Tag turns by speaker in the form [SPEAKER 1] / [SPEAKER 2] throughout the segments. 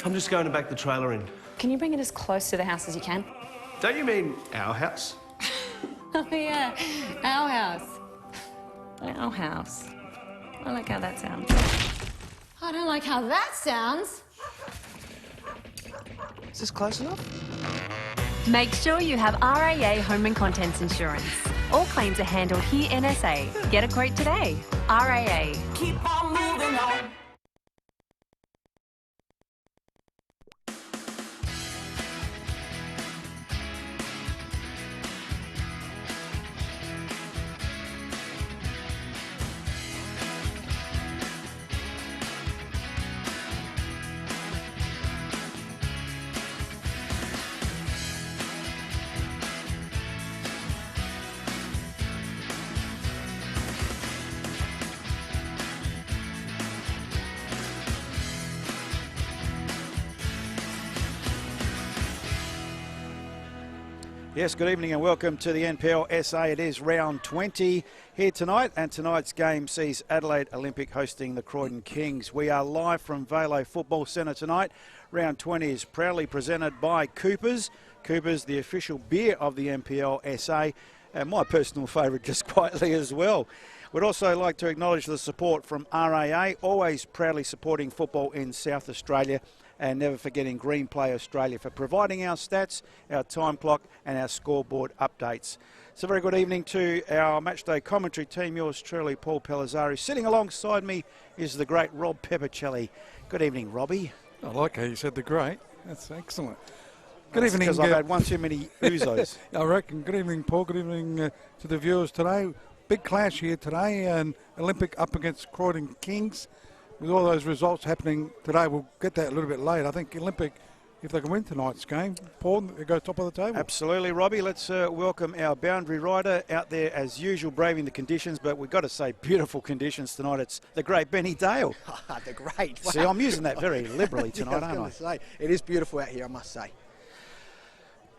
[SPEAKER 1] I'm just going to back the trailer in.
[SPEAKER 2] Can you bring it as close to the house as you can?
[SPEAKER 1] Don't you mean our house?
[SPEAKER 2] Oh, yeah. Our house. Our house. I like how that sounds. I don't like how that sounds.
[SPEAKER 1] Is this close enough?
[SPEAKER 3] Make sure you have RAA Home and Contents Insurance. All claims are handled here NSA. Get a quote today. RAA.
[SPEAKER 4] Keep on moving on.
[SPEAKER 5] Yes, good evening and welcome to the NPL SA. It is round 20 here tonight, and tonight's game sees Adelaide Olympic hosting the Croydon Kings. We are live from Velo Football Centre tonight. Round 20 is proudly presented by Coopers. Coopers, the official beer of the NPL SA, and my personal favourite just quietly as well. We'd also like to acknowledge the support from RAA, always proudly supporting football in South Australia, and never forgetting Green Play Australia for providing our stats, our time clock and our scoreboard updates. So very good evening to our matchday commentary team, yours truly, Paul Pellizzari. Sitting alongside me is the great Rob Peppercelli. Good evening, Robbie.
[SPEAKER 6] I like how you said the great. That's excellent. Good
[SPEAKER 5] That's
[SPEAKER 6] evening.
[SPEAKER 5] Because I've had one too many oozos.
[SPEAKER 6] I reckon. Good evening, Paul. Good evening to the viewers today. Big clash here today, and Olympic up against Croydon Kings. With all those results happening today, we'll get that a little bit later. I think Olympic, if they can win tonight's game, Paul, they go top of the table.
[SPEAKER 5] Absolutely, Robbie. Let's welcome our boundary rider out there as usual, braving the conditions, but we've got to say beautiful conditions tonight. It's the great Benny Dale.
[SPEAKER 7] The great.
[SPEAKER 5] See, I'm using that very liberally tonight,
[SPEAKER 7] I was
[SPEAKER 5] aren't I?
[SPEAKER 7] going to say, it is beautiful out here, I must say.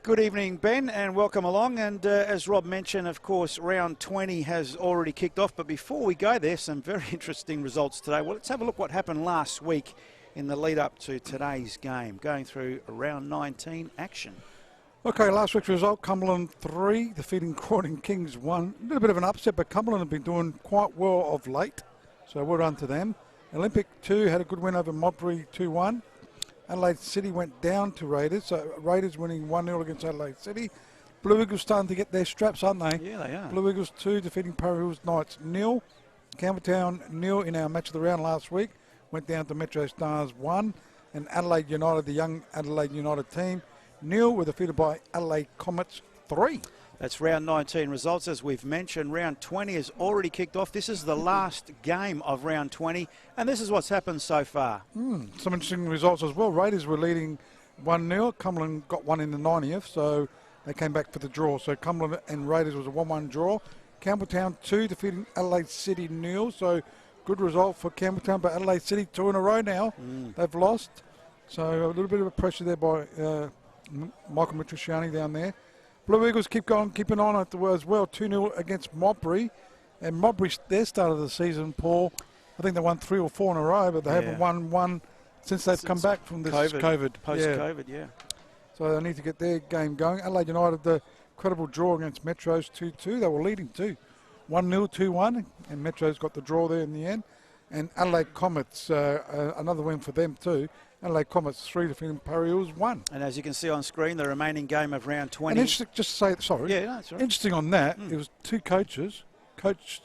[SPEAKER 5] Good evening, Ben, and welcome along. And as Rob mentioned, of course, round 20 has already kicked off. But before we go there, some very interesting results today. Well, let's have a look what happened last week in the lead up to today's game, going through round 19 action.
[SPEAKER 6] Okay, last week's result, Cumberland 3, defeating Croydon Kings 1. A little bit of an upset, but Cumberland have been doing quite well of late, so well done to them. Olympic 2 had a good win over Modbury 2-1. Adelaide City went down to Raiders, so Raiders winning 1-0 against Adelaide City. Blue Eagles starting to get their straps, aren't they?
[SPEAKER 5] Yeah, they are.
[SPEAKER 6] Blue Eagles 2 defeating Parry Hills Knights 0. Campbelltown 0 in our match of the round last week. Went down to Metro Stars 1. And Adelaide United, the young Adelaide United team, 0 were defeated by Adelaide Comets 3.
[SPEAKER 5] That's round 19 results. As we've mentioned, round 20 has already kicked off. This is the last game of round 20, and this is what's happened so far.
[SPEAKER 6] Some interesting results as well. Raiders were leading 1-0. Cumberland got one in the 90th, so they came back for the draw. So Cumberland and Raiders was a 1-1 draw. Campbelltown 2 defeating Adelaide City 0, so good result for Campbelltown, but Adelaide City 2 in a row now. They've lost, so a little bit of a pressure there by Michael Mitriciani down there. Blue Eagles keeping on as well, 2-0 against Modbury. And Modbury, their start of the season, Paul, I think they won 3 or 4 in a row, but they haven't won one since they've come back from this COVID.
[SPEAKER 5] Post-COVID, yeah.
[SPEAKER 6] So they need to get their game going. Adelaide United, the credible draw against Metros 2-2. They were leading too. 1-0, 2-1, and Metros got the draw there in the end. And Adelaide Comets, another win for them too. Adelaide Comets 3 defeating Parry Hills 1.
[SPEAKER 5] And as you can see on screen, the remaining game of round 20.
[SPEAKER 6] And interesting, just to say, sorry.
[SPEAKER 5] Yeah, no, that's right.
[SPEAKER 6] Interesting on that, it was two coaches coached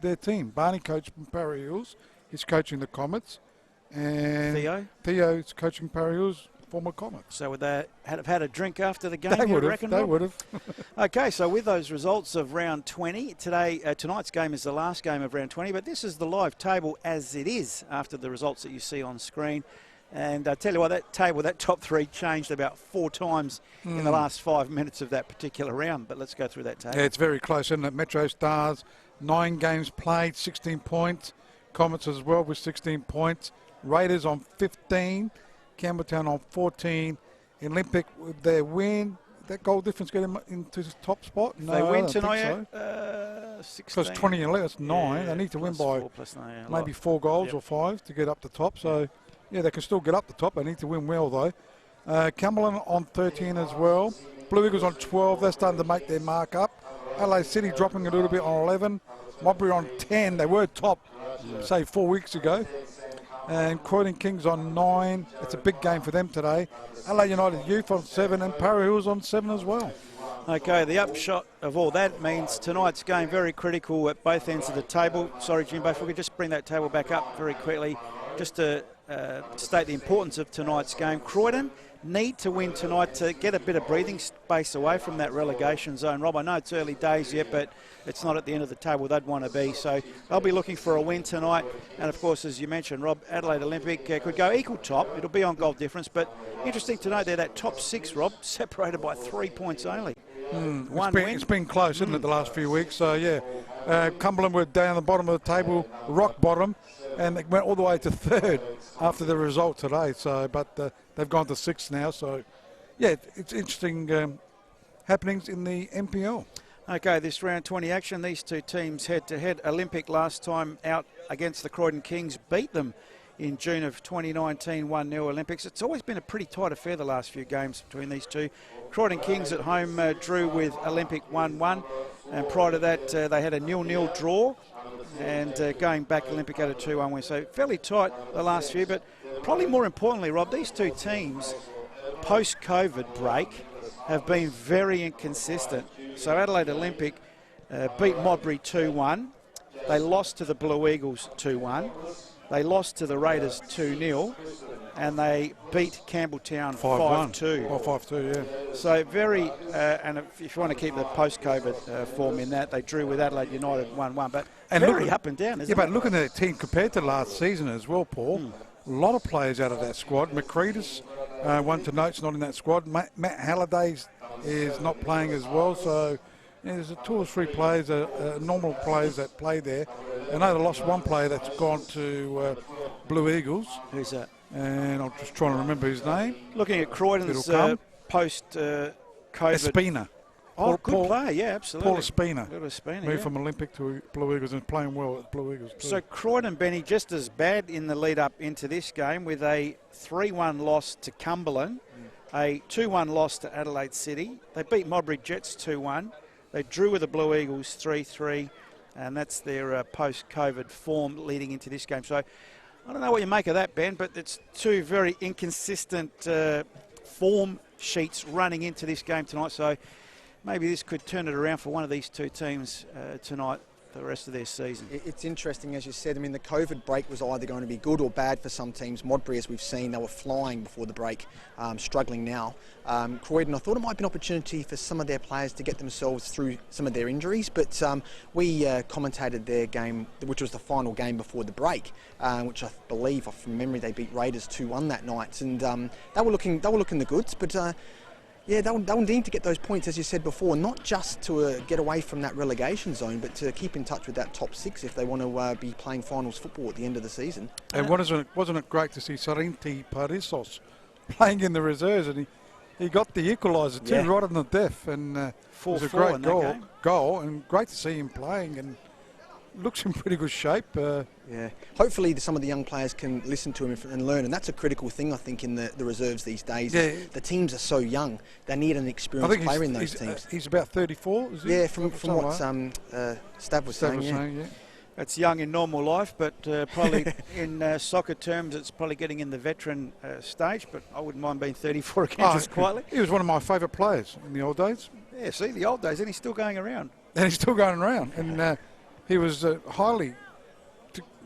[SPEAKER 6] their team. Barney coached Parry Hills. He's coaching the Comets. And Theo's coaching Parry Hills, former Comets.
[SPEAKER 5] So would they have had a drink after the game?
[SPEAKER 6] They would have. They
[SPEAKER 5] Rob?
[SPEAKER 6] would have.
[SPEAKER 5] Okay, so with those results of round 20, tonight's game is the last game of round 20, but this is the live table as it is after the results that you see on screen. And I tell you what, that top three changed about 4 times in the last 5 minutes of that particular round. But let's go through that table.
[SPEAKER 6] Yeah, it's very close, isn't it? Metro Stars, 9 games played, 16 points. Comets as well with 16 points. Raiders on 15. Campbelltown on 14. Olympic with their win. That goal difference get them into the top spot?
[SPEAKER 5] If
[SPEAKER 6] No,
[SPEAKER 5] they
[SPEAKER 6] I
[SPEAKER 5] win
[SPEAKER 6] don't think
[SPEAKER 5] tonight,
[SPEAKER 6] so.
[SPEAKER 5] 16.
[SPEAKER 6] Because 20 and 11, that's 9.
[SPEAKER 5] Yeah,
[SPEAKER 6] they need to win
[SPEAKER 5] plus
[SPEAKER 6] by
[SPEAKER 5] 4 plus 9,
[SPEAKER 6] maybe 4 goals or 5 to get up the top. So Yeah, they can still get up the top. They need to win well, though. Cumberland on 13 as well. Blue Eagles on 12. They're starting to make their mark up. Adelaide City dropping a little bit on 11. Modbury on 10. They were top, say, 4 weeks ago. And Croydon Kings on 9. It's a big game for them today. Adelaide United Youth on 7 and Para Hills on 7 as well.
[SPEAKER 5] Okay, the upshot of all that means tonight's game very critical at both ends of the table. Sorry, Jimbo, if we could just bring that table back up very quickly, just to state the importance of tonight's game. Croydon need to win tonight to get a bit of breathing space away from that relegation zone. Rob, I know it's early days yet, but it's not at the end of the table they'd want to be. So they'll be looking for a win tonight. And, of course, as you mentioned, Rob, Adelaide Olympic could go equal top. It'll be on goal difference. But interesting to note there, that top 6, Rob, separated by 3 points only.
[SPEAKER 6] It's been close, isn't it, the last few weeks? So, yeah, Cumberland were down the bottom of the table, rock bottom, and they went all the way to 3rd after the result today. So, but they've gone to 6th now. So, yeah, it's interesting happenings in the NPL. Okay, this round 20 action, these two teams head-to-head. Olympic last time out against the Croydon Kings, beat them in June of 2019, 1-0 Olympics. It's always been a pretty tight affair the last few games between these two. Croydon Kings at home drew with Olympic 1-1, and prior to that they had a 0-0 draw, and going back Olympic had a 2-1 win. So fairly tight the last few, but probably more importantly, Rob, these two teams post-COVID break have been very inconsistent. So Adelaide Olympic beat Modbury 2-1. They lost to the Blue Eagles 2-1. They lost to the Raiders 2-0, and they beat Campbelltown 5-2. 5-2, yeah.
[SPEAKER 5] So very, and if you want to keep the post-COVID form in that, they drew with Adelaide United 1-1, but and very up and down, isn't it?
[SPEAKER 6] Yeah, but looking at the team compared to last season as well, Paul, a lot of players out of that squad. McCreadis, one to note's not in that squad. Matt Halliday is not playing as well, so yeah, there's 2 or 3 players, normal players that play there. I know they lost one player that's gone to Blue Eagles.
[SPEAKER 5] Who's that?
[SPEAKER 6] And I'm just trying to remember his name.
[SPEAKER 5] Looking at Croydon's post-COVID.
[SPEAKER 6] Espina.
[SPEAKER 5] Oh, good player, yeah, absolutely.
[SPEAKER 6] Paul Espina.
[SPEAKER 5] Moved
[SPEAKER 6] from Olympic to Blue Eagles and playing well at Blue Eagles too.
[SPEAKER 5] So Croydon, Benny, just as bad in the lead-up into this game with a 3-1 loss to Cumberland, a 2-1 loss to Adelaide City. They beat Modbury Jets 2-1. They drew with the Blue Eagles 3-3, and that's their post-COVID form leading into this game. So I don't know what you make of that, Ben, but it's 2 very inconsistent form sheets running into this game tonight. So maybe this could turn it around for one of these 2 teams tonight for the rest of their season.
[SPEAKER 7] It's interesting, as you said. I mean, the COVID break was either going to be good or bad for some teams. Modbury, as we've seen, they were flying before the break, struggling now. Croydon, I thought it might be an opportunity for some of their players to get themselves through some of their injuries, but we commentated their game, which was the final game before the break, which I believe, from memory, they beat Raiders 2-1 that night, and they were looking the goods, but. Yeah, they'll need to get those points, as you said before, not just to get away from that relegation zone, but to keep in touch with that top 6 if they want to be playing finals football at the end of the season.
[SPEAKER 6] And wasn't it great to see Sarinti Parissos playing in the reserves, and he got the equaliser too, right on the death, and it was a great goal, and great to see him playing, and looks in pretty good shape.
[SPEAKER 7] Yeah, hopefully some of the young players can listen to him and learn, and that's a critical thing, I think, in the reserves these days.
[SPEAKER 6] Yeah.
[SPEAKER 7] The teams are so young; they need an experienced player in those teams.
[SPEAKER 6] He's about 34, is he?
[SPEAKER 7] Yeah, from what Stav was saying. Yeah.
[SPEAKER 5] That's young in normal life, but probably in soccer terms, it's probably getting in the veteran stage. But I wouldn't mind being 34 again, just quietly.
[SPEAKER 6] He was one of my favourite players in the old days.
[SPEAKER 5] Yeah, see, the old days, and he's still going around.
[SPEAKER 6] And he was highly,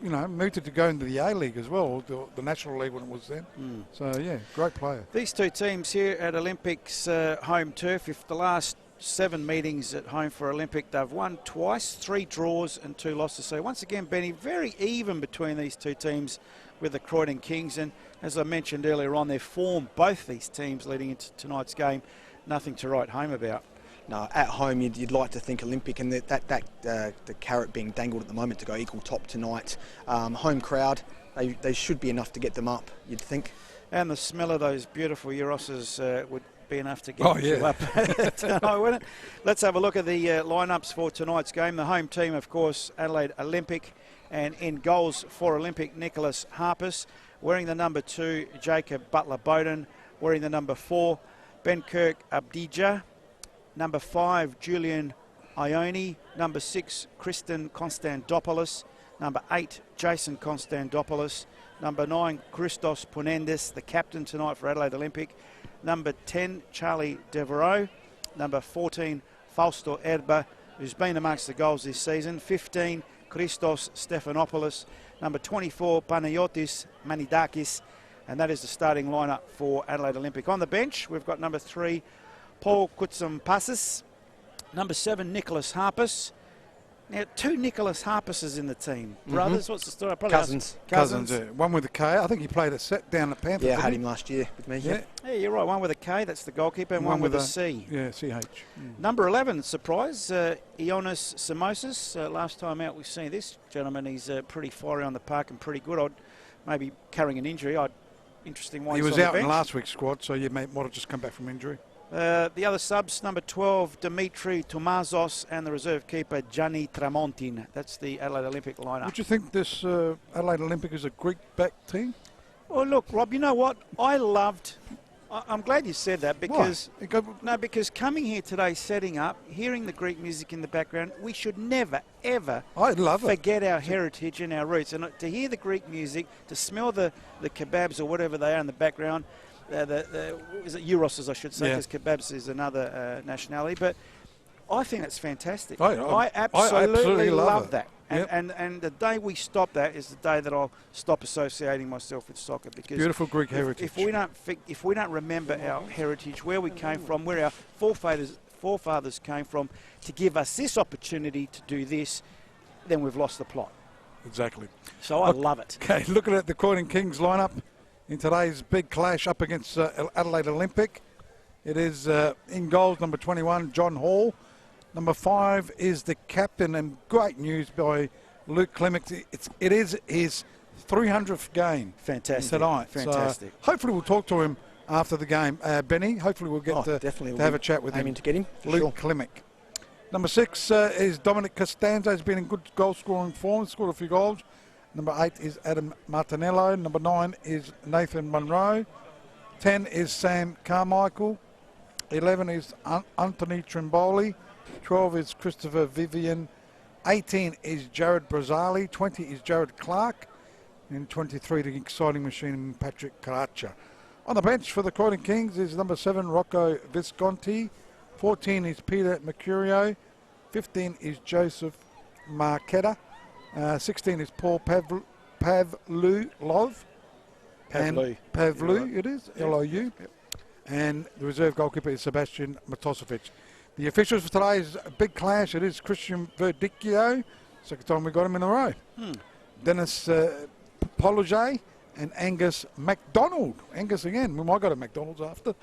[SPEAKER 6] mooted to go into the A-League as well, the National League when it was then. So, yeah, great player.
[SPEAKER 5] These 2 teams here at Olympics home turf, if the last 7 meetings at home for Olympic, they've won twice, 3 draws and 2 losses. So once again, Benny, very even between these 2 teams with the Croydon Kings. And as I mentioned earlier on, their form, both these teams leading into tonight's game, nothing to write home about.
[SPEAKER 7] No, at home you'd like to think Olympic, and the carrot being dangled at the moment to go equal top tonight. Home crowd, they should be enough to get them up, you'd think.
[SPEAKER 5] And the smell of those beautiful Eurosses would be enough to get you up tonight, wouldn't it? Let's have a look at the lineups for tonight's game. The home team, of course, Adelaide Olympic, and in goals for Olympic, Nicholas Harpus. Wearing the number 2, Jacob Butler-Bowden. Wearing the number 4, Benkirk Abdija. Number 5, Julian Ione. Number 6, Kristen Konstantopoulos. Number 8, Jason Konstantopoulos. Number 9, Christos Punendis, the captain tonight for Adelaide Olympic. Number 10, Charlie Devereaux. Number 14, Fausto Erba, who's been amongst the goals this season. 15, Christos Stephanopoulos. Number 24, Panayotis Manidakis. And that is the starting lineup for Adelaide Olympic. On the bench, we've got number 3, Paul Kutsampassis. Number 7, Nicholas Harpus. Now, 2 Nicholas Harpuses in the team. Brothers, what's the story? Probably
[SPEAKER 7] Cousins.
[SPEAKER 6] Cousins, yeah. One with a K. I think he played a set down at Panthers.
[SPEAKER 7] Yeah, I had him last year with me.
[SPEAKER 6] Yeah.
[SPEAKER 5] Yeah, you're right. One with a K, that's the goalkeeper, and one with a C.
[SPEAKER 6] Yeah, CH.
[SPEAKER 5] Number 11, surprise, Ioannis Simosis. Last time out we've seen this gentleman. He's pretty fiery on the park and pretty good. Maybe carrying an injury. Interesting why
[SPEAKER 6] He
[SPEAKER 5] he's
[SPEAKER 6] was
[SPEAKER 5] on the
[SPEAKER 6] out in
[SPEAKER 5] bench.
[SPEAKER 6] last week's squad, so you might have just come back from injury.
[SPEAKER 5] The other subs, number 12, Dimitri Tomazos, and the reserve keeper, Gianni Tramontin. That's the Adelaide Olympic lineup.
[SPEAKER 6] Would you think this Adelaide Olympic is a Greek-backed team?
[SPEAKER 5] Well, look, Rob, you know what? I'm glad you said that because... No, because coming here today, setting up, hearing the Greek music in the background, we should never, ever forget our heritage and our roots. And to hear the Greek music, to smell the kebabs or whatever they are in the background, is it Euros, I should say, because kebabs is another nationality. But I think that's fantastic. I absolutely love that.
[SPEAKER 6] Yep.
[SPEAKER 5] And the day we stop that is the day that I'll stop associating myself with soccer. Because
[SPEAKER 6] beautiful Greek heritage.
[SPEAKER 5] If we don't remember our heritage, where we came from, where our forefathers came from, to give us this opportunity to do this, then we've lost the plot.
[SPEAKER 6] Exactly.
[SPEAKER 5] So I love it.
[SPEAKER 6] Okay, looking at the Croydon Kings lineup in today's big clash up against Adelaide Olympic. It is in goals, number 21, John Hall. Number 5 is the captain, and great news by Luke Clements. It is his 300th game tonight.
[SPEAKER 5] Fantastic.
[SPEAKER 6] So hopefully we'll talk to him after the game. Benny, hopefully we'll get to have a chat with him.
[SPEAKER 7] Aiming to get him.
[SPEAKER 6] Luke Clement. Number 6 is Dominic Costanzo. He's been in good goal-scoring form, scored a few goals. Number 8 is Adam Martinello. Number 9 is Nathan Monroe. 10 is Sam Carmichael. 11 is Anthony Trimboli. 12 is Christopher Vivian. 18 is Jared Brazali. 20 is Jared Clark. And 23, the exciting machine, Patrick Caracha. On the bench for the Croydon Kings is number 7, Rocco Visconti. 14 is Peter Mercurio. 15 is Joseph Marquetta. 16 is Paul Pavlou. Pavlou, it is, L-O-U. Yep. And the reserve goalkeeper is Sebastian Matosevic. The officials for today is a big clash. It is Christian Verdicchio. Second time we got him in a row. Dennis Pologet and Angus MacDonald. Angus again. We might go to McDonald's after.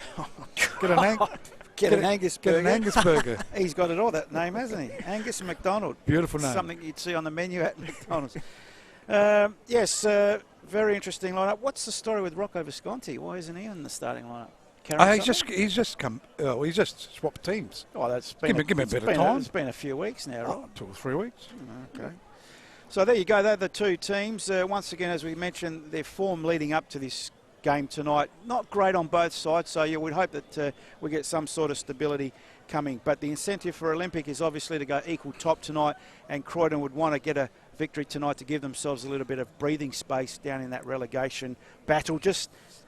[SPEAKER 6] Get an Angus burger.
[SPEAKER 5] He's got it all, that name, hasn't he? Angus MacDonald.
[SPEAKER 6] Beautiful name.
[SPEAKER 5] Something you'd see on the menu at McDonald's. Yes, very interesting lineup. What's the story with Rocco Visconti? Why isn't he in the starting lineup?
[SPEAKER 6] He's just swapped teams.
[SPEAKER 5] Oh, that's been
[SPEAKER 6] give him a bit of time.
[SPEAKER 5] It's been a few weeks now, right?
[SPEAKER 6] 2 or 3 weeks.
[SPEAKER 5] Okay. So there you go. They're the two teams. Once again, as we mentioned, their form leading up to this game tonight, not great on both sides. So we'd hope that we get some sort of stability coming. But the incentive for Olympic is obviously to go equal top tonight, and Croydon would want to get a victory tonight to give themselves a little bit of breathing space down in that relegation battle.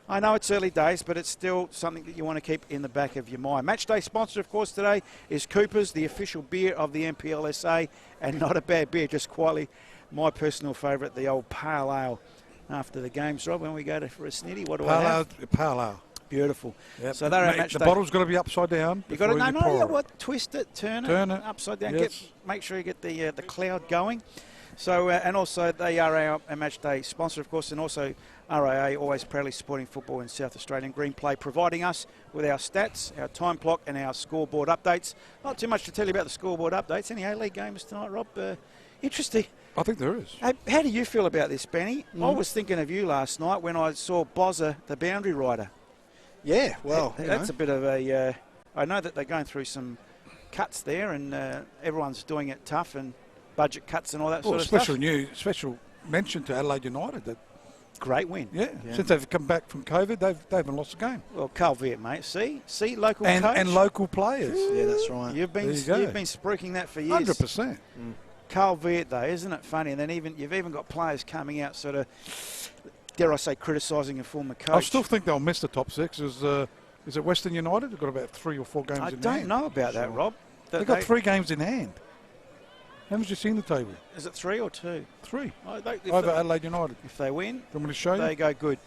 [SPEAKER 5] I know it's early days, but it's still something that you want to keep in the back of your mind. Matchday sponsor, of course, today is Cooper's, the official beer of the NPLSA, and not a bad beer, just quietly my personal favourite, the old pale ale. After the games, Rob, when we go for a snitty, what do I have?
[SPEAKER 6] Pale ale.
[SPEAKER 5] Beautiful.
[SPEAKER 6] Yep.
[SPEAKER 5] So they're at match
[SPEAKER 6] The
[SPEAKER 5] day.
[SPEAKER 6] bottle's got to be upside down.
[SPEAKER 5] You got to twist it, turn it upside down.
[SPEAKER 6] Yes.
[SPEAKER 5] Make sure you get the cloud going. So and also they are our match day sponsor, of course, and also RAA always proudly supporting football in South Australian Green Play, providing us with our stats, our time clock, and our scoreboard updates. Not too much to tell you about the scoreboard updates. Any A-League games tonight, Rob? Interesting.
[SPEAKER 6] I think there is.
[SPEAKER 5] Hey, how do you feel about this, Benny? I was thinking of you last night when I saw Bozza, the boundary rider.
[SPEAKER 7] Yeah, well,
[SPEAKER 5] that's a bit of a. I know that they're going through some cuts there, and everyone's doing it tough and budget cuts and all that sort of stuff.
[SPEAKER 6] Special mention to Adelaide United that
[SPEAKER 5] great win.
[SPEAKER 6] Yeah. Since they've come back from COVID, they haven't lost a game.
[SPEAKER 5] Well, Carl Viet, mate. See, local coach.
[SPEAKER 6] And local players.
[SPEAKER 7] Yeah, that's right.
[SPEAKER 5] You've been spruiking that for years.
[SPEAKER 6] 100%.
[SPEAKER 5] Carl Viet, though, isn't it funny? And then you've even got players coming out sort of, dare I say, criticising a former coach.
[SPEAKER 6] I still think they'll miss the top 6. Is it Western United? They've got about 3 or 4 games in hand.
[SPEAKER 5] I don't know about that, Rob.
[SPEAKER 6] They've got 3 games in hand. How much you seen the table?
[SPEAKER 5] Is it 3 or 2?
[SPEAKER 6] 3.
[SPEAKER 5] Over
[SPEAKER 6] Adelaide United.
[SPEAKER 5] If they win,
[SPEAKER 6] do you want me to show you?
[SPEAKER 5] They go good.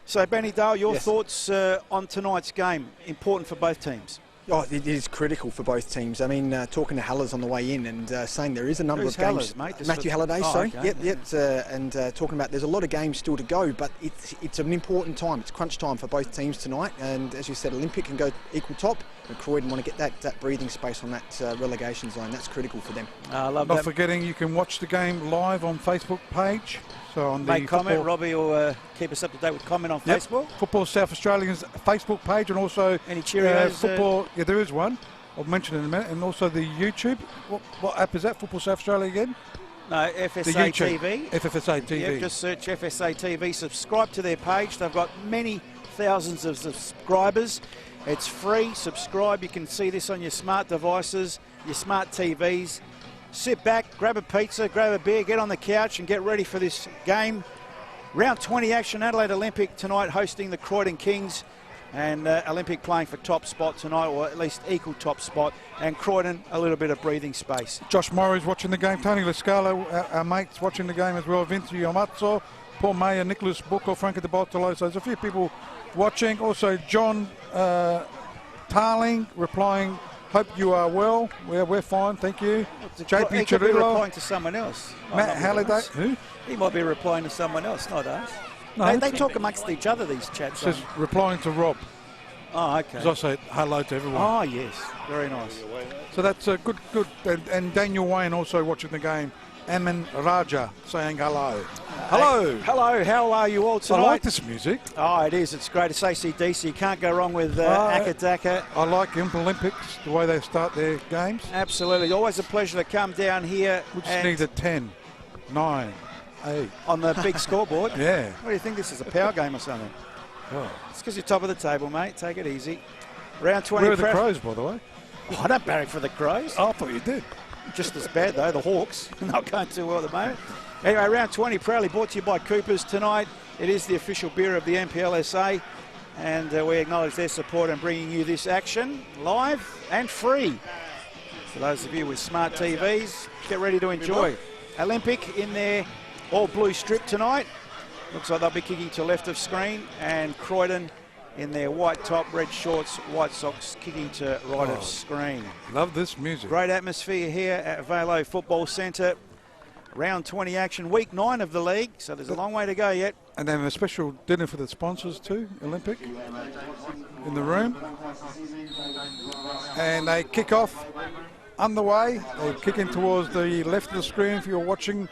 [SPEAKER 5] So, Benny Dale, your thoughts on tonight's game? Important for both teams.
[SPEAKER 7] Oh, it is critical for both teams. I mean, talking to Hallers on the way in and saying there is a number of games.
[SPEAKER 5] Hallers, mate?
[SPEAKER 7] Matthew Halliday, sorry.
[SPEAKER 5] Okay.
[SPEAKER 7] Yep. And talking about there's a lot of games still to go, but it's an important time. It's crunch time for both teams tonight. And as you said, Olympic can go equal top, and Croydon want to get that breathing space on that relegation zone. That's critical for them.
[SPEAKER 5] I love
[SPEAKER 6] Not
[SPEAKER 5] that.
[SPEAKER 6] forgetting you can watch the game live on Facebook page. So on
[SPEAKER 5] Make
[SPEAKER 6] the
[SPEAKER 5] comment.
[SPEAKER 6] football,
[SPEAKER 5] Robbie will keep us up to date with comment on Facebook.
[SPEAKER 6] Football South Australian's Facebook page, and also
[SPEAKER 5] Any Cheerios?
[SPEAKER 6] football. Yeah, there is one. I'll mention it in a minute, and also the YouTube. What app is that? Football South Australia again?
[SPEAKER 5] No,
[SPEAKER 6] The
[SPEAKER 5] FSA
[SPEAKER 6] YouTube.
[SPEAKER 5] TV.
[SPEAKER 6] FFSA TV.
[SPEAKER 5] Yeah, just search FSA TV. Subscribe to their page. They've got many thousands of subscribers. It's free. Subscribe. You can see this on your smart devices, your smart TVs. Sit back, grab a pizza, grab a beer, get on the couch and get ready for this game. Round 20 action, Adelaide Olympic tonight hosting the Croydon Kings. And Olympic playing for top spot tonight, or at least equal top spot. And Croydon, a little bit of breathing space.
[SPEAKER 6] Josh Murray's watching the game. Tony Lascala, our mates, watching the game as well. Vinci Amazzo, Paul Mayer, Nicholas Booker, Franco de Bartolo. So there's a few people watching. Also John Tarling replying, hope you are well. We're fine, thank you. JP
[SPEAKER 5] He could be
[SPEAKER 6] Chirilo.
[SPEAKER 5] replying to someone else.
[SPEAKER 6] Matt Halliday. Who?
[SPEAKER 5] He might be replying to someone else, not us.
[SPEAKER 6] No,
[SPEAKER 5] They talk amongst each other, these chats.
[SPEAKER 6] says replying to Rob.
[SPEAKER 5] Oh, okay.
[SPEAKER 6] As I say hello to everyone.
[SPEAKER 5] Oh, yes. Very nice.
[SPEAKER 6] So that's a good. And Daniel Wayne also watching the game. Amin Raja saying hello. Hello.
[SPEAKER 5] Hello, how are you all
[SPEAKER 6] I
[SPEAKER 5] tonight?
[SPEAKER 6] like this music.
[SPEAKER 5] Oh, it is. It's great. It's AC/DC. You can't go wrong with Akadaka.
[SPEAKER 6] I like the Olympics, the way they start their games.
[SPEAKER 5] Absolutely. Always a pleasure to come down here.
[SPEAKER 6] We just
[SPEAKER 5] and
[SPEAKER 6] need a 10, 9, 8.
[SPEAKER 5] on the big scoreboard.
[SPEAKER 6] Yeah.
[SPEAKER 5] What do you think? This is a power game or something?
[SPEAKER 6] Oh.
[SPEAKER 5] It's because you're top of the table, mate. Take it easy. Round 20.
[SPEAKER 6] Where are the Crows, by the way?
[SPEAKER 5] Oh, I don't barrack for the Crows.
[SPEAKER 6] Oh, I thought you did.
[SPEAKER 5] Just as bad, though, the Hawks. Not going too well at the moment. Anyway, round 20 proudly brought to you by Coopers tonight. It is the official beer of the NPLSA, and we acknowledge their support in bringing you this action live and free. For those of you with smart TVs, get ready to enjoy. Olympic in their all-blue strip tonight. Looks like they'll be kicking to left of screen, and Croydon in their white top, red shorts, white socks, kicking to right of screen.
[SPEAKER 6] Love this music.
[SPEAKER 5] Great atmosphere here at Velo Football Centre. Round 20 action, week 9 of the league, so there's a long way to go yet.
[SPEAKER 6] And then a special dinner for the sponsors too, Olympic, in the room. And they kick off underway. They're kicking towards the left of the screen if you're watching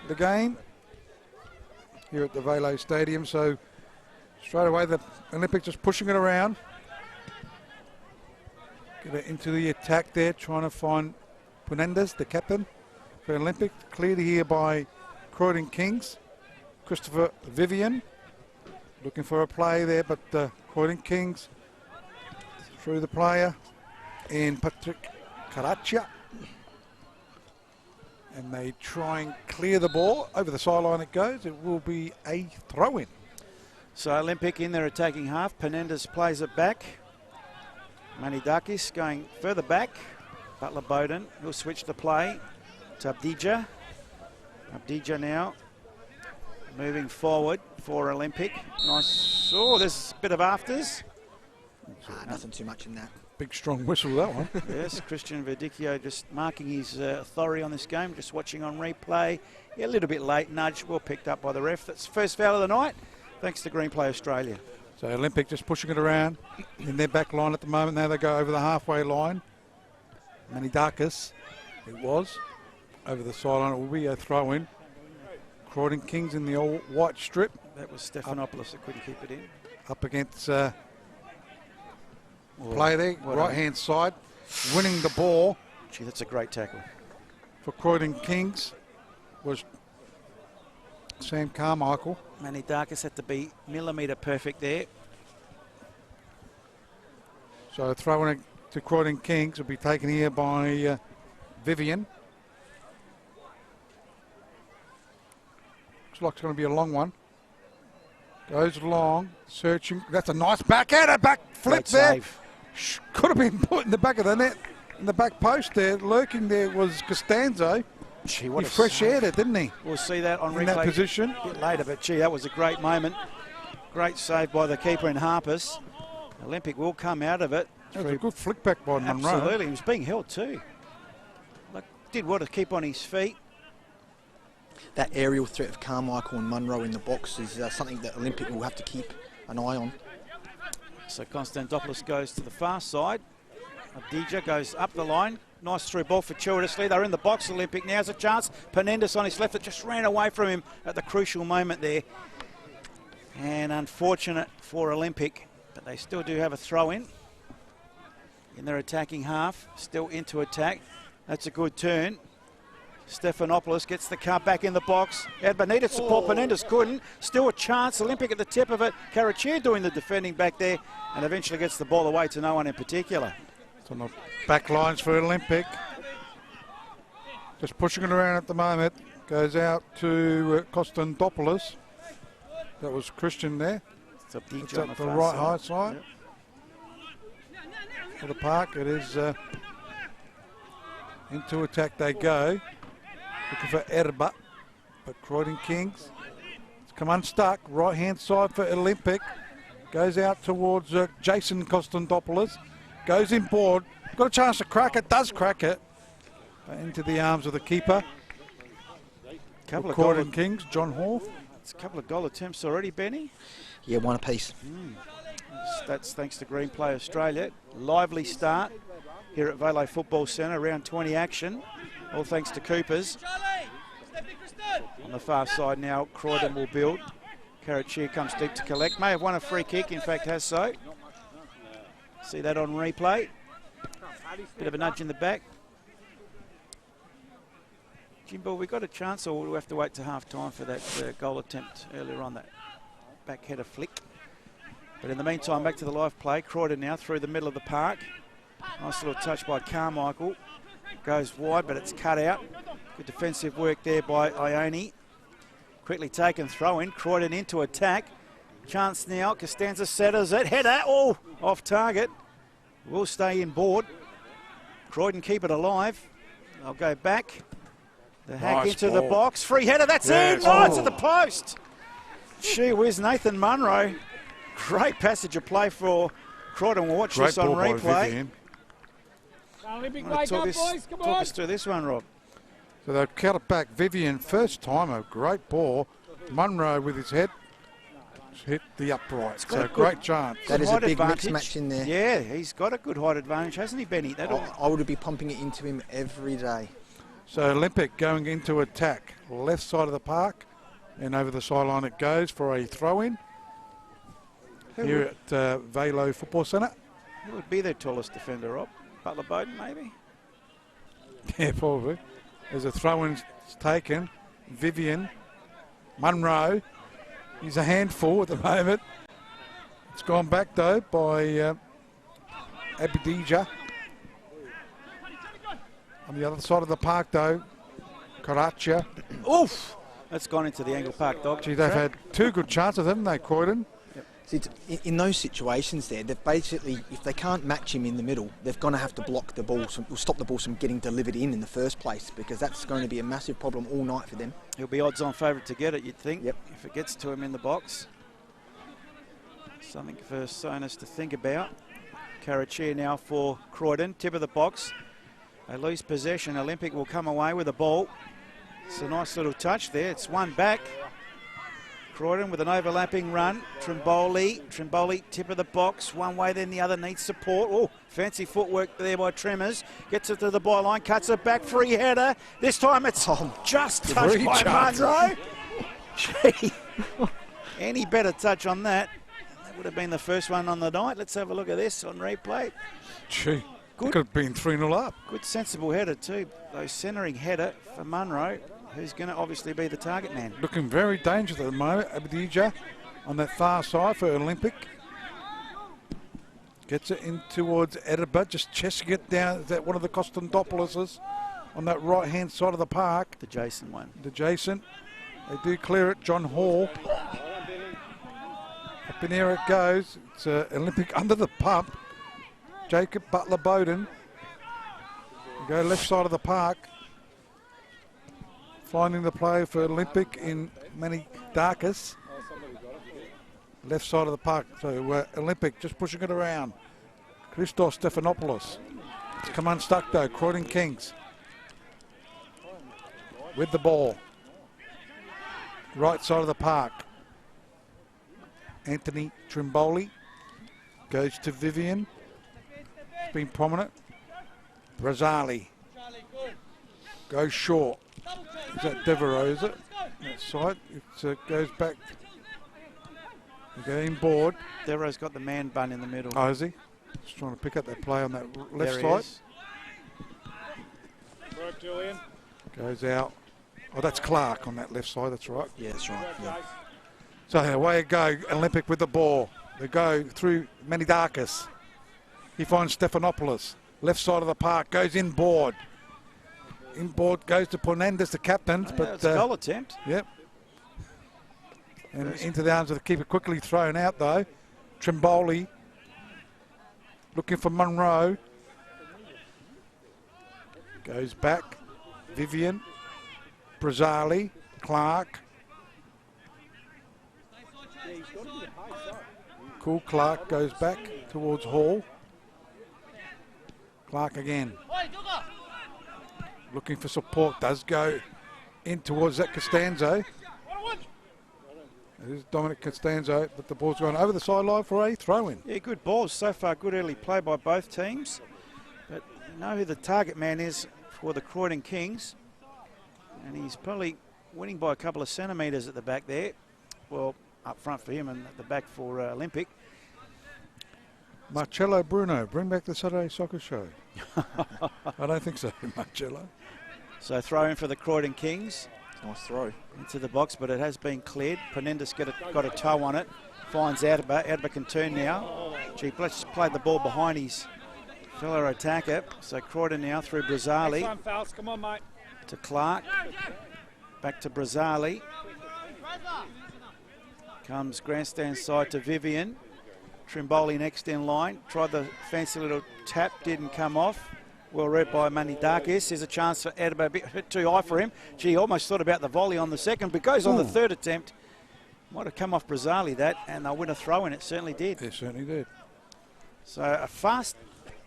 [SPEAKER 6] the game here at the Velo Stadium. So straight away the Olympic just pushing it around. Get it into the attack there, trying to find Punendas, the captain for Olympic. Cleared here by Croydon Kings. Christopher Vivian looking for a play there, but Croydon Kings through the player in Patrick Karachia. And they try and clear the ball. Over the sideline it goes. It will be a throw-in.
[SPEAKER 5] So Olympic in their attacking half. Penendas plays it back. Manidakis going further back. Butler Bowden will switch the play to Abdija. Abdija now moving forward for Olympic. Nice. Oh, there's a bit of afters.
[SPEAKER 7] Nothing too much in that.
[SPEAKER 6] Big strong whistle, that one.
[SPEAKER 5] Yes, Christian Verdicchio just marking his authority on this game, just watching on replay. Yeah, a little bit late nudge, well picked up by the ref. That's the first foul of the night, thanks to Green Play Australia.
[SPEAKER 6] So Olympic just pushing it around in their back line at the moment. Now they go over the halfway line. Manidakis, it was, over the sideline. It will be a throw-in. Croydon Kings in the all white strip.
[SPEAKER 5] That was Stephanopoulos that couldn't keep it in.
[SPEAKER 6] Up against play there, right-hand side, winning the ball
[SPEAKER 5] Gee, that's a great tackle.
[SPEAKER 6] for Croydon Kings was Sam Carmichael.
[SPEAKER 5] Manny Darkus had to be millimetre perfect there.
[SPEAKER 6] So throwing it to Croydon Kings will be taken here by Vivian. Looks like it's going to be a long one. Goes long, searching. That's a nice backhander, back flip
[SPEAKER 5] Great
[SPEAKER 6] there.
[SPEAKER 5] save.
[SPEAKER 6] Could have been put in the back of the net, in the back post there. Lurking there was Costanzo.
[SPEAKER 5] Gee, what
[SPEAKER 6] He
[SPEAKER 5] a
[SPEAKER 6] fresh
[SPEAKER 5] save.
[SPEAKER 6] aired it, didn't he?
[SPEAKER 5] We'll see that on
[SPEAKER 6] In that
[SPEAKER 5] replay
[SPEAKER 6] position.
[SPEAKER 5] a bit later, but gee, that was a great moment. Great save by the keeper in Harpers. Olympic will come out of it.
[SPEAKER 6] That was a good flick back by Munro.
[SPEAKER 5] Absolutely, he was being held too. Like, did well to keep on his feet.
[SPEAKER 7] That aerial threat of Carmichael and Munro in the box is something that Olympic will have to keep an eye on.
[SPEAKER 5] So Konstantopoulos goes to the far side. Adija goes up the line. Nice through ball fortuitously. They're in the box. Olympic now's a chance. Penendus on his left. It just ran away from him at the crucial moment there. And unfortunate for Olympic, but they still do have a throw in their attacking half. Still into attack. That's a good turn. Stephanopoulos gets the car back in the box. Edba needed support. Penendus couldn't. Still a chance. Olympic at the tip of it. Karachir doing the defending back there, and eventually gets the ball away to no one in particular.
[SPEAKER 6] It's on the back lines for Olympic. Just pushing it around at the moment. Goes out to Konstantopoulos. That was Christian there.
[SPEAKER 5] It's up
[SPEAKER 6] It's up the right high side.
[SPEAKER 5] Yep.
[SPEAKER 6] For the Park, it is into attack they go. Looking for Erba, but Croydon Kings. It's come unstuck. Right hand side for Olympic. Goes out towards Jason Konstantopoulos. Goes in board. Got a chance to crack it. Does crack it. Into the arms of the keeper.
[SPEAKER 5] Couple of
[SPEAKER 6] Croydon Kings, John Hall.
[SPEAKER 5] It's a couple of goal attempts already, Benny.
[SPEAKER 7] Yeah, one apiece.
[SPEAKER 5] That's thanks to Green Play Australia. Lively start here at Velo Football Centre. Round 20 action. All thanks to Coopers. On the far side now, Croydon will build. Karachir comes deep to collect. May have won a free kick, in fact has so. See that on replay. Bit of a nudge in the back. Jimbo, we got a chance, or will we have to wait to half time for that goal attempt earlier on, that back header flick? But in the meantime, back to the live play. Croydon now through the middle of the park. Nice little touch by Carmichael. Goes wide, but it's cut out. Good defensive work there by Ione. Quickly taken throw in. Croydon into attack. Chance now. Costanza settles it. Header. Oh, off target. Will stay in board. Croydon keep it alive. They'll go back. The hack
[SPEAKER 6] Nice
[SPEAKER 5] into the
[SPEAKER 6] ball.
[SPEAKER 5] box. Free header. That's
[SPEAKER 6] Yeah,
[SPEAKER 5] in.
[SPEAKER 6] it's
[SPEAKER 5] Oh, it's
[SPEAKER 6] on.
[SPEAKER 5] at the post. Gee whiz, Nathan Munro. Great passage of play for Croydon. We'll watch
[SPEAKER 6] Great
[SPEAKER 5] this on
[SPEAKER 6] ball by
[SPEAKER 5] replay.
[SPEAKER 6] Vivian.
[SPEAKER 4] Olympic,
[SPEAKER 5] Talk us through this one, Rob.
[SPEAKER 6] So they've cut it back. Vivian, first time, a great ball. Munro with his head hit the upright.
[SPEAKER 5] got
[SPEAKER 6] So
[SPEAKER 5] a good-
[SPEAKER 6] great chance.
[SPEAKER 7] That is a
[SPEAKER 5] Height
[SPEAKER 7] big mix
[SPEAKER 5] advantage.
[SPEAKER 7] match in there.
[SPEAKER 5] Yeah, he's got a good height advantage, hasn't he, Benny? That'll
[SPEAKER 7] I would be pumping it into him every day.
[SPEAKER 6] So Olympic going into attack. Left side of the park. And over the sideline it goes for a throw-in. Here at Velo Football Centre.
[SPEAKER 5] Who would be their tallest defender, Rob? Butler Bowden, maybe?
[SPEAKER 6] Yeah, probably. There's a throw-in taken. Vivian. Munro. He's a handful at the moment. It's gone back, though, by Abidija. On the other side of the park, though, Karacha.
[SPEAKER 5] Oof! That's gone into the Angle Park dog.
[SPEAKER 6] Gee, they've had two good chances, haven't they, Croydon?
[SPEAKER 7] See, in those situations there, they've basically, if they can't match him in the middle, they're going to have to block the ball, or stop the ball from getting delivered in the first place, because that's going to be a massive problem all night for them.
[SPEAKER 5] He'll be odds-on favourite to get it, you'd think,
[SPEAKER 7] Yep.
[SPEAKER 5] if it gets to him in the box. Something for Sonas to think about. Karachir now for Croydon, tip of the box. They lose possession. Olympic will come away with the ball. It's a nice little touch there. It's one back. Croydon with an overlapping run. Trimboli, tip of the box. One way, then the other needs support. Oh, fancy footwork there by Tremors. Gets it to the byline, cuts it back, free header. This time it's just touched
[SPEAKER 6] Three
[SPEAKER 5] by
[SPEAKER 6] chances.
[SPEAKER 5] Munro. Gee, any better touch on that? That would have been the first one on the night. Let's have a look at this on replay.
[SPEAKER 6] Gee,
[SPEAKER 5] Good.
[SPEAKER 6] could have been 3-0 up.
[SPEAKER 5] Good sensible header too. Though centering header for Munro. who's going to obviously be the target man.
[SPEAKER 6] Looking very dangerous at the moment. Abdija on that far side for Olympic. Gets it in towards Edinburgh, just chesting it down. Is that one of the Costantopoulos on that right-hand side of the park?
[SPEAKER 5] The Jason one.
[SPEAKER 6] The Jason. They do clear it. John Hall. Up in here it goes. It's Olympic under the pump. Jacob Butler-Bowden. Go left side of the park. Finding the play for Olympic in Manny Darkus. Left side of the park. So Olympic just pushing it around. Christos Stephanopoulos. It's come unstuck though. Croydon Kings. With the ball. Right side of the park. Anthony Trimboli goes to Vivian. It's been prominent. Brazzali goes short. Is that Devereaux, is it? That side. It goes back. Getting board.
[SPEAKER 5] Devereaux's got the man bun in the middle.
[SPEAKER 6] Oh, is he? Just trying to pick up that play on that left
[SPEAKER 5] There he
[SPEAKER 6] side.
[SPEAKER 5] is.
[SPEAKER 4] Work, Julian.
[SPEAKER 6] Goes out. Oh, that's Clark on that left side. That's right.
[SPEAKER 7] Yeah, that's right. Yeah.
[SPEAKER 6] So away it go. Olympic with the ball. They go through Manidakis. He finds Stephanopoulos. Left side of the park. Goes inboard. Inboard goes to Pornandez, the captain.
[SPEAKER 5] Oh, yeah,
[SPEAKER 6] but
[SPEAKER 5] it's a goal attempt.
[SPEAKER 6] Yep. And into the arms of the keeper. Quickly thrown out though. Trimboli looking for Munro. Goes back. Vivian. Brazzali. Clark. Cool. Clark goes back towards Hall. Clark again. Looking for support. Does go in towards that Costanzo. It is Dominic Costanzo, but the ball's going over the sideline for a throw-in.
[SPEAKER 5] Yeah, good balls so far. Good early play by both teams. But you know who the target man is for the Croydon Kings. And he's probably winning by a couple of centimetres at the back there. Well, up front for him and at the back for Olympic.
[SPEAKER 6] Marcello Bruno, bring back the Saturday Soccer Show. I don't think so, Marcello.
[SPEAKER 5] So throw in for the Croydon Kings.
[SPEAKER 7] Nice throw.
[SPEAKER 5] Into the box, but it has been cleared. Penendus got a toe on it. Finds Adaba. Adaba can turn now. Gee, let's play the ball behind his fellow attacker. So Croydon now through Brazzali.
[SPEAKER 4] Next one, Fouls. Come on, mate.
[SPEAKER 5] To Clark. Back to Brazzali. Comes grandstand side to Vivian. Trimboli next in line. Tried the fancy little tap, didn't come off. Well read by Manidakis. There's a chance for Edinburgh, a bit too high for him. Gee, almost thought about the volley on the second, but goes on the third attempt. Might have come off Brazzali that, and they'll win a throw in. It certainly did.
[SPEAKER 6] It certainly did.
[SPEAKER 5] So a fast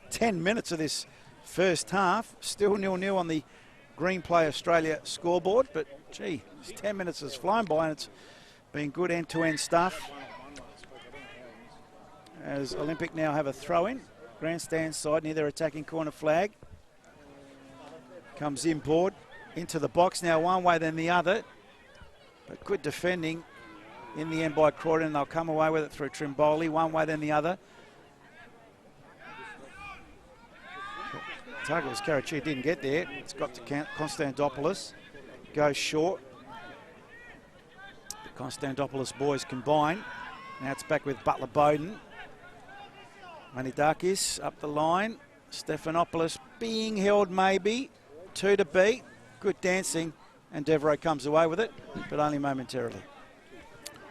[SPEAKER 5] 10 minutes of this first half. Still 0-0 on the Green Play Australia scoreboard, but gee, this 10 minutes has flown by, and it's been good end-to-end stuff. As Olympic now have a throw-in. Grandstand side near their attacking corner flag. Comes inboard into the box now one way then the other. But good defending in the end by Croydon. They'll come away with it through Trimboli one way then the other. Target was Karachi, didn't get there. It's got to Constantopoulos. Goes short. The Constantopoulos boys combine. Now it's back with Butler-Bowden. Manidakis up the line. Stephanopoulos being held maybe. 2 to beat. Good dancing. And Devereaux comes away with it, but only momentarily.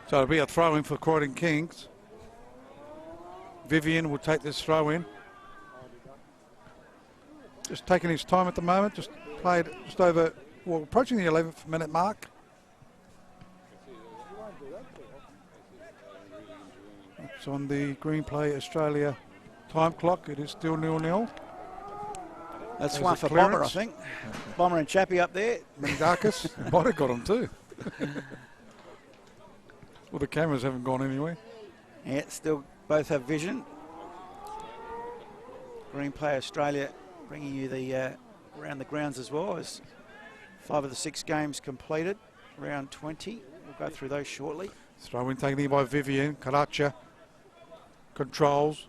[SPEAKER 6] So it'll be a throw-in for Croydon Kings. Vivian will take this throw-in. Just taking his time at the moment. Just played just over, well, approaching the 11th minute mark. It's on the Green Play Australia time clock. It is still 0-0.
[SPEAKER 5] That's
[SPEAKER 6] There's
[SPEAKER 5] one
[SPEAKER 6] a
[SPEAKER 5] for
[SPEAKER 6] clearance.
[SPEAKER 5] Bomber, I think. Bomber and Chappie up there.
[SPEAKER 6] Manidakis might have got him too. Well, the cameras haven't gone anywhere.
[SPEAKER 5] Yeah, still both have vision. Green Play Australia bringing you the around the grounds as well as 5 of the 6 games completed. Round 20. We'll go through those shortly.
[SPEAKER 6] Throw-in taken in by Vivian. Karacha controls.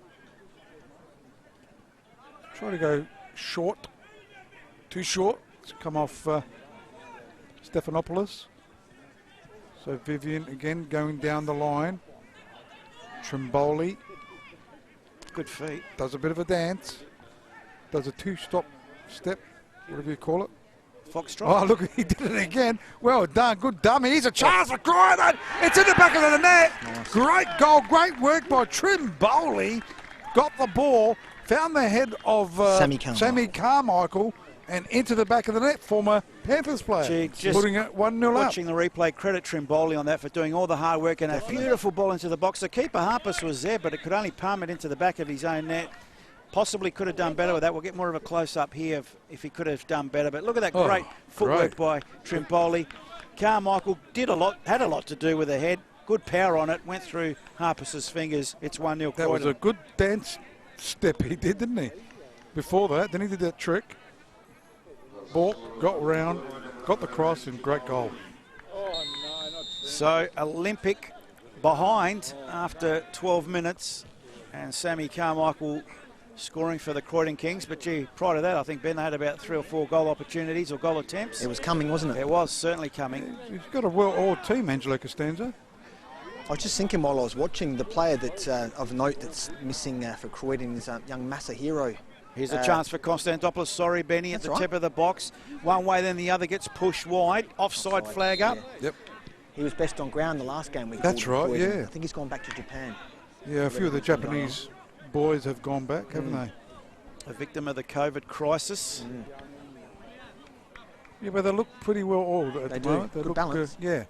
[SPEAKER 6] Try to go short. Too short. It's come off Stephanopoulos. So Vivian again going down the line. Trimboli
[SPEAKER 5] Good feet.
[SPEAKER 6] does a bit of a dance. Does a two-stop step, whatever you call it.
[SPEAKER 5] Foxtrot.
[SPEAKER 6] Oh, look, he did it again. Well done, good dummy. Here's a chance for Croydon. It's in the back of the net.
[SPEAKER 7] Nice.
[SPEAKER 6] Great goal, great work by Trimboli. Got the ball, found the head of Sammy Carmichael, and into the back of the net, former Panthers player.
[SPEAKER 5] Gee, just
[SPEAKER 6] putting it 1-0 up.
[SPEAKER 5] Watching the replay, credit Trimboli on that for doing all the hard work and a beautiful ball into the box. The keeper Harpus was there, but it could only palm it into the back of his own net. Possibly could have done better with that. We'll get more of a close-up here if he could have done better. But look at that great footwork by Trimboli. Carmichael did a lot, had a lot to do with the head. Good power on it, went through Harpus's fingers. It's 1-0 Croydon.
[SPEAKER 6] That was a good dance step he did, didn't he? Before that, then he did that trick. Ball, got round, got the cross, and great goal.
[SPEAKER 5] So Olympic behind after 12 minutes, and Sammy Carmichael scoring for the Croydon Kings. But gee, prior to that, I think Ben, they had about 3 or 4 goal opportunities or goal attempts.
[SPEAKER 7] It was coming, wasn't it?
[SPEAKER 5] It was certainly coming.
[SPEAKER 6] He's got a well-oiled team, Angelo Costanza.
[SPEAKER 7] I was just thinking while I was watching, the player that of note that's missing for Croydon is young Masahiro.
[SPEAKER 5] Here's a chance for Konstantopoulos. Sorry, Benny, at the tip of the box. One way, then the other gets pushed wide. Offside flag up.
[SPEAKER 7] Yeah.
[SPEAKER 6] Yep.
[SPEAKER 7] He was best on ground the last game we
[SPEAKER 6] That's
[SPEAKER 7] called
[SPEAKER 6] right,
[SPEAKER 7] Croydon.
[SPEAKER 6] yeah.
[SPEAKER 7] I think he's gone back to Japan.
[SPEAKER 6] Yeah, a few of the Japanese boys have gone back, haven't they?
[SPEAKER 5] A victim of the COVID crisis.
[SPEAKER 6] Yeah, but they look pretty well oiled at
[SPEAKER 7] They
[SPEAKER 6] the
[SPEAKER 7] do.
[SPEAKER 6] moment. They
[SPEAKER 7] Good
[SPEAKER 6] look
[SPEAKER 7] balance.
[SPEAKER 6] yeah.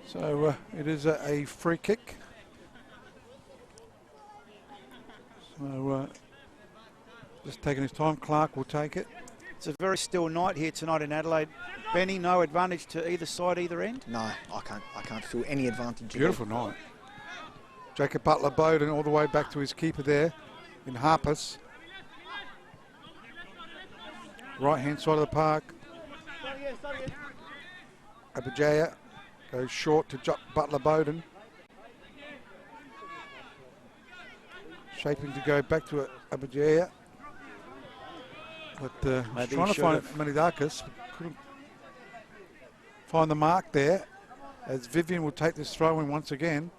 [SPEAKER 6] So it is a free kick. So just taking his time. Clark will take it.
[SPEAKER 5] It's a very still night here tonight in Adelaide. Benny, no advantage to either side, either end.
[SPEAKER 7] No, I can't feel any advantage.
[SPEAKER 6] Beautiful night. Jacob Butler-Bowden all the way back to his keeper there in Harpus. Right-hand side of the park. Abijaya goes short to Butler-Bowden. Shaping to go back to Abijaya. But
[SPEAKER 5] Maybe
[SPEAKER 6] trying
[SPEAKER 5] he
[SPEAKER 6] to find
[SPEAKER 5] should
[SPEAKER 6] Manidakis. Couldn't find the mark there. As Vivian will take this throw in once again.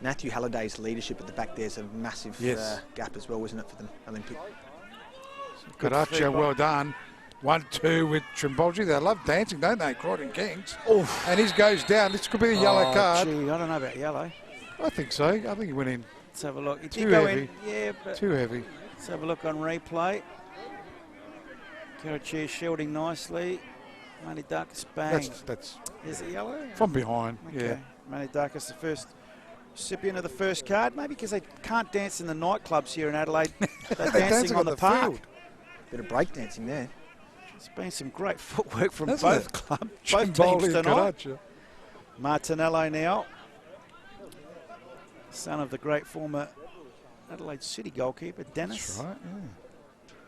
[SPEAKER 7] Matthew Halliday's leadership at the back there's a massive gap as well, isn't it, for the Olympic?
[SPEAKER 6] Caraccia, well done. 1-2 with Trimbolgi. They love dancing, don't they, Croydon Kings?
[SPEAKER 5] Oof.
[SPEAKER 6] And he goes down. This could be a yellow card.
[SPEAKER 5] Gee, I don't know about yellow.
[SPEAKER 6] I think so. I think he went in
[SPEAKER 5] Let's have a look. He
[SPEAKER 6] Too
[SPEAKER 5] did go
[SPEAKER 6] heavy.
[SPEAKER 5] in. Yeah, but
[SPEAKER 6] too heavy.
[SPEAKER 5] let's have a look on replay. Caraccia shielding nicely. Manidakis bang.
[SPEAKER 6] That's
[SPEAKER 5] Is it yellow?
[SPEAKER 6] from behind.
[SPEAKER 5] Okay.
[SPEAKER 6] Yeah.
[SPEAKER 5] Manidakis, the first recipient of the first card. Maybe because they can't dance in the nightclubs here in Adelaide. They're dancing on the park.
[SPEAKER 6] field.
[SPEAKER 7] Bit of breakdancing there.
[SPEAKER 5] There's been some great footwork from
[SPEAKER 6] Hasn't
[SPEAKER 5] both
[SPEAKER 6] it?
[SPEAKER 5] clubs, both
[SPEAKER 6] Trimboli
[SPEAKER 5] teams
[SPEAKER 6] and
[SPEAKER 5] tonight.
[SPEAKER 6] Caraccia.
[SPEAKER 5] Martinello now, son of the great former Adelaide City goalkeeper, Dennis.
[SPEAKER 6] That's right, yeah.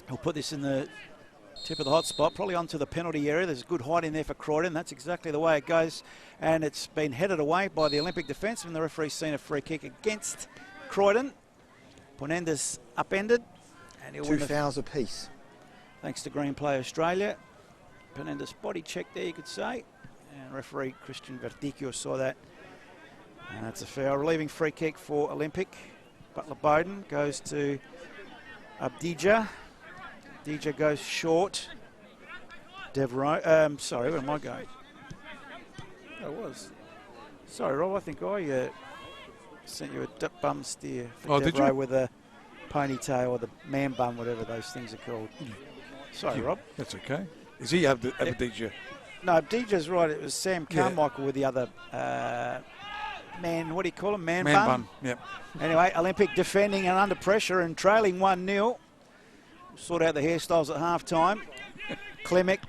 [SPEAKER 5] He'll put this in the tip of the hot spot, probably onto the penalty area. There's a good height in there for Croydon. That's exactly the way it goes. And it's been headed away by the Olympic defence, and the referee's seen a free kick against Croydon. Ponenda's upended. And he'll
[SPEAKER 7] 2
[SPEAKER 5] win the
[SPEAKER 7] fouls apiece.
[SPEAKER 5] thanks to Green Play Australia. Penenda's body check there, you could say. And referee Christian Verdicchio saw that. And that's a foul. Relieving free kick for Olympic. Butler-Bowden goes to Abdija. Abdija goes short. Devereaux. Sorry, where am I going? I was. Sorry, Rob, I think I sent you a bum steer for
[SPEAKER 6] Did
[SPEAKER 5] Devereaux
[SPEAKER 6] you?
[SPEAKER 5] with a ponytail or the man bun, whatever those things are called. Sorry, Rob.
[SPEAKER 6] That's okay. Is he Abdija?
[SPEAKER 5] No, Abdija's right. It was Sam Carmichael with the other man. What do you call him? Man bun.
[SPEAKER 6] Yep.
[SPEAKER 5] Anyway, Olympic defending and under pressure and trailing 1-0. Sort out the hairstyles at half time. Klimek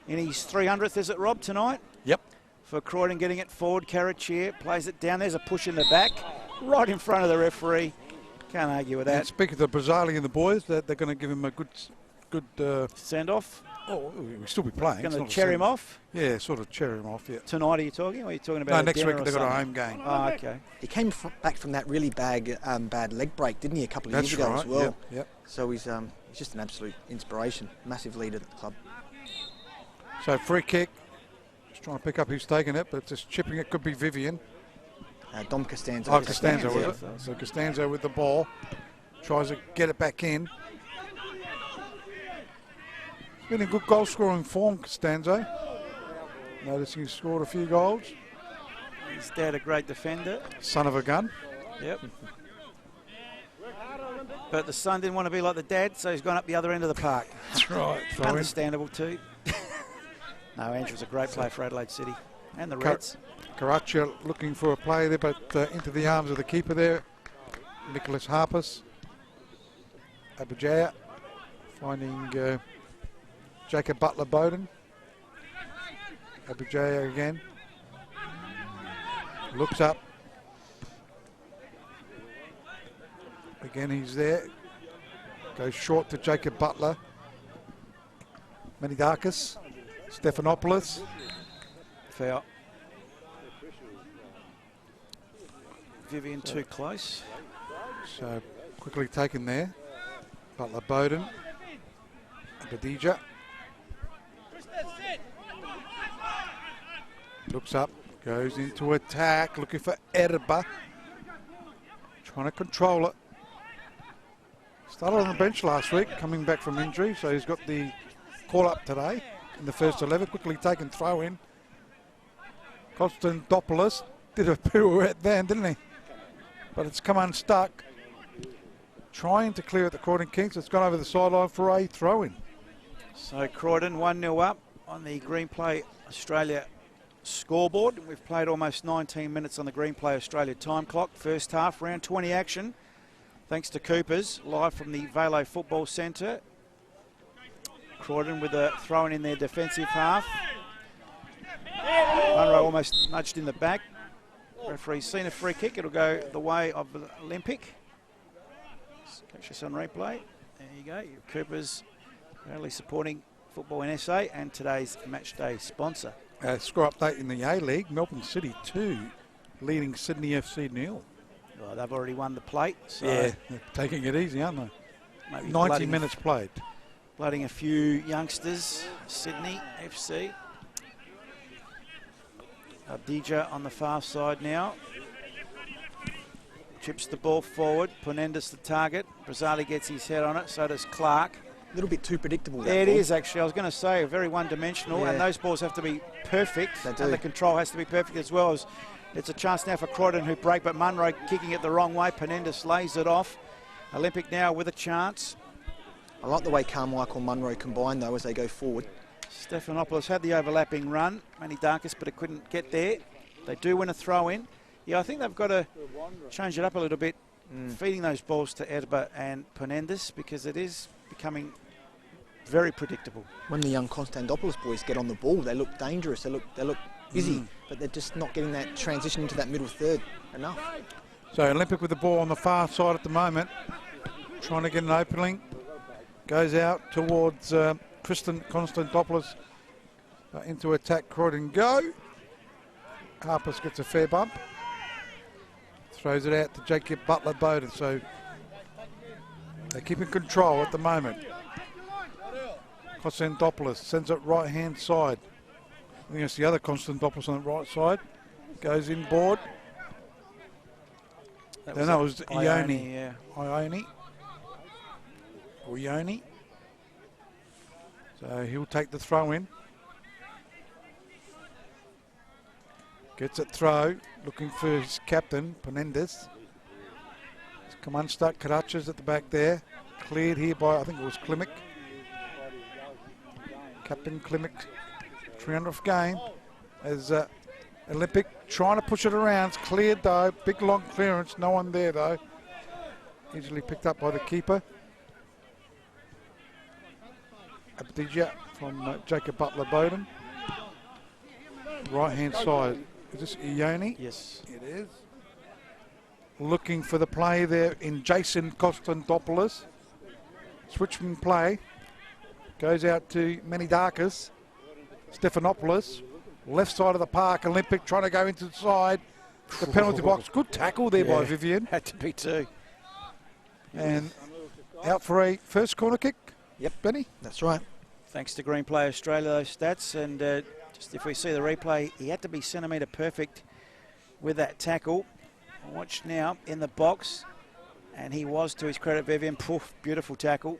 [SPEAKER 5] in his 300th, is it, Rob, tonight?
[SPEAKER 6] Yep.
[SPEAKER 5] For Croydon, getting it forward. Caraccia plays it down. There's a push in the back, right in front of the referee. Can't argue with
[SPEAKER 6] And
[SPEAKER 5] that.
[SPEAKER 6] speaking of the Brazili and the boys, they're going to give him a good
[SPEAKER 5] Send off.
[SPEAKER 6] oh, he'll still be playing.
[SPEAKER 5] Going
[SPEAKER 6] It's
[SPEAKER 5] to
[SPEAKER 6] not a
[SPEAKER 5] cherry him
[SPEAKER 6] send-
[SPEAKER 5] off.
[SPEAKER 6] Yeah, sort of cherry him off, yeah.
[SPEAKER 5] Tonight, are you talking? Or are you talking about
[SPEAKER 6] No,
[SPEAKER 5] a
[SPEAKER 6] next
[SPEAKER 5] dinner
[SPEAKER 6] week
[SPEAKER 5] or
[SPEAKER 6] they've got a
[SPEAKER 5] something?
[SPEAKER 6] home game.
[SPEAKER 5] Oh, okay.
[SPEAKER 7] He came back from that really bad leg break, didn't he, a couple of
[SPEAKER 6] That's
[SPEAKER 7] years ago
[SPEAKER 6] right,
[SPEAKER 7] as well.
[SPEAKER 6] yep.
[SPEAKER 7] So he's He's just an absolute inspiration, massive leader at the club.
[SPEAKER 6] So free kick. Just trying to pick up who's taking it, but just chipping it could be Vivian.
[SPEAKER 7] Dom Costanzo.
[SPEAKER 6] Oh, Costanzo
[SPEAKER 7] yeah.
[SPEAKER 6] with it. So Costanzo with the ball. Tries to get it back in. He's been in good goal scoring form, Costanzo. Noticing he scored a few goals.
[SPEAKER 5] His dad, a great defender.
[SPEAKER 6] Son of a gun.
[SPEAKER 5] Yep. But the son didn't want to be like the dad, so he's gone up the other end of the park.
[SPEAKER 6] That's right. Throw in.
[SPEAKER 5] Understandable too. No, Andrew's a great player for Adelaide City and the Reds.
[SPEAKER 6] Karacha looking for a play there, but into the arms of the keeper there. Nicholas Harpus. Abujaya finding Jacob Butler-Bowden. Abujaya again. Looks up. Again, he's there. Goes short to Jacob Butler. Menidakis. Stephanopoulos.
[SPEAKER 5] Foul. Vivian too close.
[SPEAKER 6] So quickly taken there. Butler-Bowden. Abadija. Looks up. Goes into attack. Looking for Erba. Trying to control it. Started on the bench last week, coming back from injury, so he's got the call up today in the first 11. Quickly taken throw in. Konstantopoulos did a pirouette then, didn't he? But it's come unstuck. Trying to clear at the Croydon Kings. It's gone over the sideline for a throw in.
[SPEAKER 5] So Croydon 1-0 up on the Green Play Australia scoreboard. We've played almost 19 minutes on the Green Play Australia time clock. First half, round 20 action. Thanks to Coopers, live from the Velo Football Centre. Croydon with a throw in their defensive half. Munro almost nudged in the back. Referee's seen a free kick. It'll go the way of the Olympic. Catch this on replay. There you go. Coopers really supporting football in SA and today's match day sponsor.
[SPEAKER 6] Score update in the A-League. Melbourne City 2, leading Sydney FC 0.
[SPEAKER 5] Well, they've already won the plate. So
[SPEAKER 6] yeah, they're taking it easy, aren't they?
[SPEAKER 5] maybe
[SPEAKER 6] 90 minutes played.
[SPEAKER 5] Blooding a few youngsters. Sydney FC. Abdija on the far side now. Chips the ball forward. Punendas the target. Brazzali gets his head on it. So does Clark.
[SPEAKER 7] A little bit too predictable.
[SPEAKER 5] Yeah, it is actually. I was going to say very one-dimensional,
[SPEAKER 7] Yeah.
[SPEAKER 5] and those balls have to be perfect.
[SPEAKER 7] They do.
[SPEAKER 5] And the control has to be perfect as well. As it's a chance now for Croydon who break, but Munro kicking it the wrong way. Punendas lays it off. Olympic now with a chance.
[SPEAKER 7] I like the way Carmichael and Munro combine though as they go forward.
[SPEAKER 5] Stephanopoulos had the overlapping run, Menidakis, but it couldn't get there. They do win a throw in. Yeah, I think they've got to change it up a little bit, feeding those balls to Erba and Punendas, because it is becoming very predictable.
[SPEAKER 7] When the young Konstantopoulos boys get on the ball, they look dangerous. They look busy, but they're just not getting that transition into that middle third enough.
[SPEAKER 6] So Olympic with the ball on the far side at the moment, trying to get an opening. Goes out towards Tristan Konstantopoulos into attack. Croydon go. Harpus gets a fair bump. Throws it out to Jacob Butler-Bowden. So they're keeping control at the moment. Konstantopoulos sends it right hand side. I think it's the other Konstantopoulos on the right side. Goes inboard. That was Ione.
[SPEAKER 5] Yeah.
[SPEAKER 6] Ione. So he'll take the throw in. Gets it throw, looking for his captain, Punendas. He's come unstuck. Karacha's at the back there. Cleared here by, I think it was Klimek. Captain Klimek, 300th game. As Olympic trying to push it around. It's cleared though. Big long clearance. No one there though. Easily picked up by the keeper. Abdija from Jacob Butler-Bowden. Right hand side. Is this Ione?
[SPEAKER 5] Yes.
[SPEAKER 6] It is. Looking for the play there in Jason Konstantopoulos. Switchman play. Goes out to Menidakis. Stephanopoulos. Left side of the park. Olympic trying to go into the side. The penalty box. Good tackle there by Vivian.
[SPEAKER 5] Had to be two.
[SPEAKER 6] And out for a first corner kick.
[SPEAKER 7] Yep,
[SPEAKER 6] Benny?
[SPEAKER 7] that's right.
[SPEAKER 5] Thanks to Green Play Australia, those stats. And just if we see the replay, he had to be centimetre perfect with that tackle. Watch now in the box. And he was, to his credit, Vivian. Poof, beautiful tackle.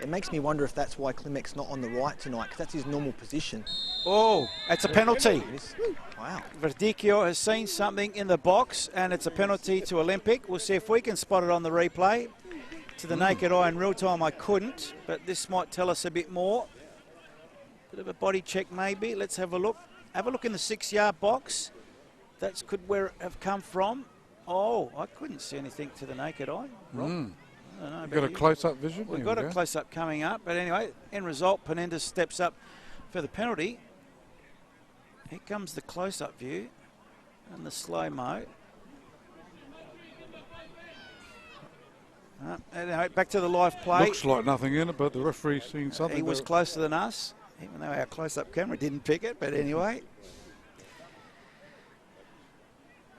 [SPEAKER 7] It makes me wonder if that's why Klimek's not on the right tonight, because that's his normal position.
[SPEAKER 5] Oh, that's a penalty.
[SPEAKER 7] Wow.
[SPEAKER 5] Verdicchio has seen something in the box, and it's a penalty to Olympic. We'll see if we can spot it on the replay. To the naked eye in real time, I couldn't, but this might tell us a bit more. Bit of a body check maybe. Let's have a look. Have a look in the 6-yard box. That's could where it have come from. Oh, I couldn't see anything to the naked eye. Rob. I don't know
[SPEAKER 6] You got a close-up vision?
[SPEAKER 5] We've
[SPEAKER 6] There
[SPEAKER 5] got
[SPEAKER 6] we
[SPEAKER 5] a
[SPEAKER 6] go.
[SPEAKER 5] close-up coming up, but anyway, end result, Penendez steps up for the penalty. Here comes the close-up view and the slow-mo. Anyway, back to the live play.
[SPEAKER 6] Looks like nothing in it, but the referee's seen something.
[SPEAKER 5] He was closer than us, even though our close-up camera didn't pick it, but anyway.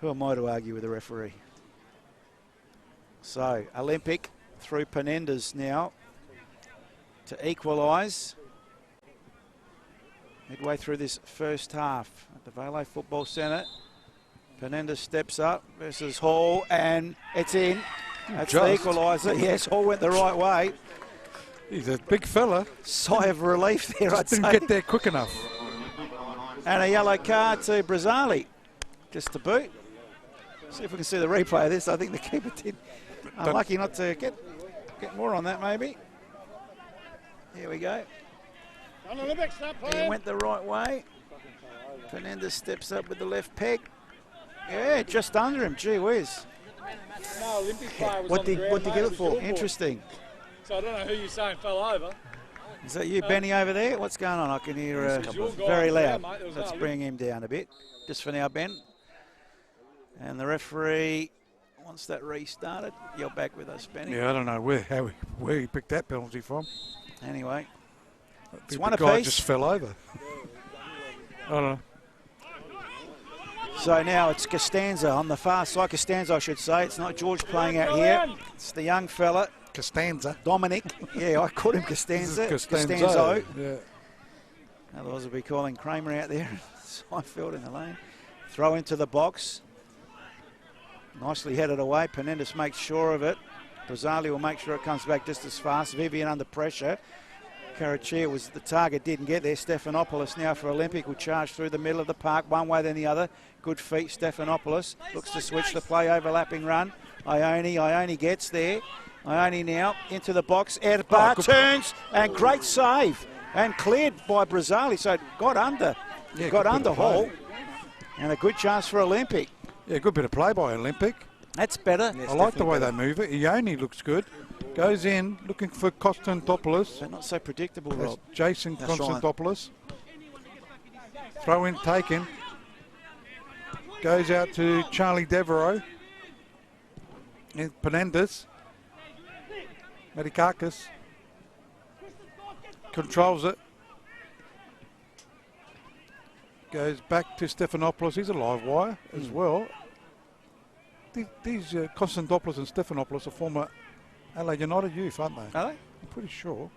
[SPEAKER 5] Who am I to argue with the referee? So, Olympic through Penendez now to equalise. Midway through this first half at the Vale Football Centre. Penendez steps up versus Hall, and it's in. That's the equaliser. Yes, Hall went the right way.
[SPEAKER 6] He's a big fella.
[SPEAKER 5] Sigh of relief there, I'd
[SPEAKER 6] Didn't
[SPEAKER 5] say.
[SPEAKER 6] get there quick enough.
[SPEAKER 5] And a yellow card to Brazzali, just to boot. See if we can see the replay of this. I think the keeper did. Unlucky not to get more on that, maybe. Here we go. He went the right way. Penendez steps up with the left peg. Yeah, just under him. Gee whiz.
[SPEAKER 4] No, Olympic player was
[SPEAKER 7] What
[SPEAKER 4] on the
[SPEAKER 7] did
[SPEAKER 4] ground,
[SPEAKER 7] he
[SPEAKER 4] mate,
[SPEAKER 7] get it
[SPEAKER 4] was
[SPEAKER 7] for?
[SPEAKER 4] your fault.
[SPEAKER 5] Interesting.
[SPEAKER 4] So I don't know who you're saying fell over.
[SPEAKER 5] Is that you, Benny, over there? What's going on? I can hear
[SPEAKER 4] This is your guy
[SPEAKER 5] very
[SPEAKER 4] on the
[SPEAKER 5] loud.
[SPEAKER 4] ground, mate. There was
[SPEAKER 5] Let's
[SPEAKER 4] no
[SPEAKER 5] bring him down a bit. Just for now, Ben. And the referee wants that restarted. You're back with us, Benny.
[SPEAKER 6] Yeah, I don't know where he picked that penalty from.
[SPEAKER 5] Anyway, it's
[SPEAKER 6] The
[SPEAKER 5] one
[SPEAKER 6] guy
[SPEAKER 5] apiece.
[SPEAKER 6] just fell over. I don't know.
[SPEAKER 5] So now it's Costanza on the far side. Costanza, I should say. It's not George playing out here. It's the young fella,
[SPEAKER 6] Costanza.
[SPEAKER 5] Dominic. Yeah, I called him Costanza.
[SPEAKER 6] This is Costanzo.
[SPEAKER 5] Costanzo.
[SPEAKER 6] Yeah.
[SPEAKER 5] Otherwise, we'll be calling Kramer out there. Seinfeld in the lane. Throw into the box. Nicely headed away. Penendez makes sure of it. Brazzali will make sure it comes back just as fast. Vivian under pressure. Carachia was the target, didn't get there. Stephanopoulos now for Olympic will charge through the middle of the park, one way then the other. Good feet, Stephanopoulos. Looks to switch the play, overlapping run. Ione gets there. Ione now into the box. Edbar turns and great save and cleared by Brazzali. So it got under.
[SPEAKER 6] Yeah,
[SPEAKER 5] got
[SPEAKER 6] good bit
[SPEAKER 5] under
[SPEAKER 6] of play.
[SPEAKER 5] Hall. And a good chance for Olympic.
[SPEAKER 6] Yeah, good bit of play by Olympic.
[SPEAKER 5] That's better.
[SPEAKER 6] I like the way they move it. Ione looks good. Goes in, looking for Konstantopoulos.
[SPEAKER 5] But not so predictable,
[SPEAKER 6] That's
[SPEAKER 5] Rob.
[SPEAKER 6] Jason
[SPEAKER 7] That's right.
[SPEAKER 6] Konstantopoulos. Throw in, taken. Goes out to Charlie Devereaux. And Penendez. Medikakis. Controls it. Goes back to Stephanopoulos. He's a live wire as well. These Konstantopoulos and Stephanopoulos are former Adelaide United youth, aren't they?
[SPEAKER 5] Are they?
[SPEAKER 6] I'm pretty sure.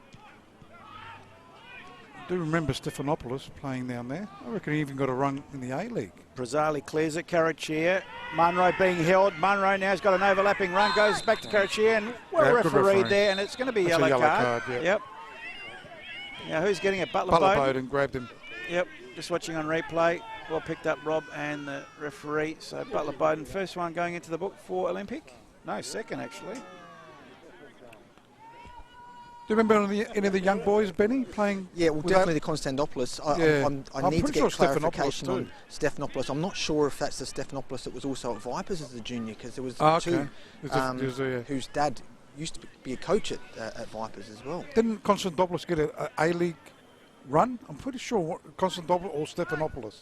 [SPEAKER 6] I do remember Stephanopoulos playing down there. I reckon he even got a run in the A-League.
[SPEAKER 5] Brazzali clears it. Carachia. Munro being held. Munro now's got an overlapping run. Goes back to Carachia and well
[SPEAKER 6] Yeah, good
[SPEAKER 5] refereed
[SPEAKER 6] refereeing.
[SPEAKER 5] there. And it's going to be
[SPEAKER 6] That's a
[SPEAKER 5] yellow
[SPEAKER 6] yellow
[SPEAKER 5] card.
[SPEAKER 6] card, yeah.
[SPEAKER 5] Yep. Now who's getting it? Butler
[SPEAKER 6] Butler
[SPEAKER 5] Bowden?
[SPEAKER 6] Bowden grabbed him.
[SPEAKER 5] Yep. Just watching on replay. Well picked up, Rob, and the referee. So Butler Bowden, first one going into the book for Olympic. No, second actually.
[SPEAKER 6] Do you remember any of the young boys, Benny, playing?
[SPEAKER 7] Yeah, well,
[SPEAKER 6] with
[SPEAKER 7] definitely
[SPEAKER 6] that?
[SPEAKER 7] the Konstantopoulos.
[SPEAKER 6] Yeah.
[SPEAKER 7] I
[SPEAKER 6] I'm
[SPEAKER 7] need to
[SPEAKER 6] pretty
[SPEAKER 7] get
[SPEAKER 6] sure
[SPEAKER 7] clarification
[SPEAKER 6] Stephanopoulos
[SPEAKER 7] on
[SPEAKER 6] too.
[SPEAKER 7] Stephanopoulos. I'm not sure if that's the Stephanopoulos that was also at Vipers as a junior, because there was
[SPEAKER 6] Oh,
[SPEAKER 7] two
[SPEAKER 6] okay. There's a-
[SPEAKER 7] whose dad used to be a coach at Vipers as well.
[SPEAKER 6] Didn't Konstantopoulos get a A-League run? I'm pretty sure Konstantopoulos or Stephanopoulos.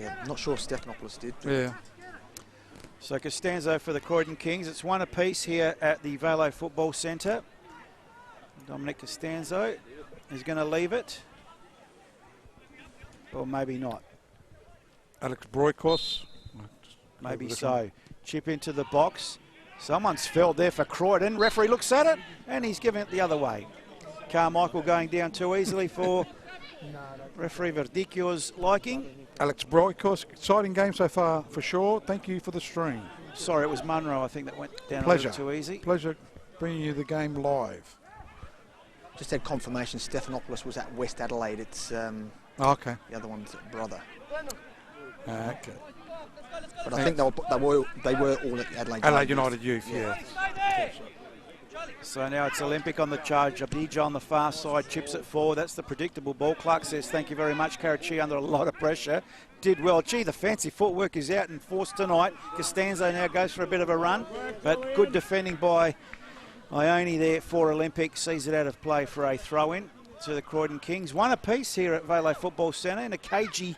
[SPEAKER 7] Yeah, I'm not sure if Stephanopoulos did.
[SPEAKER 6] Yeah.
[SPEAKER 5] So Costanzo for the Croydon Kings. It's one apiece here at the Vale Football Centre. Dominic Costanzo is going to leave it. Or maybe not.
[SPEAKER 6] Alex Broikos.
[SPEAKER 5] Maybe so. Chip into the box. Someone's felled there for Croydon. Referee looks at it and he's giving it the other way. Carmichael going down too easily for referee Verdicchio's liking.
[SPEAKER 6] Alex Broycos, exciting game so far for sure. Thank you for the stream.
[SPEAKER 5] Sorry, it was Munro, I think, that went down
[SPEAKER 6] Pleasure.
[SPEAKER 5] a little too easy.
[SPEAKER 6] Pleasure bringing you the game live.
[SPEAKER 7] Just had confirmation Stephanopoulos was at West Adelaide. It's
[SPEAKER 6] Okay.
[SPEAKER 7] the other one's brother.
[SPEAKER 6] Okay.
[SPEAKER 7] But I think they were all at
[SPEAKER 6] Adelaide United Youth, yeah.
[SPEAKER 5] So now it's Olympic on the charge. Abidja on the far side, chips it forward. That's the predictable ball. Clark says, thank you very much. Karachi under a lot of pressure. Did well. Gee, the fancy footwork is out in force tonight. Costanzo now goes for a bit of a run, but good defending by Ione there for Olympic. Sees it out of play for a throw-in to the Croydon Kings. One apiece here at Velo Football Centre in a cagey,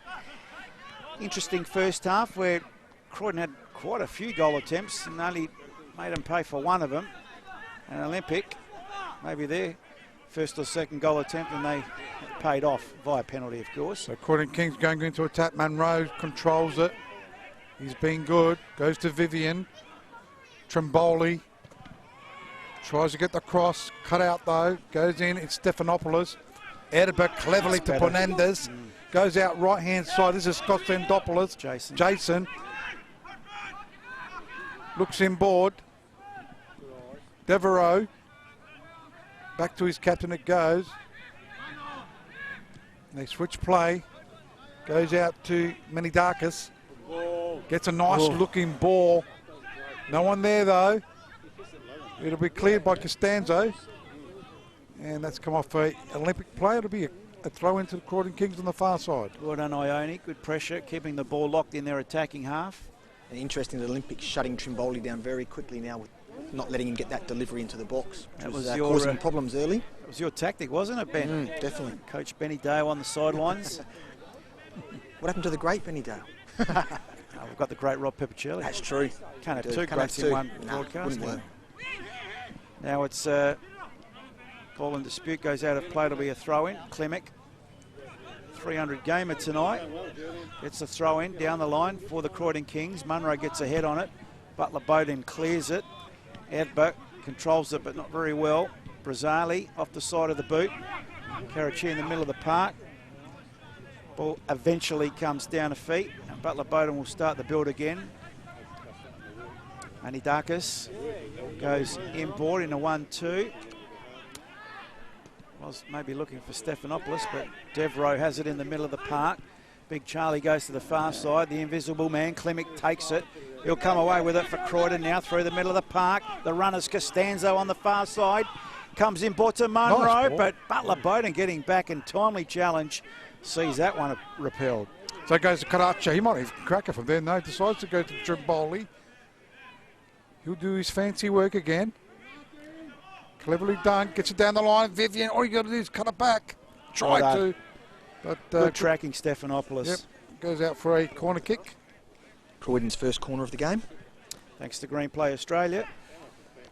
[SPEAKER 5] interesting first half where Croydon had quite a few goal attempts and only made them pay for one of them. And Olympic, maybe their first or second goal attempt, and they paid off via penalty, of course.
[SPEAKER 6] So Croydon Kings going into attack. Munro controls it. He's been good. Goes to Vivian. Trimboli tries to get the cross. Cut out though. Goes in. It's Stephanopoulos. Edinburgh cleverly to Bonandas. Goes out right hand side. This is Kostendopoulos. Jason. Looks inboard. Devereaux. Back to his captain it goes. They switch play. Goes out to Menidakis. Gets a nice looking ball. No one there though. It'll be cleared by Costanzo. And that's come off for Olympic play. It'll be a throw into the Croydon Kings on the far side.
[SPEAKER 5] Well done, Ione. Good pressure, keeping the ball locked in their attacking half.
[SPEAKER 7] And interesting, the Olympics shutting Trimboli down very quickly now with not letting him get that delivery into the box.
[SPEAKER 5] That
[SPEAKER 7] was
[SPEAKER 5] was your,
[SPEAKER 7] causing problems early.
[SPEAKER 5] That was your tactic, wasn't it, Ben?
[SPEAKER 7] Definitely.
[SPEAKER 5] Coach Benny Dale on the sidelines.
[SPEAKER 7] What happened to the great Benny Dale?
[SPEAKER 5] We've got the great Rob Peppicelli.
[SPEAKER 7] That's true.
[SPEAKER 5] Can't have
[SPEAKER 7] Dude,
[SPEAKER 5] two
[SPEAKER 7] can't
[SPEAKER 5] greats
[SPEAKER 7] have
[SPEAKER 5] in
[SPEAKER 7] two.
[SPEAKER 5] one
[SPEAKER 7] No,
[SPEAKER 5] broadcast.
[SPEAKER 7] wouldn't work.
[SPEAKER 5] Now it's ball in dispute, goes out of play. It'll be a throw-in. Klimek, 300 gamer tonight. Gets a throw-in down the line for the Croydon Kings. Munro gets a head on it. Butler Bowden clears it. Edberg controls it, but not very well. Brazzali off the side of the boot. Karachi in the middle of the park. Ball eventually comes down to feet, and Butler Bowden will start the build again. Anidakis goes inboard in a 1-2. Was maybe looking for Stephanopoulos, but Devereaux has it in the middle of the park. Big Charlie goes to the far side. The invisible man, Klimek, takes it. He'll come away with it for Croydon now through the middle of the park. The runner's Costanzo on the far side. Comes inboard to Munro,
[SPEAKER 6] Nice
[SPEAKER 5] but Butler Bowden getting back in timely challenge. Sees that one repelled.
[SPEAKER 6] So it goes to Karachi. He might even crack it from there. No, decides to go to Trimboli. He'll do his fancy work again. Cleverly done. Gets it down the line. Vivian, all you got to do is cut it back. Try to. But
[SPEAKER 5] Good tracking, Stephanopoulos.
[SPEAKER 6] Yep. Goes out for a corner kick.
[SPEAKER 7] Croydon's first corner of the game.
[SPEAKER 5] Thanks to Green Play Australia.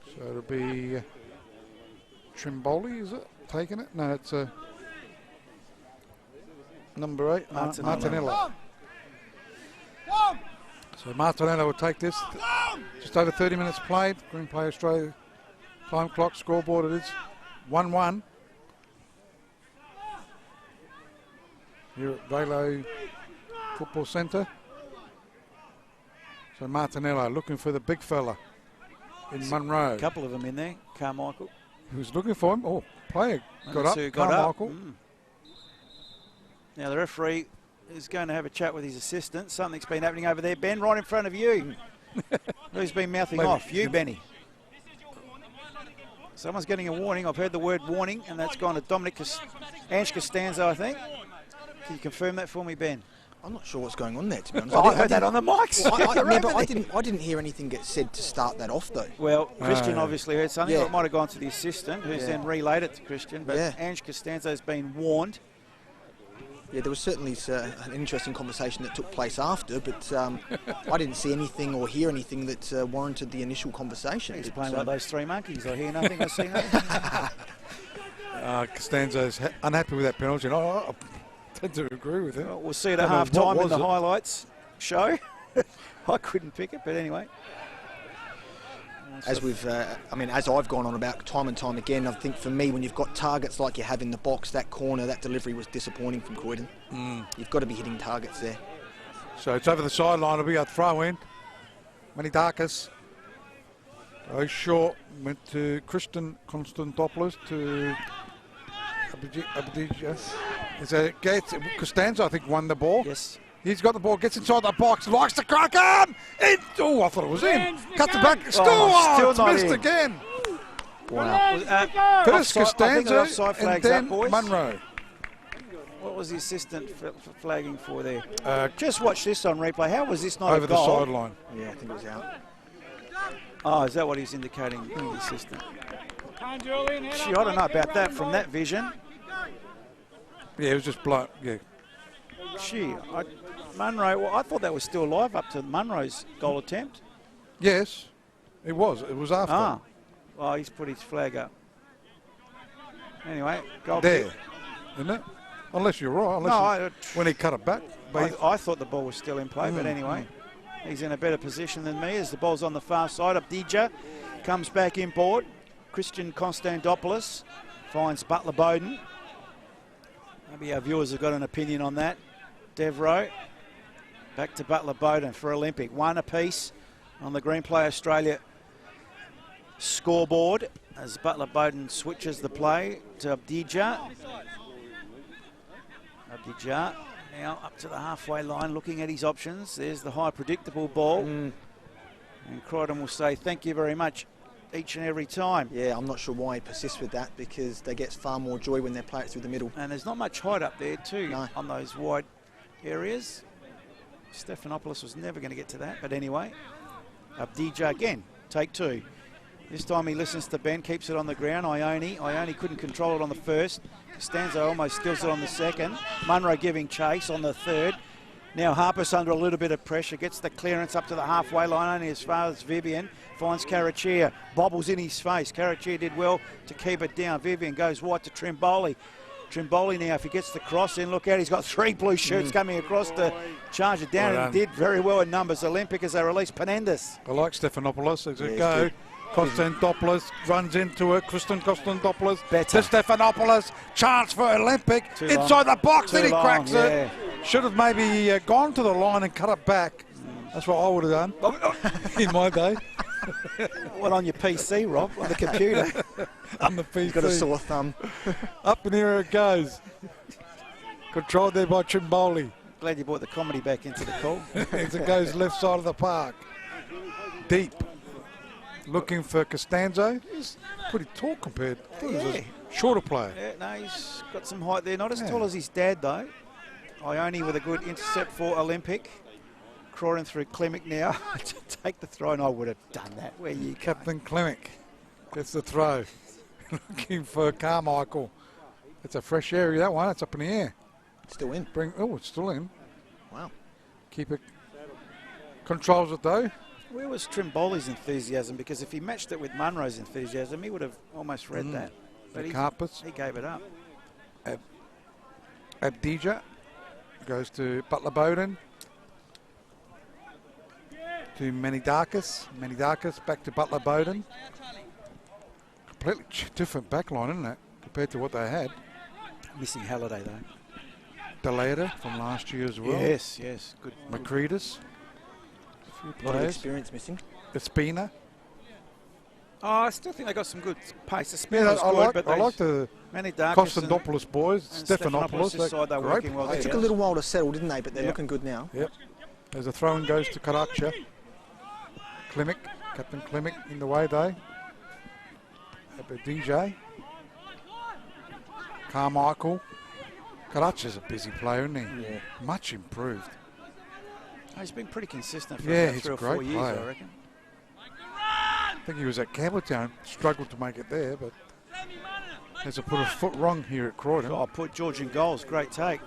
[SPEAKER 6] So it'll be Trimboli, is it? Taking it? No, it's number 8, Martinello. So Martinello will take this. Just over 30 minutes played. Green Play Australia time clock, scoreboard it is 1-1. Here at Velo Football Centre. So Martinello looking for the big fella in Munro.
[SPEAKER 5] A couple of them in there. Carmichael.
[SPEAKER 6] Who's looking for him? Oh, player got up.
[SPEAKER 5] Who got
[SPEAKER 6] Carmichael.
[SPEAKER 5] up. Now the referee is going to have a chat with his assistant. Something's been happening over there, Ben, right in front of you. Who's been mouthing off? You, Benny. Someone's getting a warning. I've heard the word warning, and that's gone to Ange Costanzo, I think. Can you confirm that for me, Ben?
[SPEAKER 7] I'm not sure what's going on there, to be honest.
[SPEAKER 5] I heard that on the mics.
[SPEAKER 7] I didn't hear anything get said to start that off, though.
[SPEAKER 5] Well, Christian obviously heard something.
[SPEAKER 7] Yeah.
[SPEAKER 5] It might have gone to the assistant, who's then relayed it to Christian. But Ange Costanzo's been warned.
[SPEAKER 7] Yeah, there was certainly an interesting conversation that took place after, but I didn't see anything or hear anything that warranted the initial conversation.
[SPEAKER 5] He's playing like those three monkeys. I hear nothing, I see nothing.
[SPEAKER 6] Costanzo's unhappy with that penalty. And I tend to agree with him.
[SPEAKER 5] Well, we'll see it at half time in the highlights show. I couldn't pick it, but anyway.
[SPEAKER 7] as we've, as I've gone on about time and time again, I think for me, when you've got targets like you have in the box, that corner, that delivery was disappointing from Croydon. You've got to be hitting targets there.
[SPEAKER 6] So it's over the sideline. It'll be a throw in. Manidakis. Goes short. Went to Christian Konstantopoulos to Abdija. Costanza, I think, won the ball.
[SPEAKER 5] Yes.
[SPEAKER 6] He's got the ball, gets inside the box, likes to crack him! Oh, I thought it was in. Cuts it back, still
[SPEAKER 5] still not
[SPEAKER 6] missed
[SPEAKER 5] in.
[SPEAKER 6] again.
[SPEAKER 5] Wow.
[SPEAKER 6] First Costanza and then
[SPEAKER 5] boys.
[SPEAKER 6] Munro.
[SPEAKER 5] What was the assistant flagging for there? Just watch this on replay. How was this not
[SPEAKER 6] Over
[SPEAKER 5] a
[SPEAKER 6] the
[SPEAKER 5] goal?
[SPEAKER 6] sideline.
[SPEAKER 7] Yeah, I think it was out.
[SPEAKER 5] Oh, is that what he's indicating, the assistant?
[SPEAKER 4] Can't drill in, head
[SPEAKER 5] Gee,
[SPEAKER 4] up,
[SPEAKER 5] I don't know
[SPEAKER 4] mate,
[SPEAKER 5] about
[SPEAKER 4] keep
[SPEAKER 5] that
[SPEAKER 4] running,
[SPEAKER 5] from
[SPEAKER 4] boys.
[SPEAKER 5] that vision.
[SPEAKER 6] Yeah, it was just blown. Yeah.
[SPEAKER 5] Gee, Munro, well, I thought that was still alive up to Munro's goal attempt.
[SPEAKER 6] Yes, it was. It was after.
[SPEAKER 5] Ah, well, he's put his flag up. Anyway, goal
[SPEAKER 6] There,
[SPEAKER 5] kick.
[SPEAKER 6] isn't it? Unless you're right.
[SPEAKER 5] No,
[SPEAKER 6] Unless when he cut it back. But
[SPEAKER 5] I thought the ball was still in play, but anyway, he's in a better position than me as the ball's on the far side. Abdija comes back in board. Christian Konstantopoulos finds Butler Bowden. Maybe our viewers have got an opinion on that. Devro back to Butler Bowden for Olympic. One apiece on the Green Play Australia scoreboard as Butler Bowden switches the play to Abdija. Abdija now up to the halfway line looking at his options. There's the high predictable ball. And Croydon will say thank you very much each and every time.
[SPEAKER 7] Yeah, I'm not sure why he persists with that because they get far more joy when they play it through the middle.
[SPEAKER 5] And there's not much height up there too
[SPEAKER 7] No.
[SPEAKER 5] on those wide areas. Stephanopoulos was never going to get to that, but anyway. Abdija again, take two. This time he listens to Ben, keeps it on the ground. Ione couldn't control it on the first. Costanza almost steals it on the second. Munro giving chase on the third. Now Harpus under a little bit of pressure, gets the clearance up to the halfway line, only as far as Vivian. Finds Carachia, bobbles in his face. Carachia did well to keep it down. Vivian goes wide to Trimboli. Trimboli now, if he gets the cross in, look out, he's got three blue shirts coming across to charge it down, and did very well in numbers. Olympic as they release Penendis.
[SPEAKER 6] I like Stephanopoulos. As it
[SPEAKER 7] Yeah,
[SPEAKER 6] go.
[SPEAKER 7] good.
[SPEAKER 6] Konstantopoulos runs into it. Christian Konstantopoulos
[SPEAKER 5] Better.
[SPEAKER 6] to Stephanopoulos. Chance for Olympic.
[SPEAKER 5] Too
[SPEAKER 6] Inside
[SPEAKER 5] long.
[SPEAKER 6] the box,
[SPEAKER 5] Too
[SPEAKER 6] then he
[SPEAKER 5] long,
[SPEAKER 6] cracks
[SPEAKER 5] yeah.
[SPEAKER 6] it. Should have maybe gone to the line and cut it back. That's what I would have done in my day.
[SPEAKER 5] What on your PC, Rob? On the computer?
[SPEAKER 6] On the PC.
[SPEAKER 7] Got a sore thumb.
[SPEAKER 6] Up and here it goes. Controlled there by Trimboli.
[SPEAKER 5] Glad you brought the comedy back into the call.
[SPEAKER 6] As it goes left side of the park. Deep. Looking for Costanzo. He's pretty tall compared. I thought he was a shorter player.
[SPEAKER 5] Yeah, no, he's got some height there. Not as
[SPEAKER 6] Yeah.
[SPEAKER 5] tall as his dad, though. Ione with a good intercept for Olympic. Croydon through Klimek now to take the throw, and I would have done that. Where you
[SPEAKER 6] Captain Klimek gets the throw. Looking for Carmichael. It's a fresh area, that one. It's up in the air.
[SPEAKER 7] Still in.
[SPEAKER 6] It's still in.
[SPEAKER 7] Wow.
[SPEAKER 6] Keep it. Controls it, though.
[SPEAKER 5] Where was Trimboli's enthusiasm? Because if he matched it with Munro's enthusiasm, he would have almost read that. But
[SPEAKER 6] Carpets.
[SPEAKER 5] he gave it up.
[SPEAKER 6] Abdija goes to Butler Bowden. To Manidakis. Manidakis back to Butler Bowden. Completely different backline, isn't it? Compared to what they had.
[SPEAKER 5] Missing Halliday, though.
[SPEAKER 6] Delayda from last year as well.
[SPEAKER 5] Yes, good.
[SPEAKER 6] Macretus.
[SPEAKER 7] A lot of
[SPEAKER 6] Players.
[SPEAKER 7] experience missing.
[SPEAKER 6] Espina.
[SPEAKER 5] Oh, I still think they got some good pace. The spin
[SPEAKER 6] Yeah,
[SPEAKER 5] was
[SPEAKER 6] I
[SPEAKER 5] good,
[SPEAKER 6] like,
[SPEAKER 5] but
[SPEAKER 6] the
[SPEAKER 5] Manidakis
[SPEAKER 6] Konstantopoulos boys.
[SPEAKER 5] and
[SPEAKER 6] Stephanopoulos.
[SPEAKER 5] this side, they're
[SPEAKER 6] great
[SPEAKER 5] working well
[SPEAKER 6] players.
[SPEAKER 7] It took a little while to settle, didn't they? But they're looking good now.
[SPEAKER 6] Yep. As the throw-in goes to Karacha. Klimek. Captain Klimek in the way, though. DJ. Carmichael. Karacha's a busy player, isn't he?
[SPEAKER 7] Yeah.
[SPEAKER 6] Much improved.
[SPEAKER 5] He's been pretty consistent for
[SPEAKER 6] Yeah,
[SPEAKER 5] about
[SPEAKER 6] he's
[SPEAKER 5] 3
[SPEAKER 6] a
[SPEAKER 5] or 4
[SPEAKER 6] great
[SPEAKER 5] years,
[SPEAKER 6] player.
[SPEAKER 5] I reckon.
[SPEAKER 6] I think he was at Campbelltown. Struggled to make it there, but has to put a foot wrong here at Croydon.
[SPEAKER 5] Oh, put George in goals. Great take.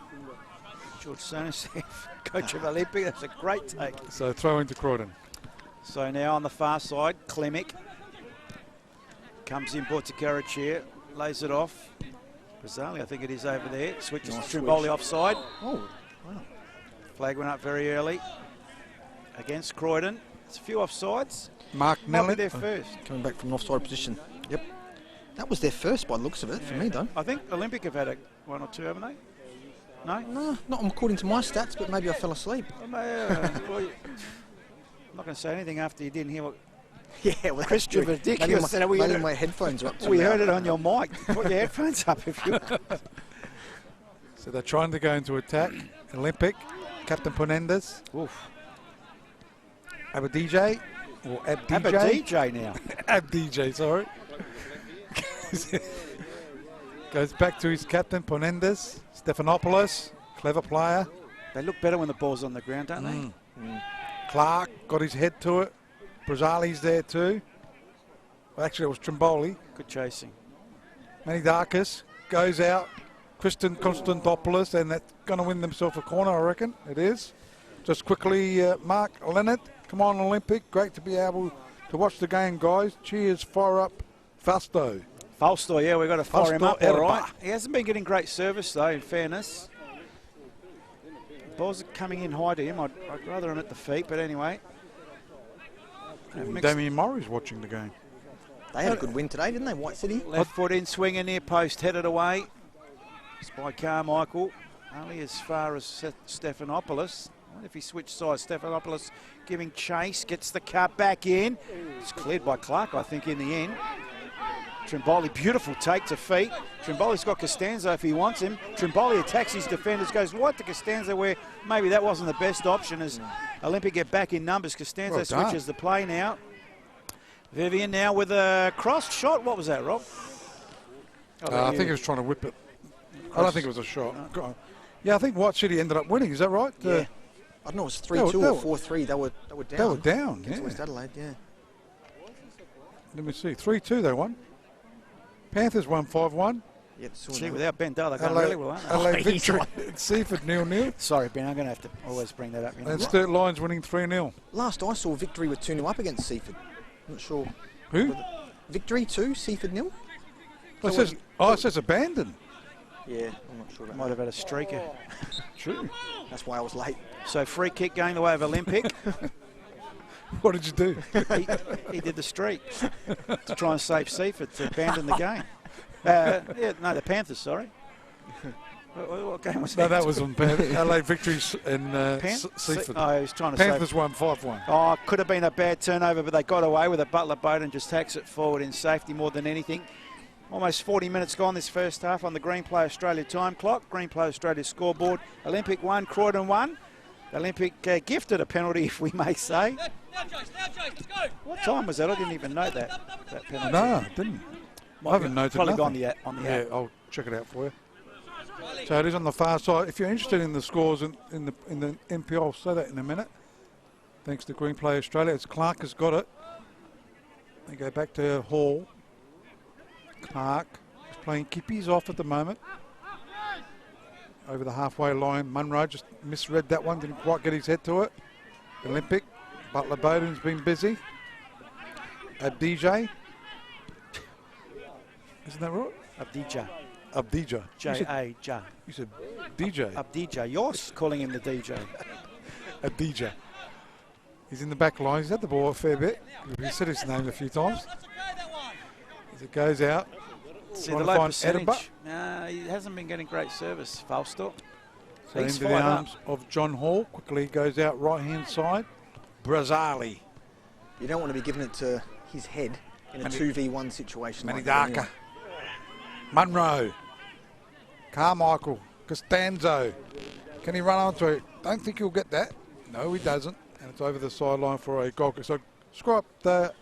[SPEAKER 5] George Sonosev, coach of Olympic. That's a great take.
[SPEAKER 6] So throw into Croydon.
[SPEAKER 5] So now on the far side, Klimek comes in, brought to Karachir, lays it off. Brazali, I think it is over there. Switches
[SPEAKER 7] Nice
[SPEAKER 5] to Trimboli
[SPEAKER 7] switch.
[SPEAKER 5] offside.
[SPEAKER 7] Oh, wow.
[SPEAKER 5] Flag went up very early against Croydon. It's a few offsides.
[SPEAKER 6] Mark
[SPEAKER 5] Might be
[SPEAKER 6] Nellett.
[SPEAKER 5] their first.
[SPEAKER 7] Coming back from an offside position. Yep. That was their first by the looks of it, for me, though.
[SPEAKER 5] I think Olympic have had one or two, haven't they? No?
[SPEAKER 7] No, not according to my stats, but maybe I fell asleep.
[SPEAKER 5] Well, I'm not going to say anything after you didn't hear what
[SPEAKER 7] Yeah, well, that's
[SPEAKER 5] Christian
[SPEAKER 7] true.
[SPEAKER 5] ridiculous.
[SPEAKER 7] Maybe my headphones are up too
[SPEAKER 5] we
[SPEAKER 7] loud.
[SPEAKER 5] heard it on your mic. Put your headphones up if you.
[SPEAKER 6] So they're trying to go into attack. Olympic, Captain Ponendas,
[SPEAKER 5] Oof.
[SPEAKER 6] Abadijay, or Abdijay.
[SPEAKER 5] Have a DJ now.
[SPEAKER 6] Abdijay, sorry. Goes back to his captain, Ponendas. Stephanopoulos, clever player.
[SPEAKER 5] They look better when the ball's on the ground, don't they?
[SPEAKER 6] Clark got his head to it. Brazali's there too. Well, actually, it was Trimboli.
[SPEAKER 5] Good chasing.
[SPEAKER 6] Manidakis goes out. Christian Konstantopoulos, and that's going to win themselves a corner, I reckon. It is. Just quickly, Mark Leonard. Come on, Olympic. Great to be able to watch the game, guys. Cheers, fire up Fausto.
[SPEAKER 5] Falstor, yeah, we've got to fire him up,
[SPEAKER 6] Falstor
[SPEAKER 5] all right.
[SPEAKER 6] Erba.
[SPEAKER 5] He hasn't been getting great service, though, in fairness. Balls are coming in high to him. I'd rather him at the feet, but anyway.
[SPEAKER 6] Damien Murray's watching the game.
[SPEAKER 7] They had a good win today, didn't they, White City?
[SPEAKER 5] Left foot in, swinging near post, headed away. It's by Carmichael. Only as far as Stephanopoulos. I wonder if he switched sides. Stephanopoulos giving chase, gets the cut back in. It's cleared by Clark, I think, in the end. Trimboli, beautiful take to feet. Trimboli's got Costanzo if he wants him. Trimboli attacks his defenders, goes wide to Costanzo where maybe that wasn't the best option as Olympic get back in numbers. Costanzo switches the play now. Vivian now with a crossed shot. What was that, Rob?
[SPEAKER 6] I think he was trying to whip it. I don't think it was a shot. Yeah, I think White City ended up winning. Is that right?
[SPEAKER 7] Yeah. I don't know, it was 3-2 or 4-3. They were down.
[SPEAKER 6] They were down,
[SPEAKER 7] Against
[SPEAKER 6] yeah.
[SPEAKER 7] West Adelaide, yeah.
[SPEAKER 6] Let me see. 3-2 they won. Panthers won 5-1.
[SPEAKER 7] Yeah, saw
[SPEAKER 5] See,
[SPEAKER 7] that.
[SPEAKER 5] without Ben Dale, they're going really well, aren't they?
[SPEAKER 6] Adelaide victory. Seaford 0-0.
[SPEAKER 5] Sorry, Ben, I'm going to have to always bring that up. You know.
[SPEAKER 6] And Sturt Lions winning 3-0.
[SPEAKER 7] Last I saw, Victory were 2-0 up against Seaford. I'm not sure.
[SPEAKER 6] Who?
[SPEAKER 7] Victory 2, Seaford 0?
[SPEAKER 6] It says abandoned.
[SPEAKER 7] Yeah, I'm not sure about
[SPEAKER 5] Might have had a streaker.
[SPEAKER 6] True.
[SPEAKER 7] that. That's why I was late.
[SPEAKER 5] So free kick going the way of Olympic.
[SPEAKER 6] What did you do?
[SPEAKER 5] he did the streak to try and save Seaford to abandon the game. The Panthers, sorry. What game was that?
[SPEAKER 6] No, that was on Adelaide victories in Seaford.
[SPEAKER 5] Oh, he was trying to
[SPEAKER 6] Panthers
[SPEAKER 5] save.
[SPEAKER 6] won 5-1.
[SPEAKER 5] Oh, could have been a bad turnover, but they got away with it. Butler Bowden just hacks it forward in safety more than anything. Almost 40 minutes gone this first half on the Green Play Australia time clock. Green Play Australia scoreboard. Olympic 1, Croydon 1. Olympic gifted a penalty, if we may say. What time was that? I didn't even know that penalty.
[SPEAKER 6] No, I didn't. I haven't noted
[SPEAKER 5] Probably
[SPEAKER 6] nothing.
[SPEAKER 5] on the
[SPEAKER 6] Yeah,
[SPEAKER 5] app.
[SPEAKER 6] I'll check it out for you. So it is on the far side. If you're interested in the scores in the NPL, I'll say that in a minute. Thanks to Green Play Australia. It's Clark has got it. They go back to Hall. Clark is playing kippies off at the moment. Over the halfway line. Munro just misread that one. Didn't quite get his head to it. Olympic. Butler Bowden's been busy. Abdijay. Isn't that right? Abdijay.
[SPEAKER 5] J-A-J.
[SPEAKER 6] You said DJ.
[SPEAKER 5] Abdijay. You're calling him the DJ.
[SPEAKER 6] Abdijay. He's in the back line. He's had the ball a fair bit. He said his name a few times. As it goes out.
[SPEAKER 5] See
[SPEAKER 6] Trying
[SPEAKER 5] the
[SPEAKER 6] to
[SPEAKER 5] low
[SPEAKER 6] find
[SPEAKER 5] percentage.
[SPEAKER 6] Edinburgh.
[SPEAKER 5] He hasn't been getting great service, Falstor.
[SPEAKER 6] So
[SPEAKER 5] He's
[SPEAKER 6] into the
[SPEAKER 5] fired up.
[SPEAKER 6] arms of John Hall. Quickly goes out right-hand side. Brazali.
[SPEAKER 7] You don't want to be giving it to his head in a 2v1 situation. Like
[SPEAKER 6] Manidaka.
[SPEAKER 7] that,
[SPEAKER 6] Munro. Carmichael. Costanzo. Can he run onto it? Don't think he'll get that. No, he doesn't. And it's over the sideline for a goal. So screw up the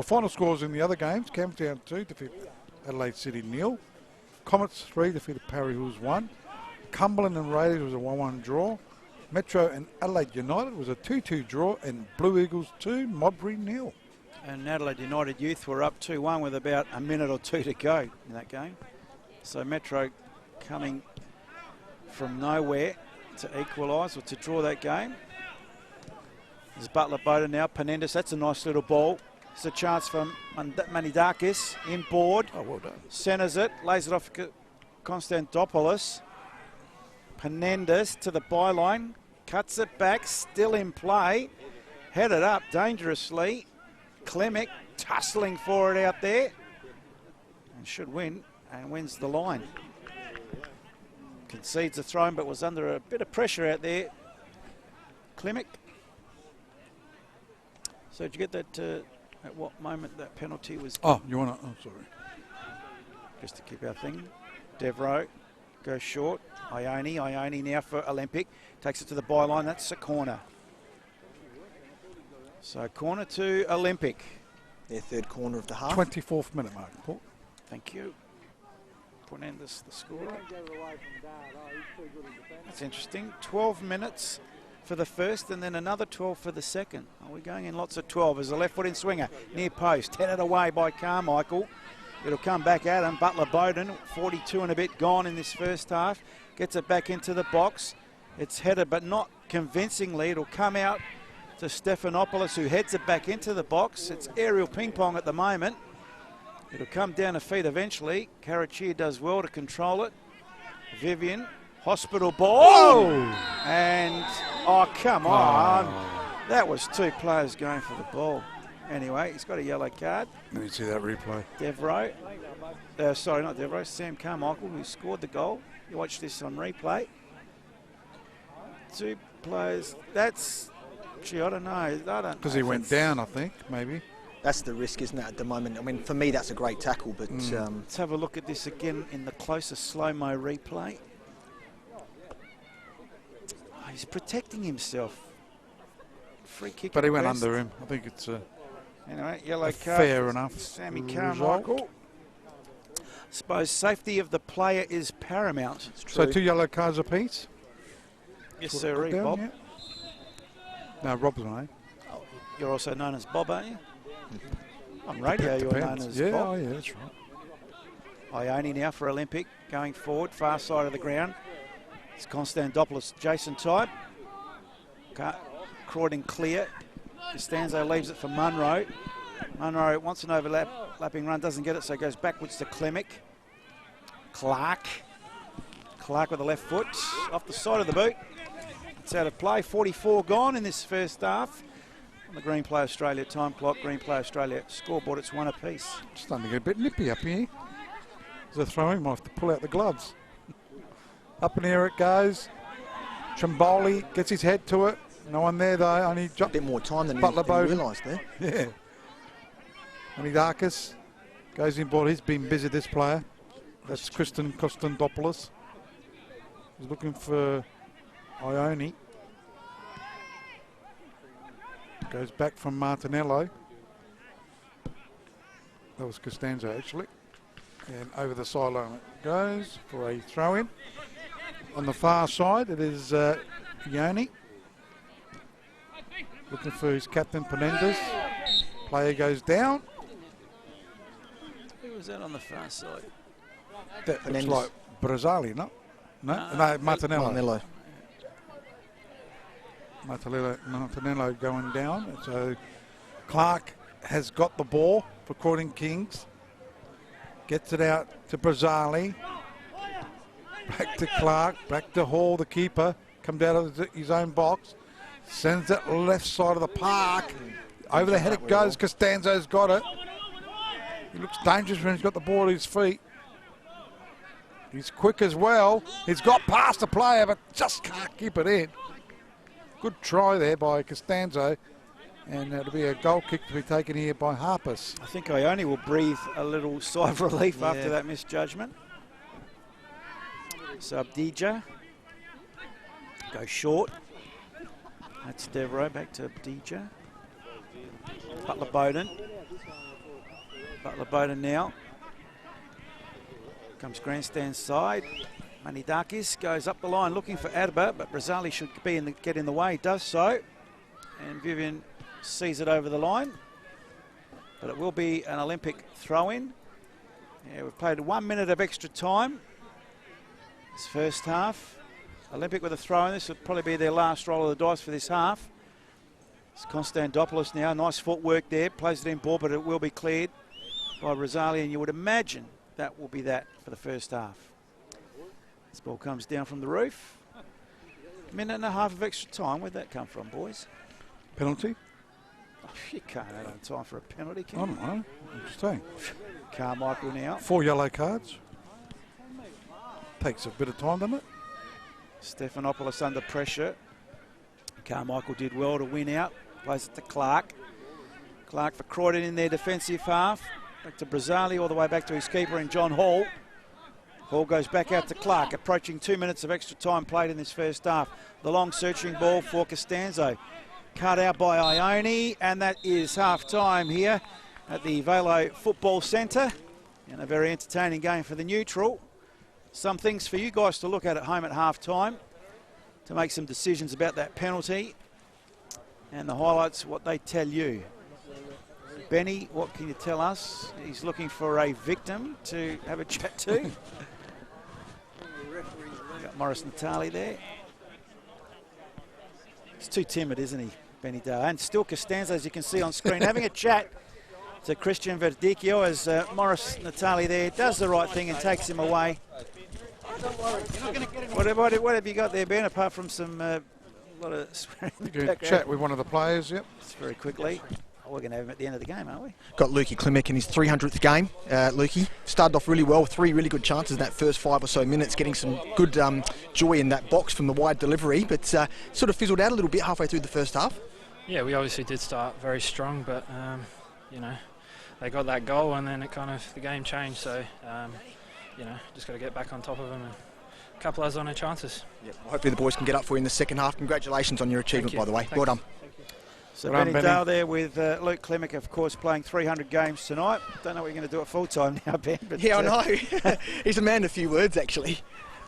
[SPEAKER 6] final scores in the other games. Campbelltown 2 defeated Adelaide City 0. Comets 3 defeated Parry Hills 1. Cumberland and Raiders was a 1-1 draw. Metro and Adelaide United was a 2-2 draw. And Blue Eagles 2, Modbury 0.
[SPEAKER 5] And Adelaide United Youth were up 2-1 with about a minute or two to go in that game. So Metro coming from nowhere to equalise or to draw that game. There's Butler Bowden now. Penendis, that's a nice little ball. It's a chance for Manidakis inboard.
[SPEAKER 6] Oh, well done.
[SPEAKER 5] Centres it, lays it off Konstantopoulos. Penendis to the byline, cuts it back, still in play. Headed up dangerously. Klemic tussling for it out there. And should win, and wins the line. Concedes the throw, but was under a bit of pressure out there. Klemic. So did you get that, at what moment that penalty was?
[SPEAKER 6] Oh, you want to? Oh, sorry.
[SPEAKER 5] Just to keep our thing. Devro goes short. Ione now for Olympic. Takes it to the byline. That's a corner. So corner to Olympic.
[SPEAKER 7] Their third corner of the half.
[SPEAKER 6] 24th minute mark, Paul.
[SPEAKER 5] Thank you. Fernandez, the scorer. That's interesting. 12 minutes for the first and then another 12 for the second. Oh, we're going in lots of 12 as a left-footed swinger. Near post. Headed away by Carmichael. It'll come back at him. Butler Bowden, 42 and a bit gone in this first half. Gets it back into the box. It's headed, but not convincingly. It'll come out to Stephanopoulos, who heads it back into the box. It's aerial ping-pong at the moment. It'll come down to feet eventually. Karachir does well to control it. Vivian, hospital ball.
[SPEAKER 6] Oh!
[SPEAKER 5] And, oh, come on. That was two players going for the ball. Anyway, he's got a yellow card.
[SPEAKER 6] Let me see that replay.
[SPEAKER 5] Devro, sorry, not Devro, Sam Carmichael, who scored the goal. You watch this on replay. Two players, that's, gee, I don't know. I don't
[SPEAKER 6] Because
[SPEAKER 5] know
[SPEAKER 6] he
[SPEAKER 5] if
[SPEAKER 6] went
[SPEAKER 5] it's-
[SPEAKER 6] down, I think, maybe.
[SPEAKER 7] That's the risk, isn't it, at the moment? I mean, for me, that's a great tackle, but
[SPEAKER 5] Let's have a look at this again in the closer slow-mo replay. Oh, he's protecting himself. Free kick.
[SPEAKER 6] But he
[SPEAKER 5] at
[SPEAKER 6] went
[SPEAKER 5] best.
[SPEAKER 6] under him. I think it's
[SPEAKER 5] Anyway, yellow card.
[SPEAKER 6] fair
[SPEAKER 5] for
[SPEAKER 6] enough
[SPEAKER 5] Sammy
[SPEAKER 6] result.
[SPEAKER 5] Carmichael. Suppose safety of the player is paramount.
[SPEAKER 6] So 2 yellow cards apiece?
[SPEAKER 5] Yes,
[SPEAKER 6] Put
[SPEAKER 5] sir,
[SPEAKER 6] down,
[SPEAKER 5] Bob.
[SPEAKER 6] yeah. No, Rob's name.
[SPEAKER 5] You're also known as Bob, aren't you? On radio, you're known as
[SPEAKER 6] Yeah,
[SPEAKER 5] Bob.
[SPEAKER 6] oh yeah, that's right.
[SPEAKER 5] Ione now for Olympic, going forward, far side of the ground. It's Constantopoulos, Jason type. Croydon clear. Costanzo leaves it for Munro. Munro wants an overlapping run, doesn't get it, so goes backwards to Klemic. Clark with the left foot, off the side of the boot. It's out of play, 44 gone in this first half. On the Green Play Australia time clock, Green Play Australia scoreboard, it's one apiece.
[SPEAKER 6] Starting to get a bit nippy up here. There's a throwing, might have to pull out the gloves. Up in the air it goes. Trimboli gets his head to it. No one there though, only
[SPEAKER 7] a bit more time than
[SPEAKER 6] Butler
[SPEAKER 7] you
[SPEAKER 6] Bowden.
[SPEAKER 7] realised there.
[SPEAKER 6] Yeah. Only Darkus goes in board. He's been busy, this player. That's Kristen Kostandopoulos. He's looking for Ione. Goes back from Martinello. That was Costanzo actually. And over the sideline it goes for a throw-in. On the far side it is Ione. Looking for his captain, Penendez. Player goes down.
[SPEAKER 5] Who was that on the far side?
[SPEAKER 6] That looks
[SPEAKER 7] Penendez.
[SPEAKER 6] like Brazzali, no? No, Martinello. Martinello going down. So Clark has got the ball for Croydon Kings. Gets it out to Brazzali. Back to Clark, back to Hall, the keeper. Comes out of his own box. Sends it left side of the park. Over the head it goes. Costanzo's got it. He looks dangerous when he's got the ball at his feet. He's quick as well. He's got past the player, but just can't keep it in. Good try there by Costanzo. And it'll be a goal kick to be taken here by Harpus.
[SPEAKER 5] I think Ione will breathe a little sigh of relief after that misjudgment. So Abdija goes short. That's Devro, back to Abdija. Butler Bowden. Butler Bowden now. Comes grandstand side. Manidakis goes up the line looking for Adba, but Brazzali should get in the way. He does so. And Vivian sees it over the line. But it will be an Olympic throw-in. Yeah, we've played 1 minute of extra time. This first half. Olympic with a throw-in. This will probably be their last roll of the dice for this half. It's Constantopoulos now. Nice footwork there. Plays it in ball, but it will be cleared by Brazzali, and you would imagine that will be that for the first half. This ball comes down from the roof. Minute and a half of extra time. Where'd that come from, boys?
[SPEAKER 6] Penalty?
[SPEAKER 5] You can't add on time for a penalty,
[SPEAKER 6] I
[SPEAKER 5] can you?
[SPEAKER 6] don't know. I'm just saying.
[SPEAKER 5] Carmichael now.
[SPEAKER 6] 4 yellow cards. Takes a bit of time, doesn't it?
[SPEAKER 5] Stephanopoulos under pressure. Carmichael did well to win out. Plays it to Clark. Clark for Croydon in their defensive half. Back to Brazzali, all the way back to his keeper in John Hall. Hall goes back out to Clark, approaching 2 minutes of extra time played in this first half. The long searching ball for Costanzo. Cut out by Ione, and that is half-time here at the Velo Football Centre. And a very entertaining game for the neutral. Some things for you guys to look at home at half-time to make some decisions about that penalty. And the highlights, what they tell you. Benny, what can you tell us? He's looking for a victim to have a chat to. Got Morris Natali there. He's too timid, isn't he, Benny Dale? And still Costanzo, as you can see on screen, having a chat to Christian Verdicchio as Morris Natali there does the right thing and takes him away. What have you got there, Ben, apart from some lot of swearing?
[SPEAKER 6] You can chat with one of the players, yep.
[SPEAKER 5] Just very quickly. Oh, we're going to have him at the end of the game, aren't we?
[SPEAKER 7] Got Lukey Klimek in his 300th game. Lukey started off really well, 3 really good chances in that first 5 or so minutes, getting some good joy in that box from the wide delivery, but sort of fizzled out a little bit halfway through the first half.
[SPEAKER 8] Yeah, we obviously did start very strong, but you know, they got that goal and then the game changed. So you know, just got to get back on top of them and capitalise on our chances. Yeah, well, hopefully the boys can get up for you in the second half. Congratulations on your achievement, by the way. Well done.
[SPEAKER 5] So Benny Dale there with Luke Klimek, of course, playing 300 games tonight. Don't know what you're going to do at full-time now, Ben. But
[SPEAKER 7] yeah, I know. He's a man of few words, actually.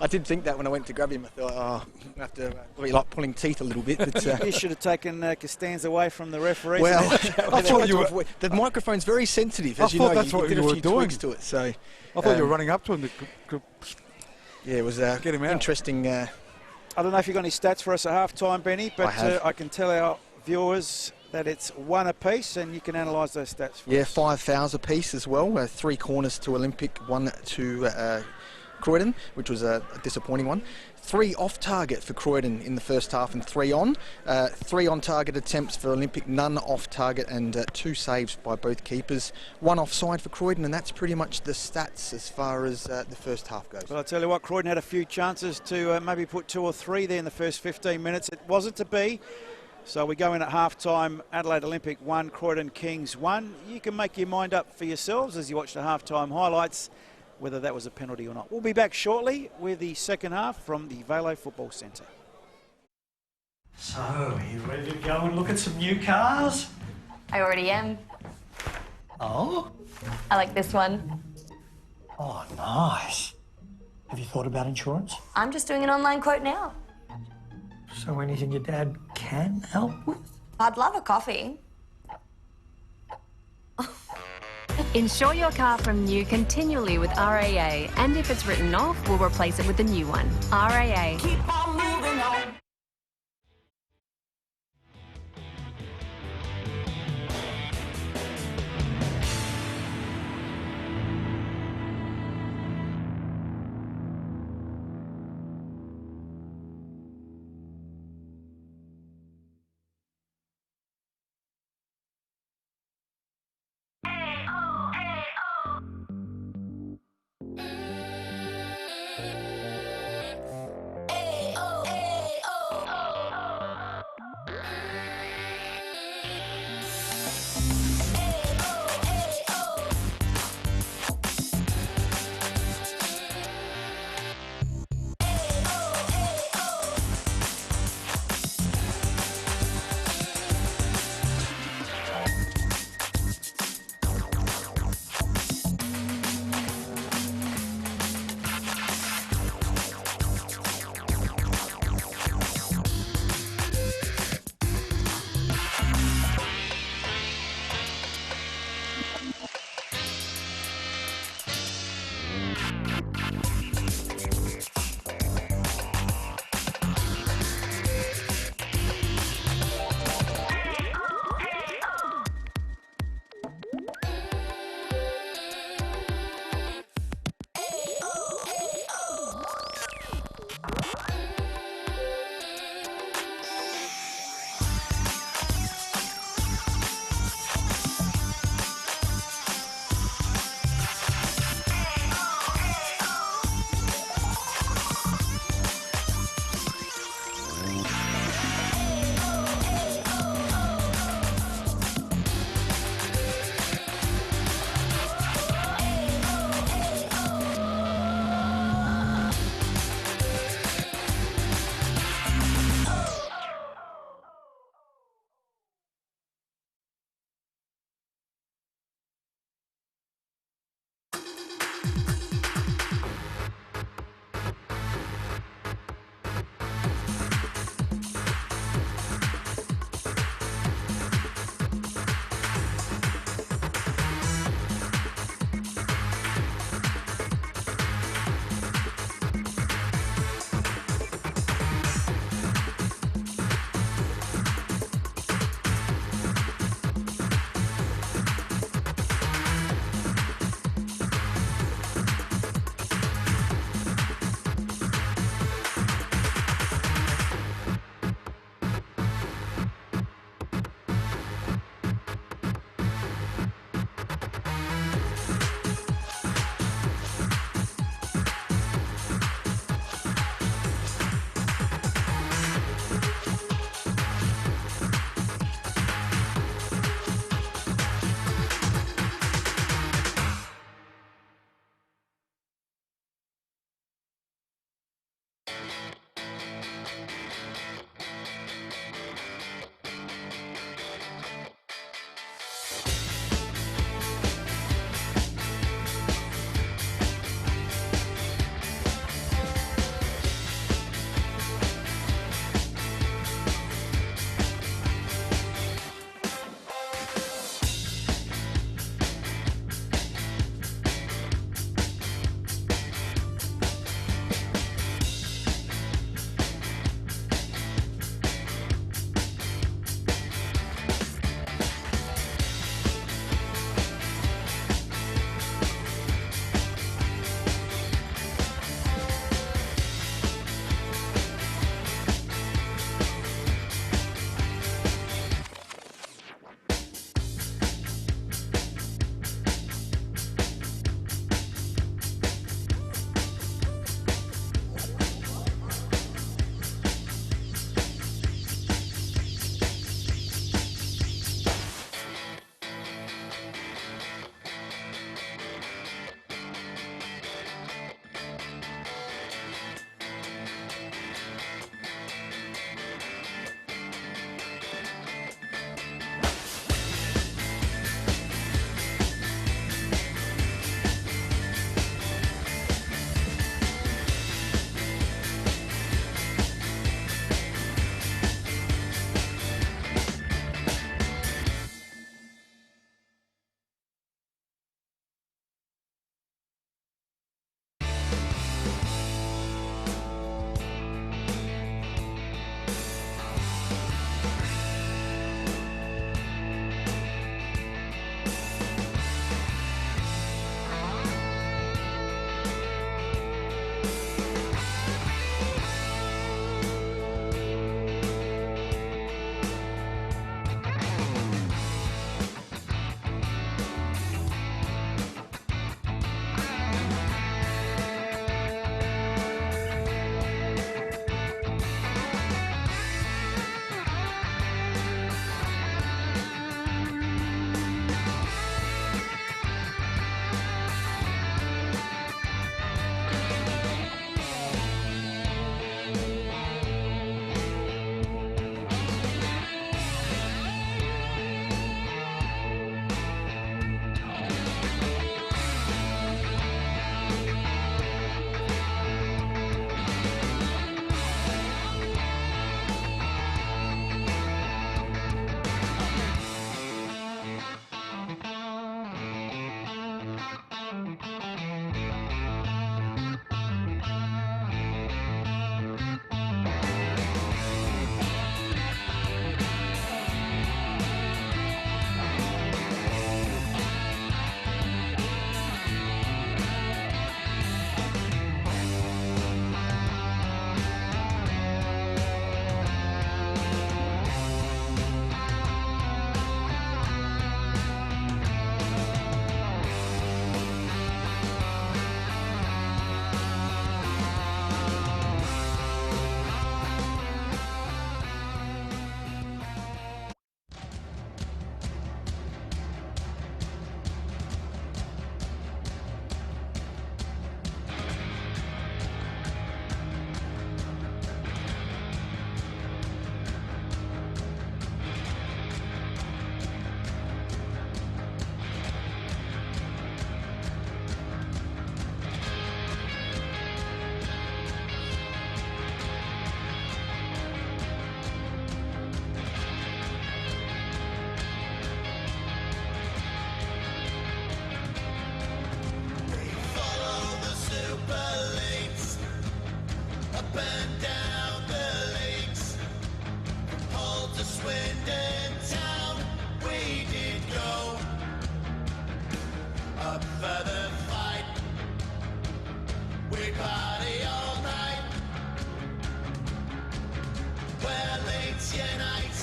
[SPEAKER 7] I did think that when I went to grab him. I thought, oh, I have to be like pulling teeth a little bit. But,
[SPEAKER 5] you should have taken Costanza away from the referee.
[SPEAKER 7] Well, I thought you were, the microphone's very sensitive, as you know.
[SPEAKER 6] That's what you were doing.
[SPEAKER 7] To it, so
[SPEAKER 6] I thought you were running up to him.
[SPEAKER 7] Yeah, it was
[SPEAKER 6] get him out.
[SPEAKER 7] Interesting.
[SPEAKER 5] I don't know if you've got any stats for us at half-time, Benny, but I can tell our viewers that it's 1 apiece, and you can analyse those stats for us.
[SPEAKER 7] Yeah, 5 fouls apiece as well. 3 corners to Olympic, 1 to Croydon, which was a disappointing one. 3 off target for Croydon in the first half and 3 on. 3 on target attempts for Olympic, none off target, and 2 saves by both keepers. 1 offside for Croydon, and that's pretty much the stats as far as the first half goes.
[SPEAKER 5] Well, I'll tell you what, Croydon had a few chances to maybe put 2 or 3 there in the first 15 minutes. It wasn't to be. So we go in at half-time, Adelaide Olympic 1, Croydon Kings 1. You can make your mind up for yourselves as you watch the half-time highlights, whether that was a penalty or not. We'll be back shortly with the second half from the Velo Football Centre.
[SPEAKER 9] So, are you ready to go and look at some new cars?
[SPEAKER 10] I already am.
[SPEAKER 9] Oh?
[SPEAKER 10] I like this one.
[SPEAKER 9] Oh, nice. Have you thought about insurance?
[SPEAKER 10] I'm just doing an online quote now.
[SPEAKER 9] So anything your dad can help with?
[SPEAKER 10] I'd love a coffee.
[SPEAKER 3] Insure your car from new continually with RAA, and if it's written off, we'll replace it with a new one. RAA.
[SPEAKER 11] Keep on moving on.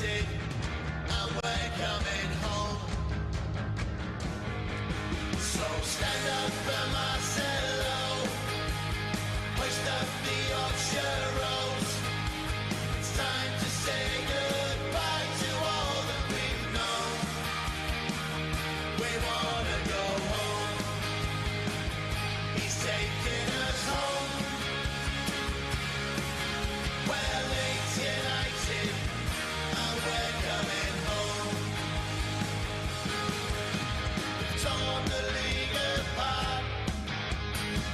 [SPEAKER 11] United, and we're coming home. So stand up for Marcelo, hoist up the Yorkshire Rose. It's time to say goodbye to all that we've known. We wanna go home. He's taking us home. We're Leeds United, and we're coming home. We've torn the league apart.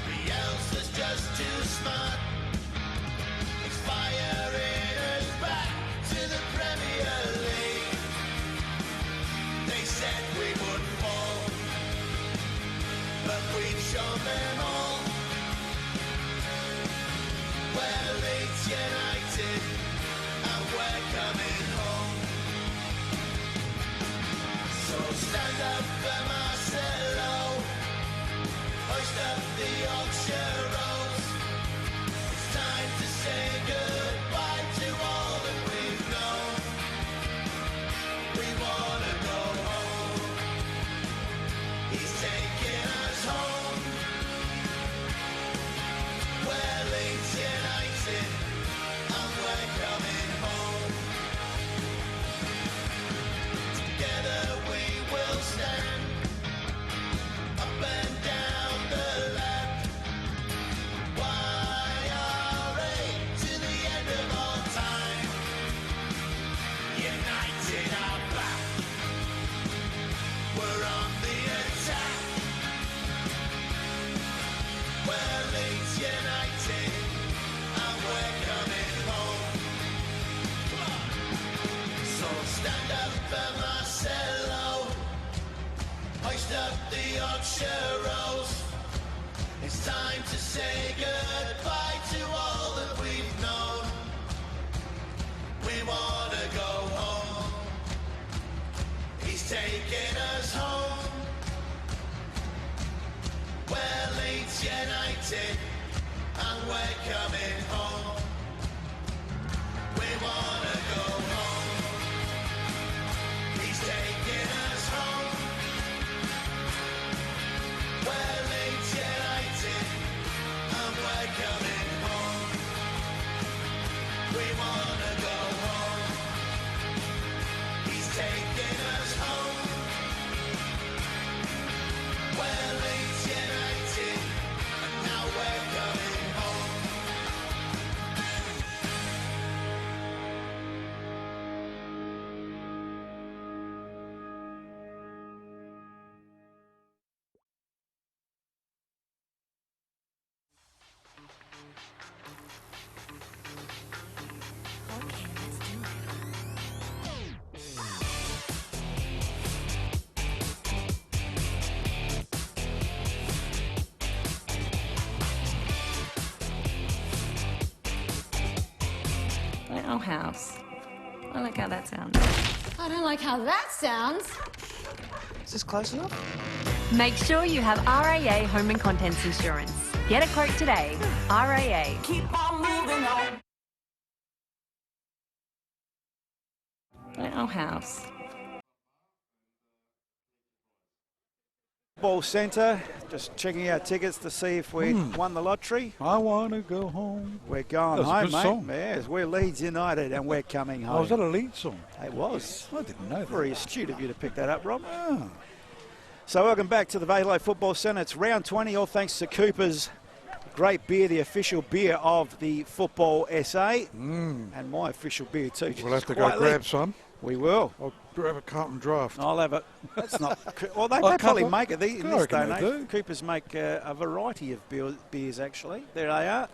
[SPEAKER 11] Bielsa's just too smart. He's firing us back to the Premier League. They said we would fall, but we've shown them all. We're Leeds United, and we're coming home. So stand up for Marcelo, hoist up the Yorkshire Rose. It's time to say goodbye to all that we've known. We wanna go home. He's taking us home. We're Leeds United, and we're coming home. Together we will stand, up and down the land. YRA to the end of all time. United are back. We're on the attack. We're Leeds United, and we're coming home. So stand up for Marcelo, hoist up the Yorkshire Rose. It's time to say goodbye to all that we've known. We wanna go home. He's taking us home. We're Leeds United, and we're coming home. We wanna go home. He's taking us home. We're Leeds United, and we're coming home. We wanna go home. He's taking us home. We're Leeds United, and now we're coming home.
[SPEAKER 2] Our house. I like how that sounds. I don't like how that sounds.
[SPEAKER 1] Is this close enough?
[SPEAKER 3] Make sure you have RAA Home and Contents Insurance. Get a quote today. RAA.
[SPEAKER 11] Keep on moving on.
[SPEAKER 2] Our house.
[SPEAKER 5] Ball Centre, just checking our tickets to see if we won the lottery.
[SPEAKER 6] I want to go home.
[SPEAKER 5] We're going
[SPEAKER 6] That was a
[SPEAKER 5] home,
[SPEAKER 6] good
[SPEAKER 5] mate.
[SPEAKER 6] song.
[SPEAKER 5] Yes, we're Leeds United, and we're coming home.
[SPEAKER 6] Oh, was that a lead song?
[SPEAKER 5] It was.
[SPEAKER 6] I didn't know that.
[SPEAKER 5] Very astute of you to pick that up, Rob.
[SPEAKER 6] Ah.
[SPEAKER 5] So welcome back to the Adelaide Football Centre. It's round 20, all thanks to Cooper's great beer, the official beer of the Football SA, and my official beer too.
[SPEAKER 6] We'll have to
[SPEAKER 5] Quietly.
[SPEAKER 6] go grab some.
[SPEAKER 5] We will.
[SPEAKER 6] I'll grab a Carlton draft.
[SPEAKER 5] I'll have it. That's not. Well, they
[SPEAKER 6] Oh,
[SPEAKER 5] probably
[SPEAKER 6] Cooper?
[SPEAKER 5] make it in
[SPEAKER 6] I
[SPEAKER 5] this
[SPEAKER 6] reckon
[SPEAKER 5] day and
[SPEAKER 6] they
[SPEAKER 5] age.
[SPEAKER 6] do.
[SPEAKER 5] Coopers make a variety of beers, actually. There they are.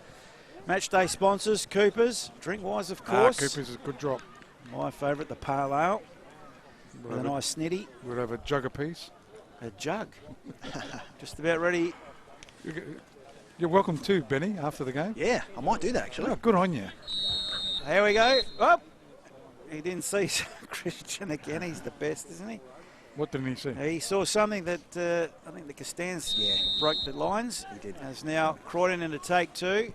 [SPEAKER 5] Match day sponsors, Coopers. Drink wise, of course.
[SPEAKER 6] Cooper's is a good drop.
[SPEAKER 5] My favourite, the Pale Ale. With a nice snitty.
[SPEAKER 6] We'll have a jug apiece.
[SPEAKER 5] A jug. Just about ready.
[SPEAKER 6] You're welcome too, Benny, after the game.
[SPEAKER 7] Yeah, I might do that actually.
[SPEAKER 6] Oh, good on you.
[SPEAKER 5] Here we go. Oh, he didn't see Christian again. He's the best, isn't he?
[SPEAKER 6] What didn't he see?
[SPEAKER 5] He saw something that I think the Castans broke the lines.
[SPEAKER 7] He did.
[SPEAKER 5] As now Croydon into take two.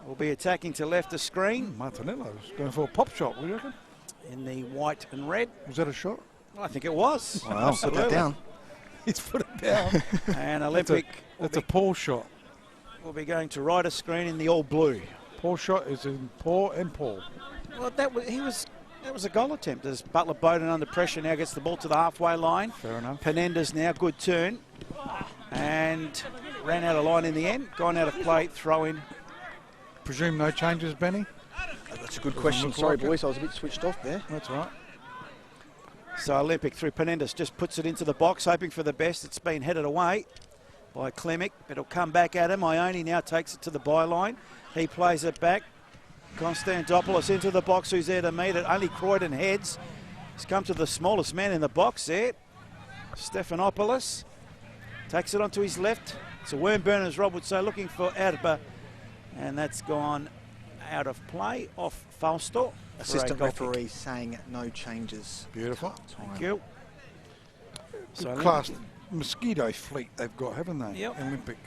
[SPEAKER 5] Will be attacking to left of screen.
[SPEAKER 6] Martinello's going for a pop shot, would you reckon?
[SPEAKER 5] in the white and red.
[SPEAKER 6] Was that a shot?
[SPEAKER 5] I think it was.
[SPEAKER 7] Wow, put that down.
[SPEAKER 6] He's put it down.
[SPEAKER 5] And Olympic
[SPEAKER 6] That's a Paul shot.
[SPEAKER 5] will be going to right of screen in the all blue.
[SPEAKER 6] Paul shot is in Paul and Paul.
[SPEAKER 5] Well, that was a goal attempt as Butler Bowden under pressure now gets the ball to the halfway line.
[SPEAKER 6] Fair enough.
[SPEAKER 5] Penenda's now, good turn. And ran out of line in the end. Gone out of play, throw in.
[SPEAKER 6] Presume no changes, Benny?
[SPEAKER 7] That's a good question. Sorry, boys, I was a bit switched off there.
[SPEAKER 6] That's right.
[SPEAKER 5] So Olympic through Penendas just puts it into the box, hoping for the best. It's been headed away by Klemic, but it'll come back at him. Ione now takes it to the byline. He plays it back. Konstantopoulos into the box, who's there to meet it. Only Croydon heads. He's come to the smallest man in the box there. Stephanopoulos takes it onto his left. It's a worm burner, as Rob would say, looking for Adba. And that's gone out of play off Falstor.
[SPEAKER 7] Assistant referee saying no changes.
[SPEAKER 6] Beautiful.
[SPEAKER 5] Thank you.
[SPEAKER 6] So class mosquito fleet they've got, haven't they?
[SPEAKER 5] Yep.
[SPEAKER 6] Olympic.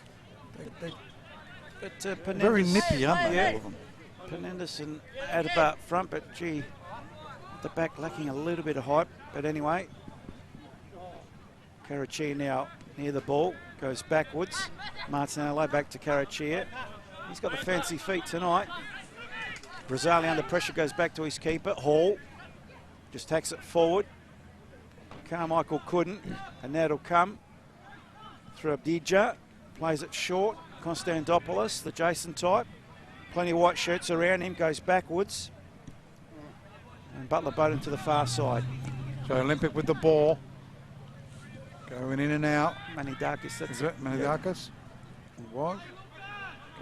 [SPEAKER 5] But
[SPEAKER 6] Very nippy, aren't they,
[SPEAKER 5] yeah.
[SPEAKER 6] all of them?
[SPEAKER 5] Penendas and Adaba up front, but gee, the back lacking a little bit of hype. But anyway, Karachia now near the ball, goes backwards. Martinello back to Karachia. He's got the fancy feet tonight. Brazali under pressure goes back to his keeper. Hall just tacks it forward. Carmichael couldn't, and now it'll come through Abdija. Plays it short. Konstantopoulos, the Jason type. Plenty of white shirts around him, goes backwards. And Butler Bowden to the far side.
[SPEAKER 6] So Olympic with the ball. Going in and out.
[SPEAKER 5] Manidakis, that's
[SPEAKER 6] Is it Manidakis? It was.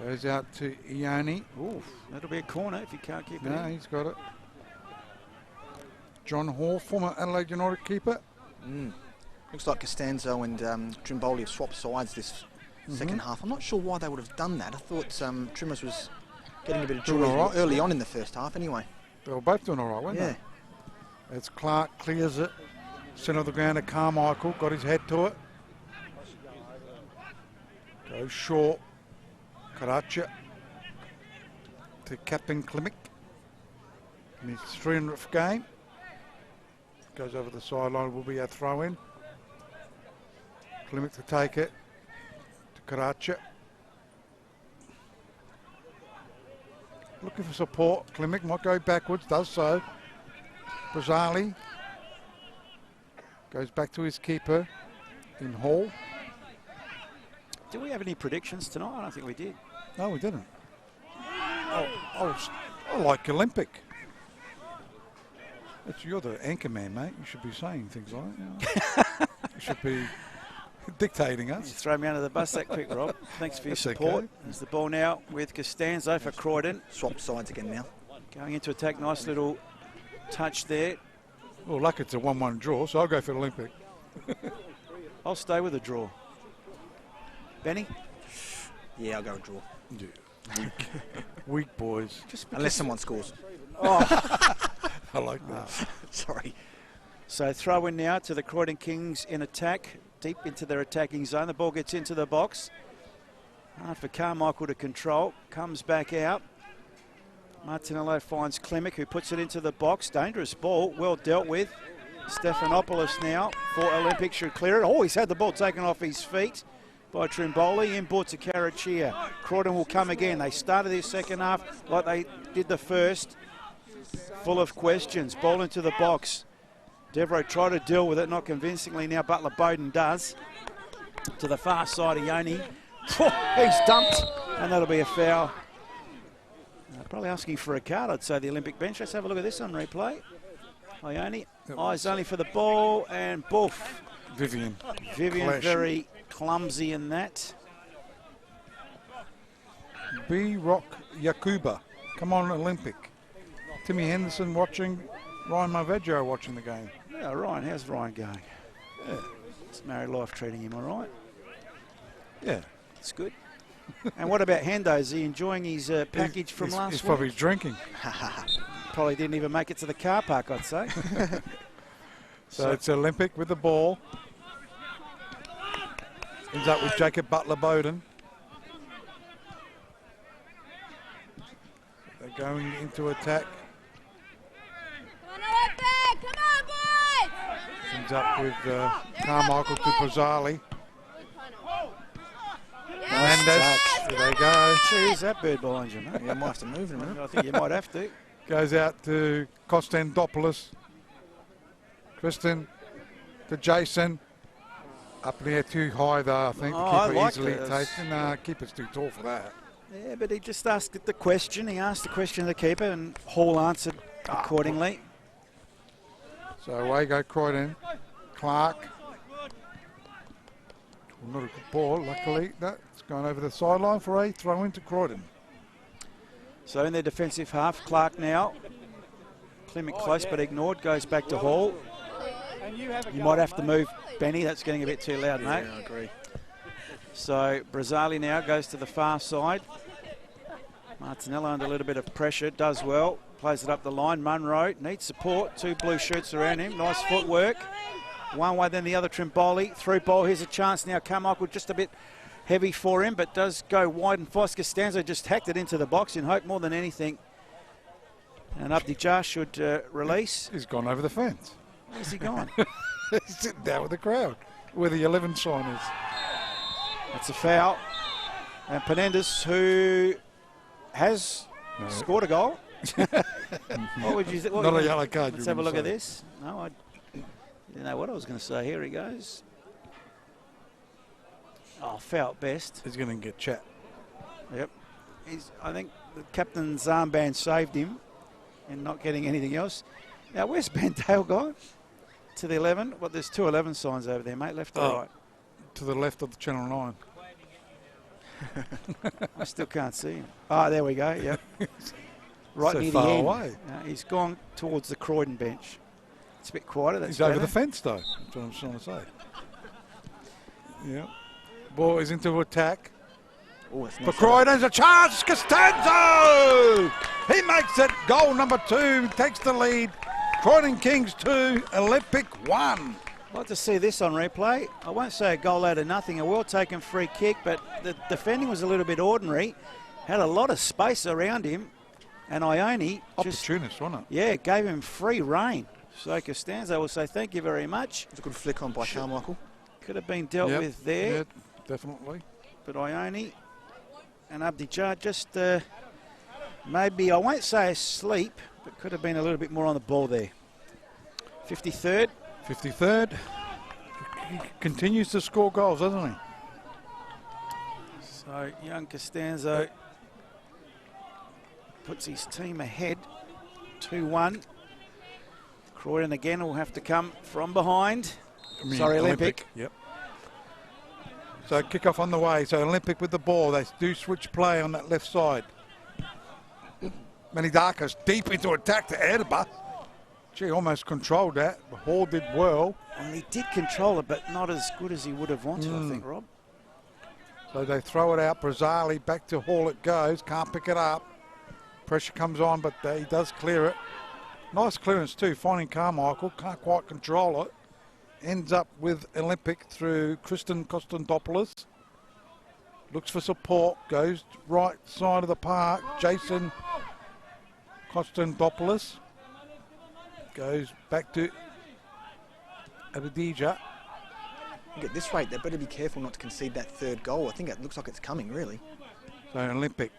[SPEAKER 6] Goes out to Ione.
[SPEAKER 5] Ooh, that'll be a corner if you can't keep it
[SPEAKER 6] No,
[SPEAKER 5] in.
[SPEAKER 6] he's got it. John Hall, former Adelaide United keeper.
[SPEAKER 7] Looks like Costanzo and Trimboli have swapped sides this second half. I'm not sure why they would have done that. I thought Trimmers was getting a bit of
[SPEAKER 6] Doing
[SPEAKER 7] joy
[SPEAKER 6] all right.
[SPEAKER 7] early on in the first half anyway.
[SPEAKER 6] They were both doing all right, weren't
[SPEAKER 7] Yeah.
[SPEAKER 6] they? As Clark clears it. Centre of the ground to Carmichael. Got his head to it. Goes short. Karacha to Captain Klimic in his 300th game. Goes over the sideline, will be a throw in. Klimic to take it to Karacha. Looking for support. Klimic might go backwards, does so. Brazali goes back to his keeper in Hall.
[SPEAKER 5] Do we have any predictions tonight? I don't think we did.
[SPEAKER 6] No, we didn't. I like Olympic. You're the anchor man, mate. You should be saying things like that. You should be dictating
[SPEAKER 5] You
[SPEAKER 6] us.
[SPEAKER 5] throw me under the bus that quick, Rob. Thanks for your
[SPEAKER 6] That's
[SPEAKER 5] support.
[SPEAKER 6] okay.
[SPEAKER 5] There's the ball now with Costanzo for Croydon.
[SPEAKER 7] Swap sides again now.
[SPEAKER 5] Going into attack, nice little touch there.
[SPEAKER 6] Well, luck it's a 1-1 draw, so I'll go for Olympic.
[SPEAKER 5] I'll stay with a draw. Benny?
[SPEAKER 7] Yeah, I'll go draw.
[SPEAKER 6] Yeah. Weak boys.
[SPEAKER 7] Unless someone scores.
[SPEAKER 6] I like that.
[SPEAKER 7] Sorry.
[SPEAKER 5] So throw in now to the Croydon Kings in attack, deep into their attacking zone. The ball gets into the box. Hard for Carmichael to control. Comes back out. Martinello finds Klimic, who puts it into the box. Dangerous ball, well dealt with. Stephanopoulos now for Olympic should clear it. Oh, he's had the ball taken off his feet by Trimboli. Inboard to Karachia. Croydon will come again. They started their second half like they did the first. Full of questions. Ball into the box. Devereaux tried to deal with it, not convincingly. Now Butler Bowden does. To the far side of Ione. He's dumped, and that'll be a foul. Probably asking for a card, I'd say, the Olympic bench. Let's have a look at this on replay. Ione, eyes only for the ball, and boof.
[SPEAKER 6] Vivian
[SPEAKER 5] Vivian very clumsy in that.
[SPEAKER 6] B-Rock Yakuba. Come on, Olympic. Timmy Henderson watching. Ryan Marveggio watching the game.
[SPEAKER 5] Yeah, Ryan, how's Ryan going?
[SPEAKER 6] Yeah.
[SPEAKER 5] It's married life treating him all right?
[SPEAKER 6] Yeah.
[SPEAKER 5] It's good. And what about Hendo? Is he enjoying his package from last
[SPEAKER 6] He's
[SPEAKER 5] week?
[SPEAKER 6] probably drinking.
[SPEAKER 5] Probably didn't even make it to the car park, I'd say.
[SPEAKER 6] So it's Olympic with the ball. Ends up with Jacob Butler Bowden. They're going into attack. Ends up with Carmichael to Brazzali. And there they go.
[SPEAKER 5] Geez, that bird behind you, mate.
[SPEAKER 7] Yeah, might have to move in a minute.
[SPEAKER 5] I think you might have to.
[SPEAKER 6] Goes out to Kostandopoulos. Kristen to Jason. Up in the air too high though, I think.
[SPEAKER 5] Oh,
[SPEAKER 6] The
[SPEAKER 5] I
[SPEAKER 6] keeper
[SPEAKER 5] liked
[SPEAKER 6] easily
[SPEAKER 5] it.
[SPEAKER 6] taken. Nah, keeper's too tall for that.
[SPEAKER 5] Yeah, but he just asked the question. He asked the question of the keeper, and Hall answered accordingly.
[SPEAKER 6] So away go Croydon. Clark. Well, not a good ball, luckily. No, it's gone over the sideline for a throw into Croydon.
[SPEAKER 5] So in their defensive half, Clark now. Clement close but ignored, goes back to Hall. You might have to move, Benny. That's getting a bit too loud, mate.
[SPEAKER 7] Yeah, I agree.
[SPEAKER 5] So Brazzali now goes to the far side. Martinello under a little bit of pressure, does well. Plays it up the line. Munro needs support. 2 blue shirts around him. Nice footwork. One way, then the other. Trimboli through ball. Here's a chance now. Carmichael just a bit heavy for him, but does go wide. And Foster Costanzo just hacked it into the box in hope more than anything. And Abdijah should release.
[SPEAKER 6] He's gone over the fence.
[SPEAKER 5] Where's he gone?
[SPEAKER 6] He's sitting down with the crowd, where the 11 sign is.
[SPEAKER 5] That's a foul. And Penendez, who has scored a goal. What would you think?
[SPEAKER 6] Not a yellow card.
[SPEAKER 5] Let's have a look at this. No, I didn't know what I was going to say. Here he goes. Oh, foul at best.
[SPEAKER 6] He's going to get chat.
[SPEAKER 5] Yep. I think the captain's armband saved him and not getting anything else. Now, where's Ben Dale gone? To the 11. Well, there's 2 11 signs over there, mate, left or right?
[SPEAKER 6] To the left of the Channel 9.
[SPEAKER 5] I still can't see him. Oh, there we go, yep. Right
[SPEAKER 6] So
[SPEAKER 5] near
[SPEAKER 6] far
[SPEAKER 5] the end.
[SPEAKER 6] away.
[SPEAKER 5] He's gone towards the Croydon bench. It's a bit quieter. That's
[SPEAKER 6] He's over
[SPEAKER 5] better.
[SPEAKER 6] the fence, though. That's what I'm trying to say. Yeah. Ball is into attack.
[SPEAKER 7] Oh, it's
[SPEAKER 6] For
[SPEAKER 7] not
[SPEAKER 6] Croydon's a chance. Costanzo! He makes it. Goal number 2. Takes the lead. Croydon Kings 2, Olympic 1.
[SPEAKER 5] I'd like to see this on replay. I won't say a goal out of nothing. A well-taken free kick, but the defending was a little bit ordinary. Had a lot of space around him. And Ione just,
[SPEAKER 6] opportunist, wasn't it?
[SPEAKER 5] yeah, gave him free rein. So Costanzo will say thank you very much.
[SPEAKER 7] It's a good flick on by Carmichael.
[SPEAKER 5] Could have been dealt with there.
[SPEAKER 6] Yeah, definitely.
[SPEAKER 5] But Ione and Abdijah just maybe, I won't say asleep, but could have been a little bit more on the ball there. 53rd.
[SPEAKER 6] 53rd. He continues to score goals, doesn't he?
[SPEAKER 5] So young Costanzo puts his team ahead, 2-1. Croydon again will have to come from behind. Sorry, Olympic.
[SPEAKER 6] Yep. So kick-off on the way. So Olympic with the ball. They do switch play on that left side. Manidarkas deep into attack to Edba. Gee, almost controlled that. The Hall did well.
[SPEAKER 5] And he did control it, but not as good as he would have wanted, I think, Rob.
[SPEAKER 6] So they throw it out. Brazzali back to Hall it goes. Can't pick it up. Pressure comes on, but he does clear it. Nice clearance too, finding Carmichael. Can't quite control it. Ends up with Olympic through Kristen Kostandopoulos. Looks for support. Goes right side of the park. Jason Kostandopoulos. Goes back to Abdijah.
[SPEAKER 7] At this rate, they better be careful not to concede that 3rd goal. I think it looks like it's coming, really.
[SPEAKER 6] So Olympic.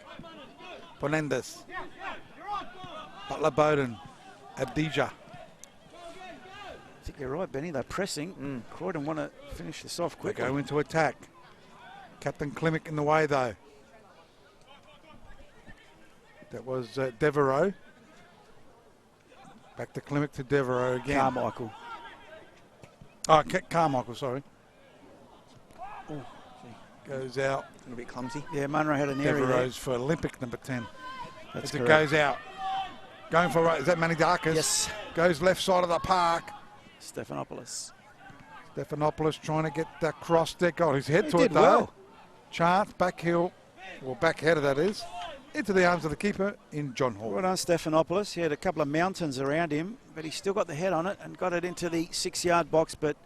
[SPEAKER 6] Penendez. Butler Bowden. Abdijah.
[SPEAKER 5] I think you're right, Benny. They're pressing. Croydon want to finish this off
[SPEAKER 6] They
[SPEAKER 5] quickly.
[SPEAKER 6] go into attack. Captain Klimek in the way, though. That was Devereaux. Back to Klimek to Devereaux again.
[SPEAKER 5] Carmichael.
[SPEAKER 6] Oh, Carmichael, sorry. Goes out.
[SPEAKER 7] A little bit clumsy.
[SPEAKER 5] Yeah, Munro had an area there.
[SPEAKER 6] Devereaux's for Olympic number 10.
[SPEAKER 5] That's
[SPEAKER 6] As it
[SPEAKER 5] correct.
[SPEAKER 6] goes out. Going for right. Is that Manidarkas?
[SPEAKER 5] Yes.
[SPEAKER 6] Goes left side of the park.
[SPEAKER 5] Stephanopoulos.
[SPEAKER 6] Stephanopoulos trying to get that cross there. Got his head
[SPEAKER 5] He
[SPEAKER 6] to
[SPEAKER 5] did
[SPEAKER 6] it though.
[SPEAKER 5] well.
[SPEAKER 6] Chance, back heel, or back header that is, into the arms of the keeper in John Hall.
[SPEAKER 5] Well done, Stephanopoulos. He had a couple of mountains around him, but he still got the head on it and got it into the 6-yard box, but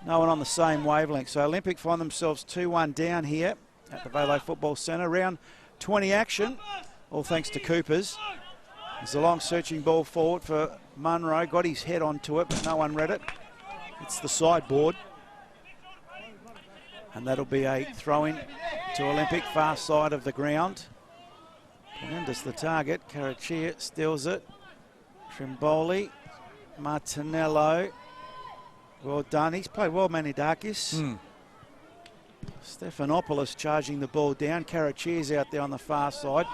[SPEAKER 5] no one on the same wavelength. So Olympic find themselves 2-1 down here at the Velo Football Centre. Round 20 action, all thanks to Coopers. There's a long searching ball forward for Munro. Got his head onto it, but no one read it. It's the sideboard. And that'll be a throw-in to Olympic, far side of the ground. Tremendous the target. Carachia steals it. Trimboli. Martinello. Well done. He's played well, Manidakis. Stephanopoulos charging the ball down. Karachia's out there on the far side.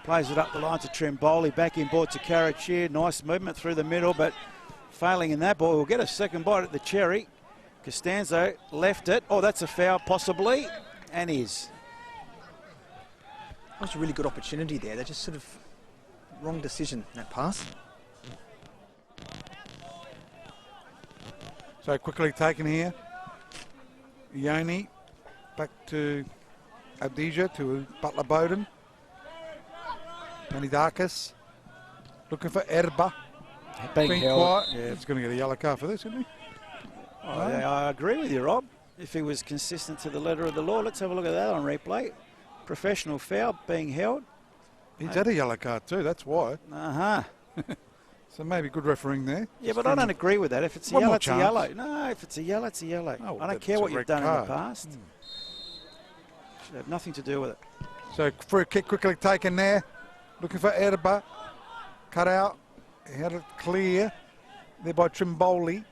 [SPEAKER 5] Plays it up the line to Trimboli. Back in board to Carachia. Nice movement through the middle, but failing in that ball. We'll get a second bite at the cherry. Costanzo left it. Oh, that's a foul, possibly. And is.
[SPEAKER 7] That was a really good opportunity there. They just sort of wrong decision, that pass.
[SPEAKER 6] So quickly taken here. Ione back to Abdija, to Butler Bowden. Manidakis looking for Erba.
[SPEAKER 5] Being held.
[SPEAKER 6] Quiet.
[SPEAKER 5] Yeah.
[SPEAKER 6] He's going to get a yellow card for this, isn't he?
[SPEAKER 5] Oh, yeah, I agree with you, Rob. If he was consistent to the letter of the law, let's have a look at that on replay. Professional foul, being held.
[SPEAKER 6] He's had a yellow card too, that's why.
[SPEAKER 5] Uh-huh.
[SPEAKER 6] So maybe good refereing there.
[SPEAKER 5] Yeah, but I don't agree with that. If it's a
[SPEAKER 6] One
[SPEAKER 5] yellow,
[SPEAKER 6] more
[SPEAKER 5] it's a
[SPEAKER 6] chance.
[SPEAKER 5] yellow. No, if it's a yellow, it's a yellow.
[SPEAKER 6] Oh,
[SPEAKER 5] I don't
[SPEAKER 6] that's
[SPEAKER 5] care
[SPEAKER 6] a
[SPEAKER 5] what you've
[SPEAKER 6] red
[SPEAKER 5] done in
[SPEAKER 6] card.
[SPEAKER 5] the past. Should have nothing to do with it.
[SPEAKER 6] So free kick quickly taken there. Looking for Erba. Cut out. He had it clear. There by Trimboli.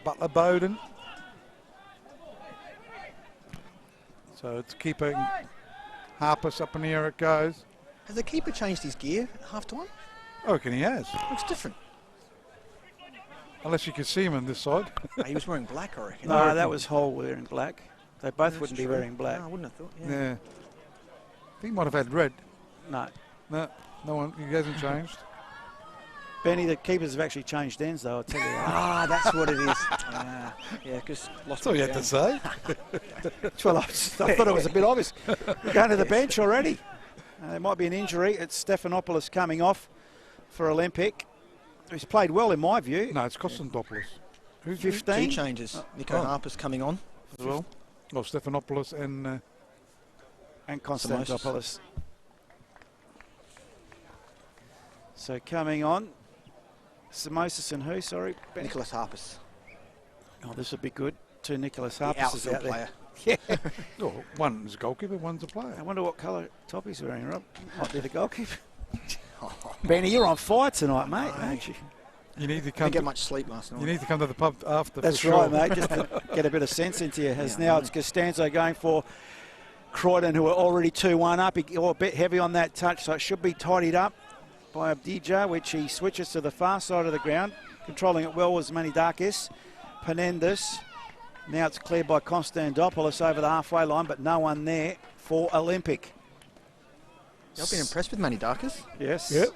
[SPEAKER 6] Butler Bowden. So it's keeper Harpus up in the air it goes.
[SPEAKER 7] Has the keeper changed his gear at half time?
[SPEAKER 6] I reckon he has.
[SPEAKER 7] Looks different.
[SPEAKER 6] Unless you can see him on this side.
[SPEAKER 7] He was wearing black, I reckon.
[SPEAKER 5] No, that was Hall wearing black. They both wouldn't be
[SPEAKER 7] true.
[SPEAKER 5] wearing black.
[SPEAKER 7] No, I wouldn't have thought. Yeah.
[SPEAKER 6] Yeah. I think he might have had red.
[SPEAKER 5] No.
[SPEAKER 6] No, no one. He hasn't changed.
[SPEAKER 5] Benny, the keepers have actually changed ends, though, I'll tell you that.
[SPEAKER 7] Ah, that's what it is. Yeah, because lost
[SPEAKER 6] That's all you had to say.
[SPEAKER 5] Well, I thought it was a bit obvious. We're going to the bench already. There might be an injury. It's Stephanopoulos coming off for Olympic. He's played well, in my view.
[SPEAKER 6] No, it's Konstantopoulos. Who's
[SPEAKER 5] 15?
[SPEAKER 7] 2 changes. Nico Harper's coming on as well.
[SPEAKER 6] Well, Stephanopoulos and
[SPEAKER 5] Konstantopoulos. So coming on, Samosis and who, sorry? Benny?
[SPEAKER 7] Nicholas Harpus.
[SPEAKER 5] Oh, this would be good. 2 Nicholas
[SPEAKER 7] The
[SPEAKER 5] Harpers
[SPEAKER 7] outfield
[SPEAKER 5] out there.
[SPEAKER 7] player.
[SPEAKER 5] Yeah.
[SPEAKER 6] oh, one's a goalkeeper, one's a player.
[SPEAKER 5] I wonder what colour top he's wearing, Rob. Might be the goalkeeper. Benny, you're on fire tonight, mate, aren't you?
[SPEAKER 6] You need to
[SPEAKER 7] Didn't
[SPEAKER 6] come.
[SPEAKER 7] get much sleep last night.
[SPEAKER 6] You need to come to the pub after.
[SPEAKER 5] That's
[SPEAKER 6] for
[SPEAKER 5] right,
[SPEAKER 6] sure.
[SPEAKER 5] mate. Just to get a bit of sense into you. As
[SPEAKER 7] Yeah,
[SPEAKER 5] now
[SPEAKER 7] I
[SPEAKER 5] it's Costanzo going for Croydon, who are already 2-1 up. A bit heavy on that touch, so it should be tidied up by Abdija, which he switches to the far side of the ground. Controlling it well was Manidakis. Penendis. Now it's cleared by Konstantopoulos over the halfway line, but no one there for Olympic.
[SPEAKER 7] I've been impressed with Manidakis.
[SPEAKER 5] Yes.
[SPEAKER 6] Yep.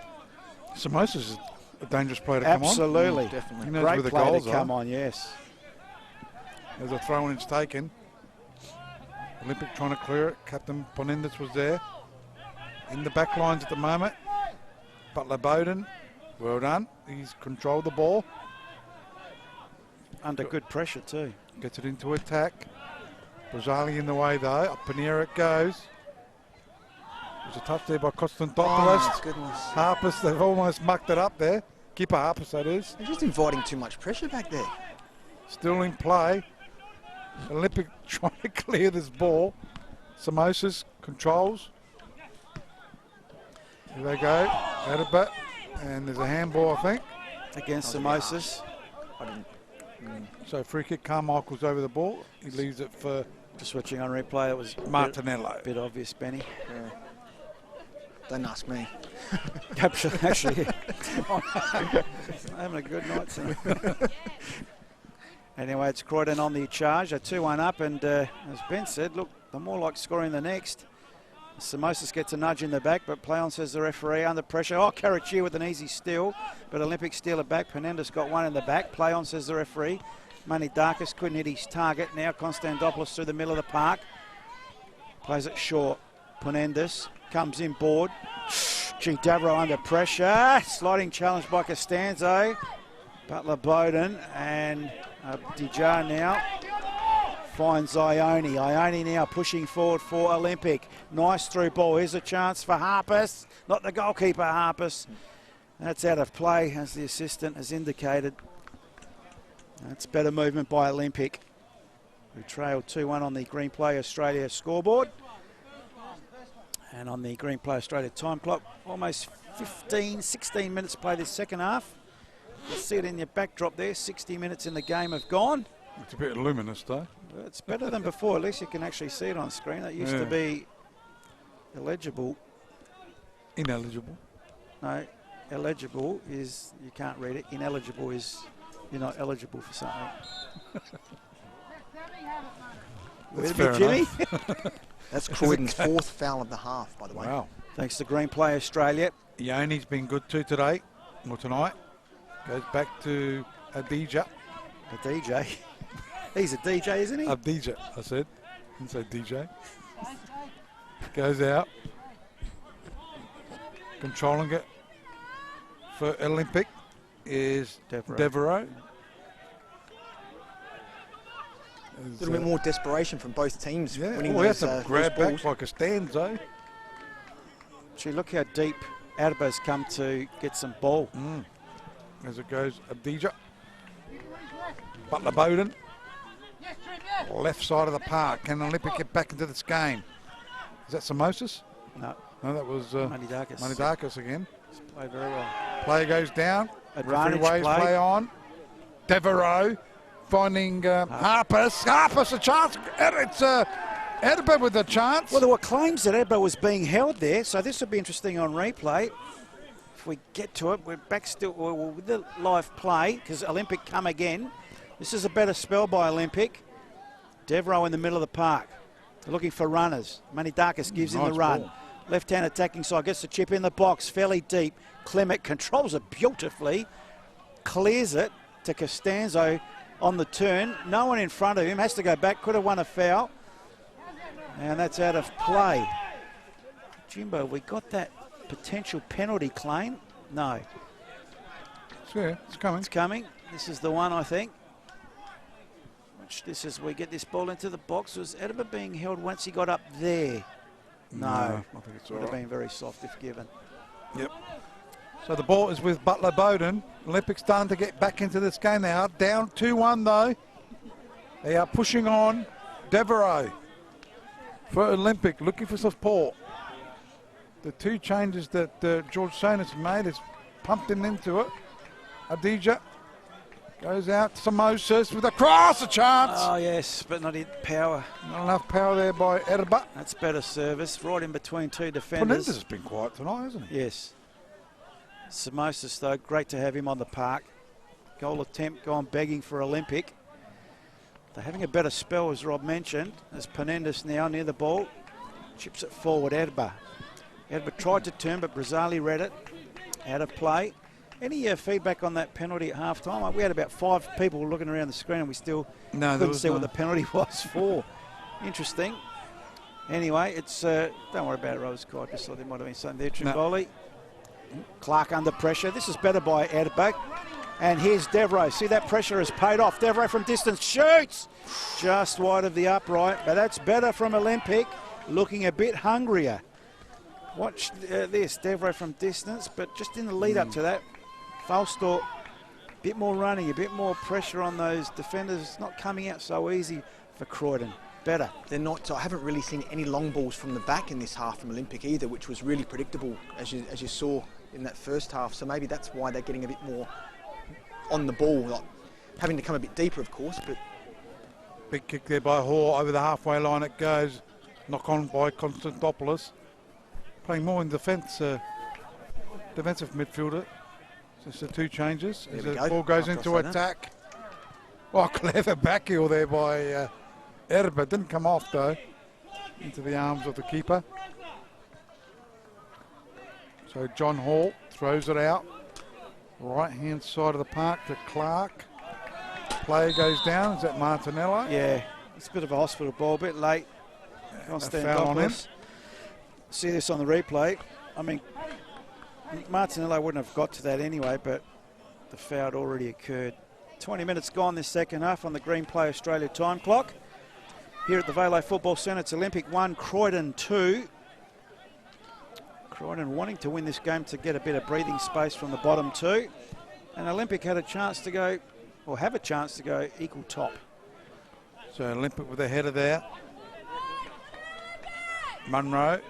[SPEAKER 6] Samosis is a dangerous player to come on.
[SPEAKER 5] Absolutely.
[SPEAKER 7] Definitely.
[SPEAKER 6] He knows
[SPEAKER 5] Great
[SPEAKER 6] where the
[SPEAKER 5] player
[SPEAKER 6] goals
[SPEAKER 5] to
[SPEAKER 6] are.
[SPEAKER 5] come on, yes.
[SPEAKER 6] There's a throw-in it's taken. Olympic trying to clear it. Captain Penendis was there. In the back lines at the moment. Butler Bowden, well done. He's controlled the ball.
[SPEAKER 5] Under good pressure too.
[SPEAKER 6] Gets it into attack. Brazali in the way though. Up in the air it goes. There's a touch there by Konstantopoulos.
[SPEAKER 7] Oh, goodness.
[SPEAKER 6] Harpus, they've almost mucked it up there. Keeper Harpus, that is.
[SPEAKER 7] They're just inviting too much pressure back there.
[SPEAKER 6] Still in play. Olympic trying to clear this ball. Samosis controls. Here they go. Out a bit. And there's a handball, I think.
[SPEAKER 5] Against
[SPEAKER 7] That was
[SPEAKER 5] Samosis.
[SPEAKER 7] I didn't.
[SPEAKER 6] So free kick, Carmichael's over the ball. He leaves it for
[SPEAKER 5] Just switching on replay, it was
[SPEAKER 6] Martinello.
[SPEAKER 5] a bit obvious, Benny.
[SPEAKER 7] Yeah. Don't ask me.
[SPEAKER 5] Actually, yeah. Having a good night, son. Anyway, it's Croydon on the charge. They're 2-1 up, and as Ben said, look, they're more like scoring the next. Samosis gets a nudge in the back, but play on, says the referee, under pressure. Oh, Carachia with an easy steal, but Olympic steal it back. Penendis got one in the back. Play on, says the referee. Manidakis couldn't hit his target. Now Konstantopoulos through the middle of the park. Plays it short. Penendis comes in board. Gee, Davro under pressure. Sliding challenge by Costanzo. Butler Bowden and Abdija now finds Ione. Ione now pushing forward for Olympic. Nice through ball. Here's a chance for Harpus. Not the goalkeeper, Harpus. That's out of play, as the assistant has indicated. That's better movement by Olympic, who trailed 2-1 on the Green Play Australia scoreboard. And on the Green Play Australia time clock, almost 16 minutes to play this second half. You see it in your backdrop there, 60 minutes in the game have gone.
[SPEAKER 6] It's a bit luminous though.
[SPEAKER 5] It's better than before, at least you can actually see it on screen. That used to be illegible.
[SPEAKER 6] Ineligible.
[SPEAKER 5] No, eligible is you can't read it. Ineligible is you're not eligible for something.
[SPEAKER 6] That's
[SPEAKER 5] With me,
[SPEAKER 6] fair
[SPEAKER 5] Jimmy.
[SPEAKER 7] That's Croydon's fourth foul of the half, by the way.
[SPEAKER 6] Wow.
[SPEAKER 5] Thanks to Green Play Australia.
[SPEAKER 6] Ioni's been good too today, or tonight. Goes back to Adija.
[SPEAKER 5] A DJ. He's a DJ, isn't he?
[SPEAKER 6] Adija, I said. Didn't say DJ. Goes out. Controlling it for Olympic is Devereaux.
[SPEAKER 7] A little bit more desperation from both teams.
[SPEAKER 6] Yeah,
[SPEAKER 7] winning
[SPEAKER 6] we
[SPEAKER 7] those,
[SPEAKER 6] have to grab
[SPEAKER 7] those
[SPEAKER 6] back like a Stanzo.
[SPEAKER 5] Gee, look how deep Adela's come to get some ball.
[SPEAKER 6] As it goes, Adija. Butler Bowden. Left side of the park. Can Olympic get back into this game? Is that Samosis?
[SPEAKER 5] No.
[SPEAKER 6] No, that was
[SPEAKER 5] Manidakis.
[SPEAKER 6] Manidakis again.
[SPEAKER 5] He's played very well.
[SPEAKER 6] Player goes down.
[SPEAKER 5] Advantage
[SPEAKER 6] Referee waves play on. Devereaux finding Harpus. Harpus a chance. It's Edinburgh with a chance.
[SPEAKER 5] Well, there were claims that Edinburgh was being held there, so this will be interesting on replay. If we get to it, we're back still with the live play because Olympic come again. This is a better spell by Olympic. Devereaux in the middle of the park. They're looking for runners. Manidakis gives him the run.
[SPEAKER 6] Ball.
[SPEAKER 5] Left-hand attacking side, gets the chip in the box, fairly deep. Clement controls it beautifully, clears it to Costanzo on the turn. No one in front of him, has to go back, could have won a foul. And that's out of play. Jimbo, we got that potential penalty claim? No.
[SPEAKER 6] Yeah, it's coming.
[SPEAKER 5] It's coming. This is the one, I think. This is we get this ball into the box. Was Edinburgh being held once he got up there? No,
[SPEAKER 6] I think it's
[SPEAKER 5] would have been very soft if given.
[SPEAKER 6] Yep. So the ball is with Butler Bowden. Olympic starting to get back into this game now. Down 2-1 though. They are pushing on. Devereaux for Olympic, looking for support. The two changes that George Sonis made is pumped him into it. Adija goes out to Samosis with a cross, a chance.
[SPEAKER 5] Oh yes, but not in power.
[SPEAKER 6] Not enough power there by Edinburgh.
[SPEAKER 5] That's better service, right in between two defenders.
[SPEAKER 6] Penendas has been quiet tonight, hasn't he?
[SPEAKER 5] Yes. Samosis though, great to have him on the park. Goal attempt gone begging for Olympic. They're having a better spell, as Rob mentioned, as Penendas now near the ball. Chips it forward, Edinburgh. Edinburgh tried to turn, but Brazali read it. Out of play. Any feedback on that penalty at half-time? We had about 5 people looking around the screen and we still couldn't see what the penalty was for. Interesting. Anyway, it's don't worry about it, Rose Clyde. Just thought there might have been something there. Trimboli. Clark under pressure. This is better by Edinburgh. And here's Devereaux. See, that pressure has paid off. Devereaux from distance shoots just wide of the upright, but that's better from Olympic, looking a bit hungrier. Watch this, Devereaux from distance, but just in the lead up to that, Falstor, a bit more running, a bit more pressure on those defenders. It's not coming out so easy for Croydon. Better.
[SPEAKER 7] They're not. I haven't really seen any long balls from the back in this half from Olympic either, which was really predictable as you saw in that first half. So maybe that's why they're getting a bit more on the ball, like having to come a bit deeper, of course. But
[SPEAKER 6] big kick there by Hall over the halfway line. It goes. Knock on by Konstantopoulos. Playing more in defence, defensive midfielder. Just the two changes. As the ball goes into attack. Oh, clever back heel there by Edinburgh. Didn't come off though. Into the arms of the keeper. So John Hall throws it out. Right hand side of the park to Clark. Player goes down. Is that Martinello?
[SPEAKER 5] Yeah, it's a bit of a hospital ball, a bit late.
[SPEAKER 6] Foul on him.
[SPEAKER 5] See this on the replay. I mean, Martinello wouldn't have got to that anyway, but the foul had already occurred. 20 minutes gone this second half on the Green Play Australia time clock. Here at the Velo Football Centre, it's Olympic 1, Croydon 2. Croydon wanting to win this game to get a bit of breathing space from the bottom two. And Olympic had a chance to go or have a chance to go equal top.
[SPEAKER 6] So Olympic with a header there. Munro.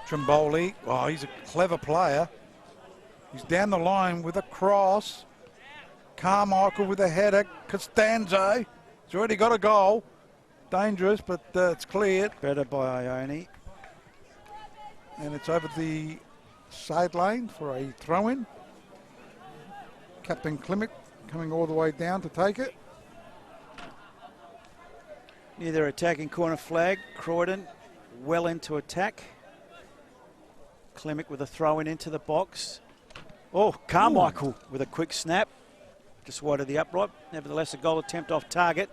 [SPEAKER 6] Trimboli. Oh, he's a clever player. He's down the line with a cross. Carmichael with a header. Costanzo. He's already got a goal. Dangerous, but it's cleared.
[SPEAKER 5] Better by Ione.
[SPEAKER 6] And it's over the side lane for a throw-in. Captain Klimek coming all the way down to take it.
[SPEAKER 5] Near their attacking corner flag, Croydon well into attack. Klimek with a throw-in into the box. Oh, Carmichael with a quick snap. Just wide of the upright. Nevertheless, a goal attempt off target.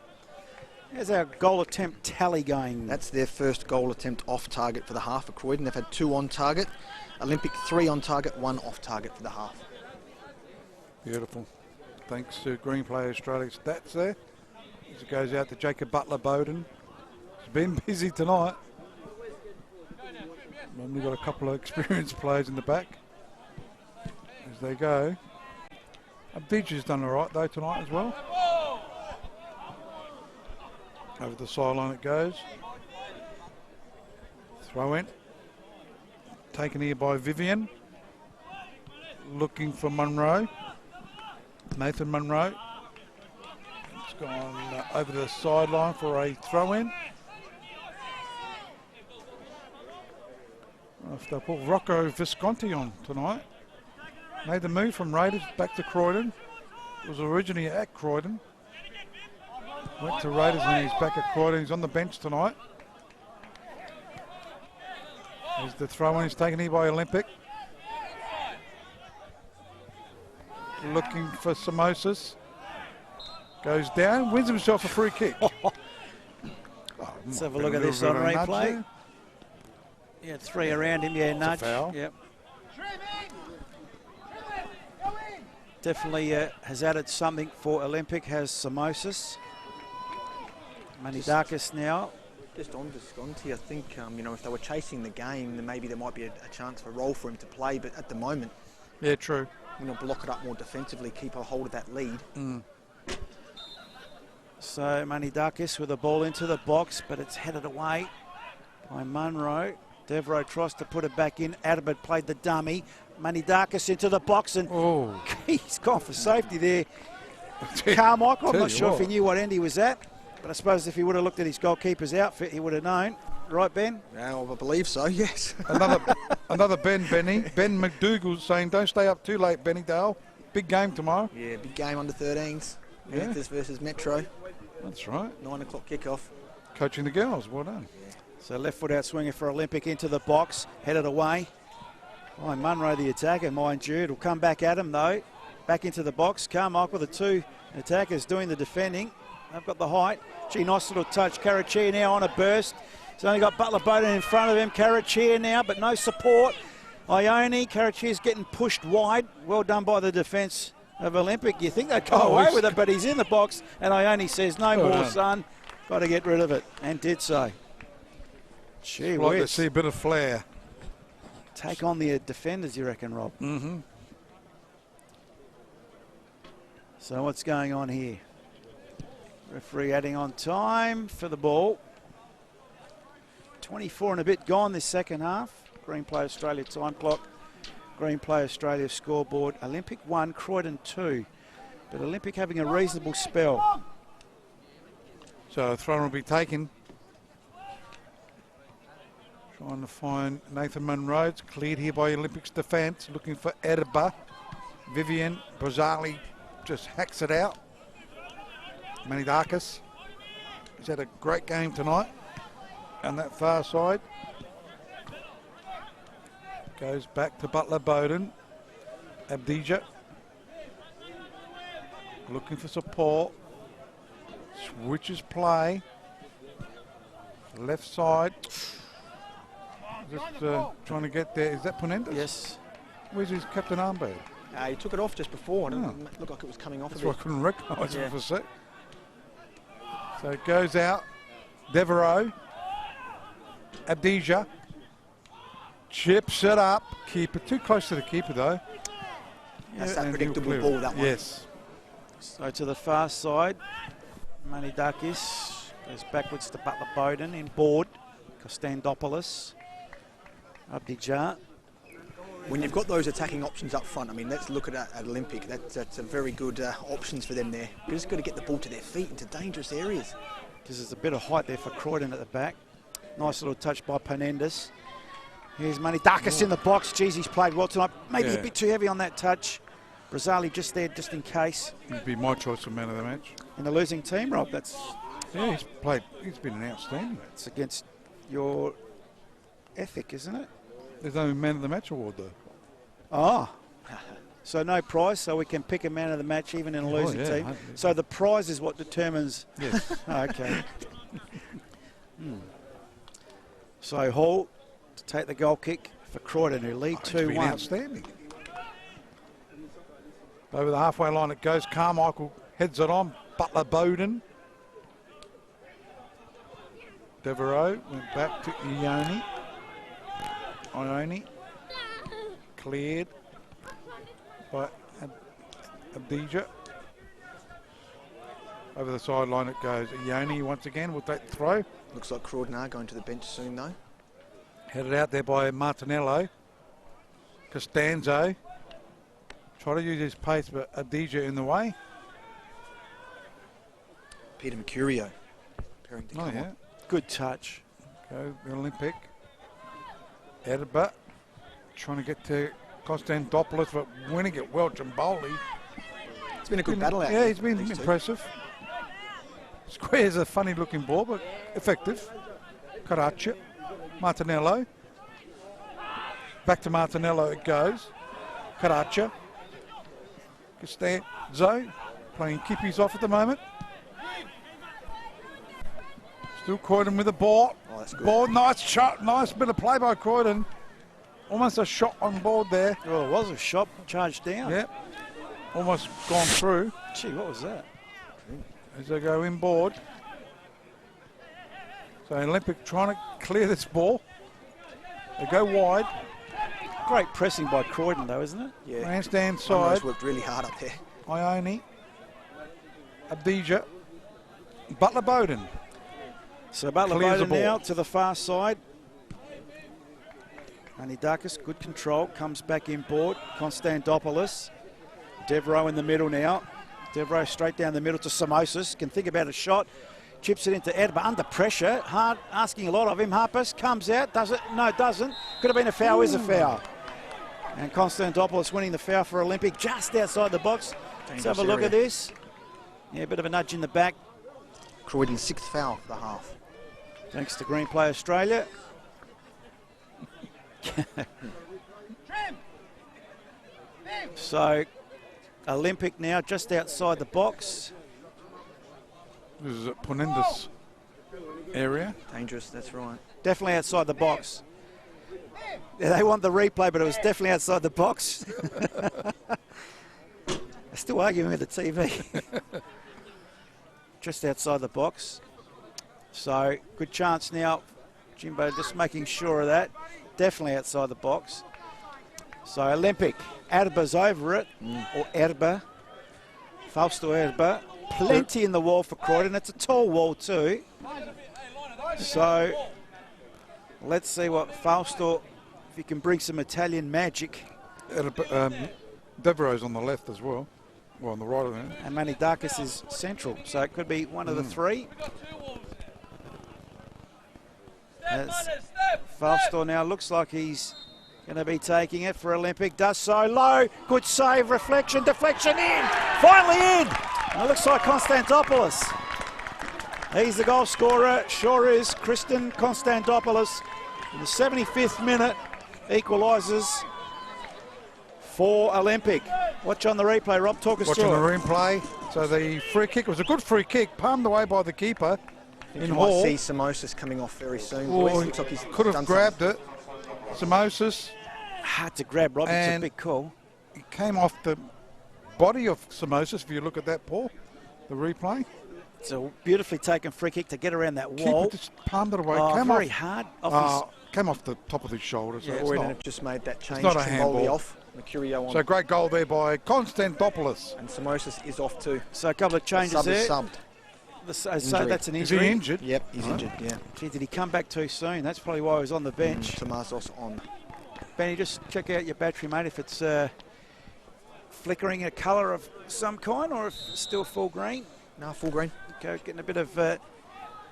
[SPEAKER 5] There's our goal attempt tally going.
[SPEAKER 7] That's their first goal attempt off target for the half for Croydon. They've had 2 on target. Olympic 3 on target, 1 off target for the half.
[SPEAKER 6] Beautiful. Thanks to Green Play Australia stats there. As it goes out to Jacob Butler-Bowden. He's been busy tonight. We've got a couple of experienced players in the back. As they go. Abdija's done all right though tonight as well. Over the sideline it goes. Throw in. Taken here by Vivian. Looking for Munro. Nathan Munro. It's gone over the sideline for a throw in. If they put Rocco Visconti on tonight. Made the move from Raiders back to Croydon. Was originally at Croydon. Went to Raiders and he's back at Croydon. He's on the bench tonight. There's the throw-in. He's taken here by Olympic. Looking for Samosas. Goes down. Wins himself a free kick.
[SPEAKER 5] Let's have a look at this on replay. Yeah, 3 around him. Yeah, nudge.
[SPEAKER 6] Foul.
[SPEAKER 5] Yep. Definitely has added something for Olympic, has Samosas. Manidakis now.
[SPEAKER 7] Just on Visconti, I think, if they were chasing the game, then maybe there might be a chance for a role for him to play, but at the moment...
[SPEAKER 6] Yeah, true.
[SPEAKER 7] Block it up more defensively, keep a hold of that lead.
[SPEAKER 5] So Manidakis with the ball into the box, but it's headed away by Munro. Devereaux tries to put it back in. Adelaide played the dummy. Manidakis into the box, and he's gone for safety there. Carmichael, I'm not sure if he knew what end he was at, but I suppose if he would have looked at his goalkeeper's outfit, he would have known. Right, Ben?
[SPEAKER 7] Well, I believe so, yes.
[SPEAKER 6] Another Benny. Ben McDougall's saying, don't stay up too late, Benny Dale. Big game tomorrow.
[SPEAKER 7] Yeah, big game under 13s.
[SPEAKER 6] Yeah.
[SPEAKER 7] Panthers versus Metro.
[SPEAKER 6] That's right.
[SPEAKER 7] 9 o'clock kickoff.
[SPEAKER 6] Coaching the girls, well done.
[SPEAKER 7] Yeah.
[SPEAKER 5] So left foot out swinger for Olympic into the box, headed away. Oh, Munro the attacker, mind you. It'll come back at him though. Back into the box. Carmichael, the 2 attackers doing the defending. They've got the height. Gee, nice little touch. Karachia now on a burst. He's only got Butler-Bowden in front of him. Karachia now, but no support. Ione, Karachia's getting pushed wide. Well done by the defence of Olympic. You think they'd go away with it, but he's in the box, and Ione says, no more, son. Got to get rid of it, and did so. Gee
[SPEAKER 6] Like to
[SPEAKER 5] whiz.
[SPEAKER 6] see a bit of flair.
[SPEAKER 5] Take on the defenders, you reckon, Rob?
[SPEAKER 6] Mm-hmm.
[SPEAKER 5] So what's going on here? Referee adding on time for the ball. 24 and a bit gone this second half. Green Play Australia time clock. Green Play Australia scoreboard. Olympic 1, Croydon 2. But Olympic having a reasonable spell.
[SPEAKER 6] So a throw will be taken. Trying to find Nathan Munro. It's cleared here by Olympics defence. Looking for Edba. Vivian Brazali just hacks it out. Manidakis. He's had a great game tonight. On that far side. Goes back to Butler-Bowden. Abdija. Looking for support. Switches play. Left side. Just trying to get there. Is that Punendas?
[SPEAKER 5] Yes.
[SPEAKER 6] Where's his captain armband?
[SPEAKER 7] He took it off just before. It didn't look like it was coming off.
[SPEAKER 6] That's why I couldn't recognise him for a sec. So it goes out. Devereaux. Abdija. Chips it up. Keeper. Too close to the keeper, though.
[SPEAKER 7] That's that predictable ball, that one.
[SPEAKER 6] Yes.
[SPEAKER 5] So to the far side, Manidakis goes backwards to Butler Bowden in board. Kostandopoulos, Abdija.
[SPEAKER 7] When you've got those attacking options up front, I mean, let's look at Olympic. That's a very good options for them there. You've just got to get the ball to their feet into dangerous areas.
[SPEAKER 5] Because there's a bit of height there for Croydon at the back. Nice little touch by Penendis. Here's Manidakis in the box. Geez, he's played well tonight. Maybe a bit too heavy on that touch. Brazali just there, just in case.
[SPEAKER 6] He'd be my choice of man of the match.
[SPEAKER 5] In the losing team, Rob, that's...
[SPEAKER 6] Yeah, he's played. He's been an outstanding.
[SPEAKER 5] It's against your ethic, isn't it?
[SPEAKER 6] There's no man of the match award though.
[SPEAKER 5] Oh. So no prize, so we can pick a man of the match even in a losing team. So the prize is what determines...
[SPEAKER 6] Yes.
[SPEAKER 5] Okay. So Hall to take the goal kick for Croydon, who lead 2-1.
[SPEAKER 6] Outstanding. Over the halfway line it goes. Carmichael heads it on. Butler Bowden. Devereaux went back to Ione. Cleared by Abdija. Over the sideline it goes. Ione once again with that throw.
[SPEAKER 7] Looks like Croydon are going to the bench soon though.
[SPEAKER 6] Headed out there by Martinello. Costanzo. Try to use his pace, but Abdija in the way.
[SPEAKER 7] Peter Mercurio. Preparing to come on.
[SPEAKER 5] Good touch.
[SPEAKER 6] Go the Olympic. Edinburgh trying to get to Kostandopoulos, but winning it well. Jamboli.
[SPEAKER 7] It's been a good battle out
[SPEAKER 6] there.
[SPEAKER 7] there.
[SPEAKER 6] Yeah, he's been impressive. Square's a funny looking ball, but effective. Caraccia. Martinello. Back to Martinello it goes. Caraccia. Costanzo playing kippies off at the moment. Still Croydon with the ball.
[SPEAKER 7] Oh, that's good.
[SPEAKER 6] Ball, nice shot, nice bit of play by Croydon. Almost a shot on board there.
[SPEAKER 5] Well, it was a shot, charged down.
[SPEAKER 6] Yep. Almost gone through.
[SPEAKER 5] Gee, what was that?
[SPEAKER 6] As they go inboard. So Olympic trying to clear this ball. They go wide.
[SPEAKER 5] Great pressing by Croydon, though, isn't it?
[SPEAKER 7] Yeah.
[SPEAKER 6] Grandstand side.
[SPEAKER 7] Almost worked really hard up there.
[SPEAKER 6] Ione. Abdija. Butler Bowden.
[SPEAKER 5] So Butler
[SPEAKER 6] Clears the
[SPEAKER 5] Bowden
[SPEAKER 6] ball.
[SPEAKER 5] now to the far side. Anidakis, good control, comes back inboard. Kostandopoulos. Devereaux in the middle now. Devereaux straight down the middle to Samosas. Can think about a shot. Chips it into Edba under pressure. Hard, asking a lot of him. Harpus comes out. Does it? No, it doesn't. Could have been a foul. Is a foul. And Kostandopoulos winning the foul for Olympic just outside the box. Let's have a look at this. Yeah, a bit of a nudge in the back.
[SPEAKER 7] Croydon's 6th foul for the half.
[SPEAKER 5] Thanks to Green Play Australia. So, Olympic now just outside the box.
[SPEAKER 6] This is at Punendis area.
[SPEAKER 7] Dangerous, that's right.
[SPEAKER 5] Definitely outside the box. Yeah, they want the replay, but it was definitely outside the box. They're still arguing with the TV. Just outside the box. So, good chance now. Jimbo just making sure of that. Definitely outside the box. So, Olympic. Erba's over it. Or Erba. Fausto Erba. Plenty in the wall for Croydon. It's a tall wall too. So, let's see what Fausto, if he can bring some Italian magic.
[SPEAKER 6] Devereaux's on the left as well. Well, on the right of them.
[SPEAKER 5] And Manidakis is central, so it could be one of the three. As Fausto now looks like he's going to be taking it for Olympic. Does so low. Good save, reflection, deflection in. Finally in. And it looks like Kostandopoulos. He's the goal scorer. Sure is. Kristen Kostandopoulos in the 75th minute equalises for Olympic. Watch on the replay, Rob. Talk us through it.
[SPEAKER 6] Watching the replay. So the free kick was a good free kick, palmed away by the keeper. In
[SPEAKER 7] You
[SPEAKER 6] Hall.
[SPEAKER 7] might see Samosas coming off very soon.
[SPEAKER 6] Oh,
[SPEAKER 7] Boys,
[SPEAKER 6] he
[SPEAKER 7] looks like he's
[SPEAKER 6] could have
[SPEAKER 7] done
[SPEAKER 6] grabbed it. Samosas.
[SPEAKER 5] Hard to grab, Rob. It's a
[SPEAKER 6] And
[SPEAKER 5] big call.
[SPEAKER 6] It came off the body of Samosas, if you look at that, Paul. The replay.
[SPEAKER 5] It's a beautifully taken free kick to get around that wall.
[SPEAKER 6] Keeper just palmed it away.
[SPEAKER 5] Oh,
[SPEAKER 6] Came
[SPEAKER 5] very
[SPEAKER 6] off,
[SPEAKER 5] hard. Off
[SPEAKER 6] came off the top of his shoulder. So
[SPEAKER 7] Yeah,
[SPEAKER 6] it's
[SPEAKER 7] Croydon
[SPEAKER 6] not.
[SPEAKER 7] have just made that change.
[SPEAKER 6] not a
[SPEAKER 7] Trimboli
[SPEAKER 6] handball.
[SPEAKER 7] off, Mercurio on.
[SPEAKER 6] So great goal there by Konstantopoulos.
[SPEAKER 7] And Samosas is off too.
[SPEAKER 5] So a couple of changes
[SPEAKER 7] Sub
[SPEAKER 5] there.
[SPEAKER 7] is subbed.
[SPEAKER 5] So that's an
[SPEAKER 6] Is he
[SPEAKER 5] injury.
[SPEAKER 6] injured?
[SPEAKER 7] Yep, he's injured, yeah.
[SPEAKER 5] Gee, did he come back too soon? That's probably why he was on the bench.
[SPEAKER 7] Tomasos on.
[SPEAKER 5] Benny, just check out your battery, mate, if it's flickering a colour of some kind or if it's still full green.
[SPEAKER 7] No, full green.
[SPEAKER 5] Okay, getting a bit of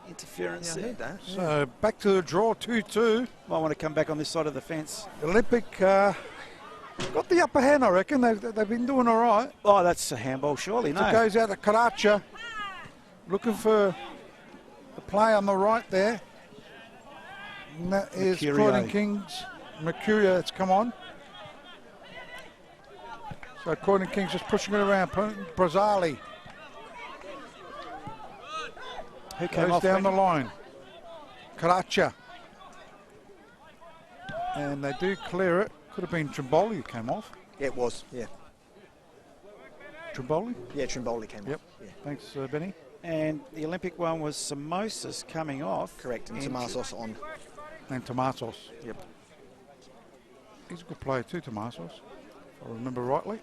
[SPEAKER 5] interference
[SPEAKER 7] Yeah, I
[SPEAKER 5] there.
[SPEAKER 7] heard that.
[SPEAKER 6] So back to the draw, 2-2.
[SPEAKER 5] Might want to come back on this side of the fence.
[SPEAKER 6] Olympic got the upper hand, I reckon. They've been doing all right.
[SPEAKER 5] Oh, that's a handball, surely.
[SPEAKER 6] So
[SPEAKER 5] No.
[SPEAKER 6] it goes out to Karacha. Looking for the play on the right there. And that is
[SPEAKER 5] Mercurio.
[SPEAKER 6] Croydon Kings. Mercurio, that's come on. So Croydon Kings just pushing it around. Brazali
[SPEAKER 5] Who came
[SPEAKER 6] goes
[SPEAKER 5] off?
[SPEAKER 6] down the
[SPEAKER 5] Benny?
[SPEAKER 6] line. Karacha. And they do clear it. Could have been Trimboli who came off.
[SPEAKER 7] Yeah, it was, yeah.
[SPEAKER 6] Trimboli?
[SPEAKER 7] Yeah, Trimboli came
[SPEAKER 6] Yep.
[SPEAKER 7] off. Yeah.
[SPEAKER 6] Thanks, Benny.
[SPEAKER 5] And the Olympic one was Samosas coming off.
[SPEAKER 7] Correct, and
[SPEAKER 5] Injured.
[SPEAKER 7] Tomasos on.
[SPEAKER 6] And Tomasos.
[SPEAKER 7] Yep.
[SPEAKER 6] He's a good player too, Tomasos, if I remember rightly.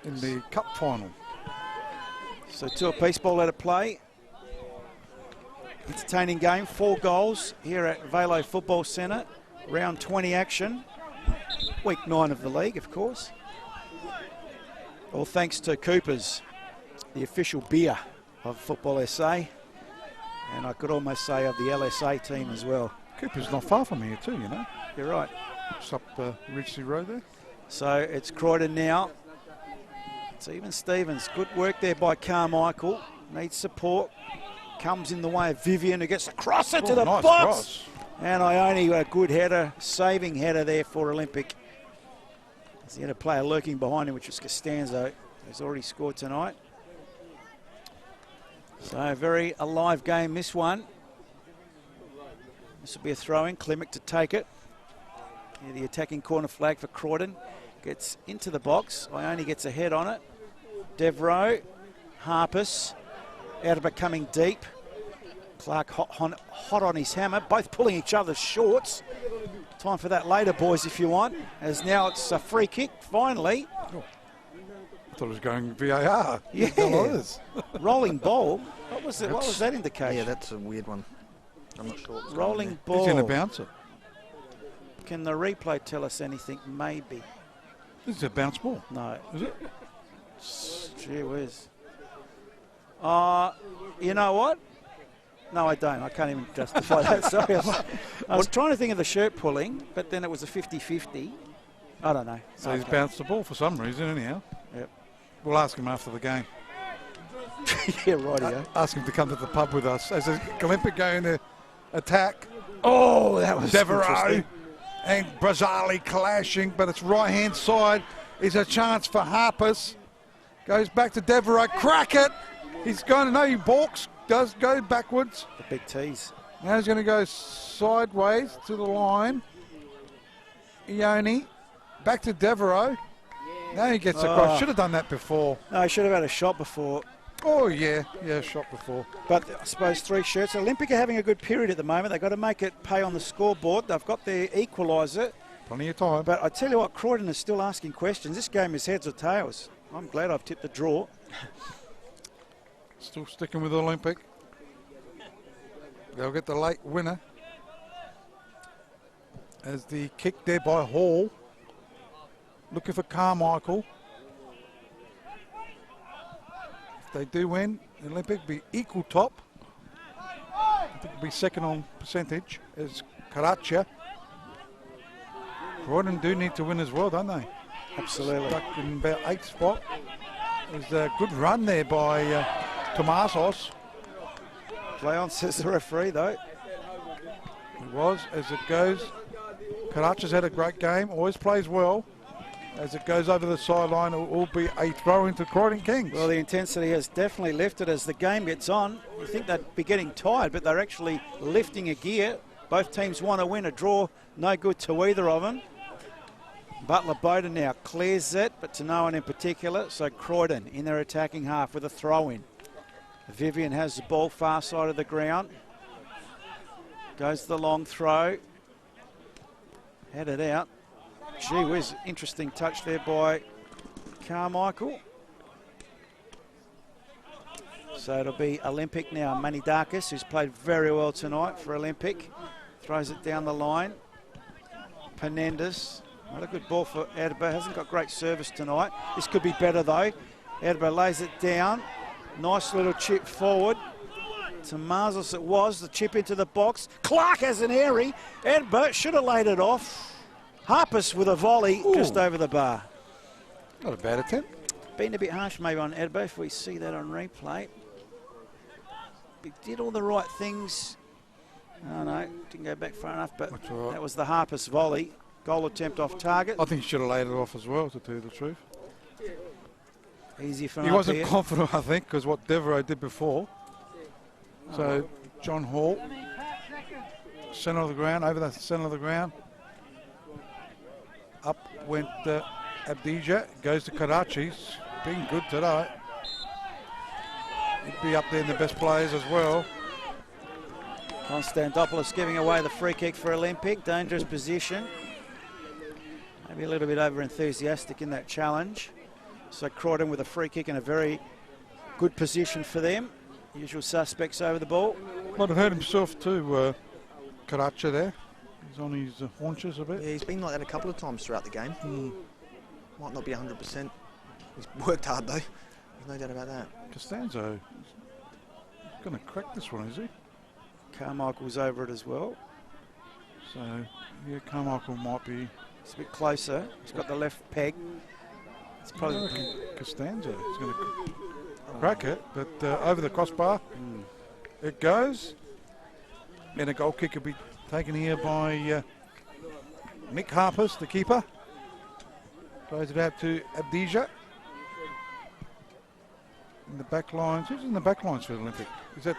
[SPEAKER 6] In the cup final.
[SPEAKER 5] So two apiece, ball out of play. Entertaining game, 4 goals here at Velo Football Centre. Round 20 action. Week 9 of the league, of course. All thanks to Cooper's, the official beer of Football SA. And I could almost say of the LSA team as well.
[SPEAKER 6] Cooper's not far from here too, you know.
[SPEAKER 5] You're right.
[SPEAKER 6] It's up Ridgely Road there.
[SPEAKER 5] So it's Croydon now. It's even Stevens. Good work there by Carmichael. Needs support. Comes in the way of Vivian, who gets a crosser to the
[SPEAKER 6] nice
[SPEAKER 5] box.
[SPEAKER 6] cross.
[SPEAKER 5] And Ione, a good header, saving header there for Olympic. As he had a player lurking behind him, which was Costanzo, who's already scored tonight. So a very alive game, this one. This will be a throw-in. Klimek to take it. Yeah, the attacking corner flag for Croydon. Gets into the box. Ione gets a head on it. Devereaux, Harpus, out of it coming deep. Clark hot on his hammer, both pulling each other's shorts. Time for that later, boys, if you want. As now it's a free kick, finally.
[SPEAKER 6] I thought it was going VAR.
[SPEAKER 5] Yeah.
[SPEAKER 6] It is.
[SPEAKER 5] Rolling ball. What was it? What was that indication?
[SPEAKER 7] Yeah, that's a weird one. I'm not sure what's
[SPEAKER 5] Rolling
[SPEAKER 7] going
[SPEAKER 6] He's going to
[SPEAKER 5] ball.
[SPEAKER 6] bounce it.
[SPEAKER 5] Can the replay tell us anything? Maybe.
[SPEAKER 6] This is a bounce ball.
[SPEAKER 5] No.
[SPEAKER 6] Is it?
[SPEAKER 5] Gee whiz. You know what? No, I don't. I can't even justify that. Sorry. I was trying to think of the shirt pulling, but then it was a 50-50. I don't know.
[SPEAKER 6] So
[SPEAKER 5] No,
[SPEAKER 6] he's
[SPEAKER 5] I
[SPEAKER 6] bounced the ball for some reason anyhow.
[SPEAKER 5] Yep.
[SPEAKER 6] We'll ask him after the game.
[SPEAKER 5] can't. Yeah, rightio.
[SPEAKER 6] Ask him to come to the pub with us. As the Olympic going to attack.
[SPEAKER 5] Oh, that was
[SPEAKER 6] Devereaux
[SPEAKER 5] interesting.
[SPEAKER 6] and Brazali clashing, but it's right-hand side is a chance for Harpus. Goes back to Devereaux. Crack it! He's going to know he balks. Does go backwards.
[SPEAKER 5] The big tease.
[SPEAKER 6] Now he's going to go sideways to the line. Ione. Back to Devereaux. Now he gets across. Should have done that before.
[SPEAKER 5] No, he should have had a shot before.
[SPEAKER 6] Oh, yeah. Yeah, shot before.
[SPEAKER 5] But I suppose 3 shirts. Olympic are having a good period at the moment. They've got to make it pay on the scoreboard. They've got their equaliser.
[SPEAKER 6] Plenty of time.
[SPEAKER 5] But I tell you what, Croydon is still asking questions. This game is heads or tails. I'm glad I've tipped the draw.
[SPEAKER 6] Still sticking with Olympic. They'll get the late winner. As the kick there by Hall. Looking for Carmichael. If they do win, the Olympic will be equal top. I think it'll be second on percentage as Karacha. Croydon do need to win as well, don't they?
[SPEAKER 5] Absolutely.
[SPEAKER 6] Stuck in about 8th spot. There's a good run there by Tomasos.
[SPEAKER 5] Play on, says the referee, though.
[SPEAKER 6] It was, as it goes. Karacha's had a great game, always plays well. As it goes over the sideline, it will be a throw into Croydon Kings.
[SPEAKER 5] Well, the intensity has definitely lifted as the game gets on. You think they'd be getting tired, but they're actually lifting a gear. Both teams want to win. A draw, no good to either of them. Butler Bowden now clears it, but to no one in particular. So Croydon in their attacking half with a throw-in. Vivian has the ball far side of the ground. Goes the long throw. Headed out. Gee whiz, interesting touch there by Carmichael. So it'll be Olympic now. Manidakis, who's played very well tonight for Olympic, throws it down the line. Penendus, not a good ball for Adelaide. Hasn't got great service tonight. This could be better though. Adelaide lays it down. Nice little chip forward. To Marzos it was. The chip into the box. Clark has an airy. Adelaide should have laid it off. Harpus with a volley just over the bar.
[SPEAKER 6] Not a bad attempt.
[SPEAKER 5] Been a bit harsh maybe on Adelaide if we see that on replay. He did all the right things. Oh no, didn't go back far enough, but
[SPEAKER 6] right.
[SPEAKER 5] That was the Harpus volley. Goal attempt off target.
[SPEAKER 6] I think he should have laid it off as well, to tell you the truth.
[SPEAKER 5] Easy from
[SPEAKER 6] He
[SPEAKER 5] up
[SPEAKER 6] wasn't
[SPEAKER 5] here.
[SPEAKER 6] confident, I think, because what Devereaux did before. So John Hall, centre of the ground, over the centre of the ground. Up went Abdija, goes to Karachi's. Been good today. He'd be up there in the best players as well.
[SPEAKER 5] Konstantopoulos giving away the free kick for Olympic. Dangerous position. Maybe a little bit over enthusiastic in that challenge. So Croydon with a free kick in a very good position for them. Usual suspects over the ball.
[SPEAKER 6] Might have hurt himself too, Karachi there. He's on his haunches a bit.
[SPEAKER 7] Yeah, he's been like that a couple of times throughout the game. Might not be 100%. He's worked hard though. There's no doubt about that.
[SPEAKER 6] Costanzo, he's going to crack this one, is he?
[SPEAKER 5] Carmichael's over it as well.
[SPEAKER 6] So, yeah, Carmichael might be...
[SPEAKER 5] It's a bit closer. He's got the left peg. It's probably...
[SPEAKER 6] Costanzo is going to crack it, but over the crossbar it goes. And a goal kick will be taken here by Nick Harpus, the keeper. Throws it out to Abdija. In the back lines. Who's in the back lines for the Olympic? Is that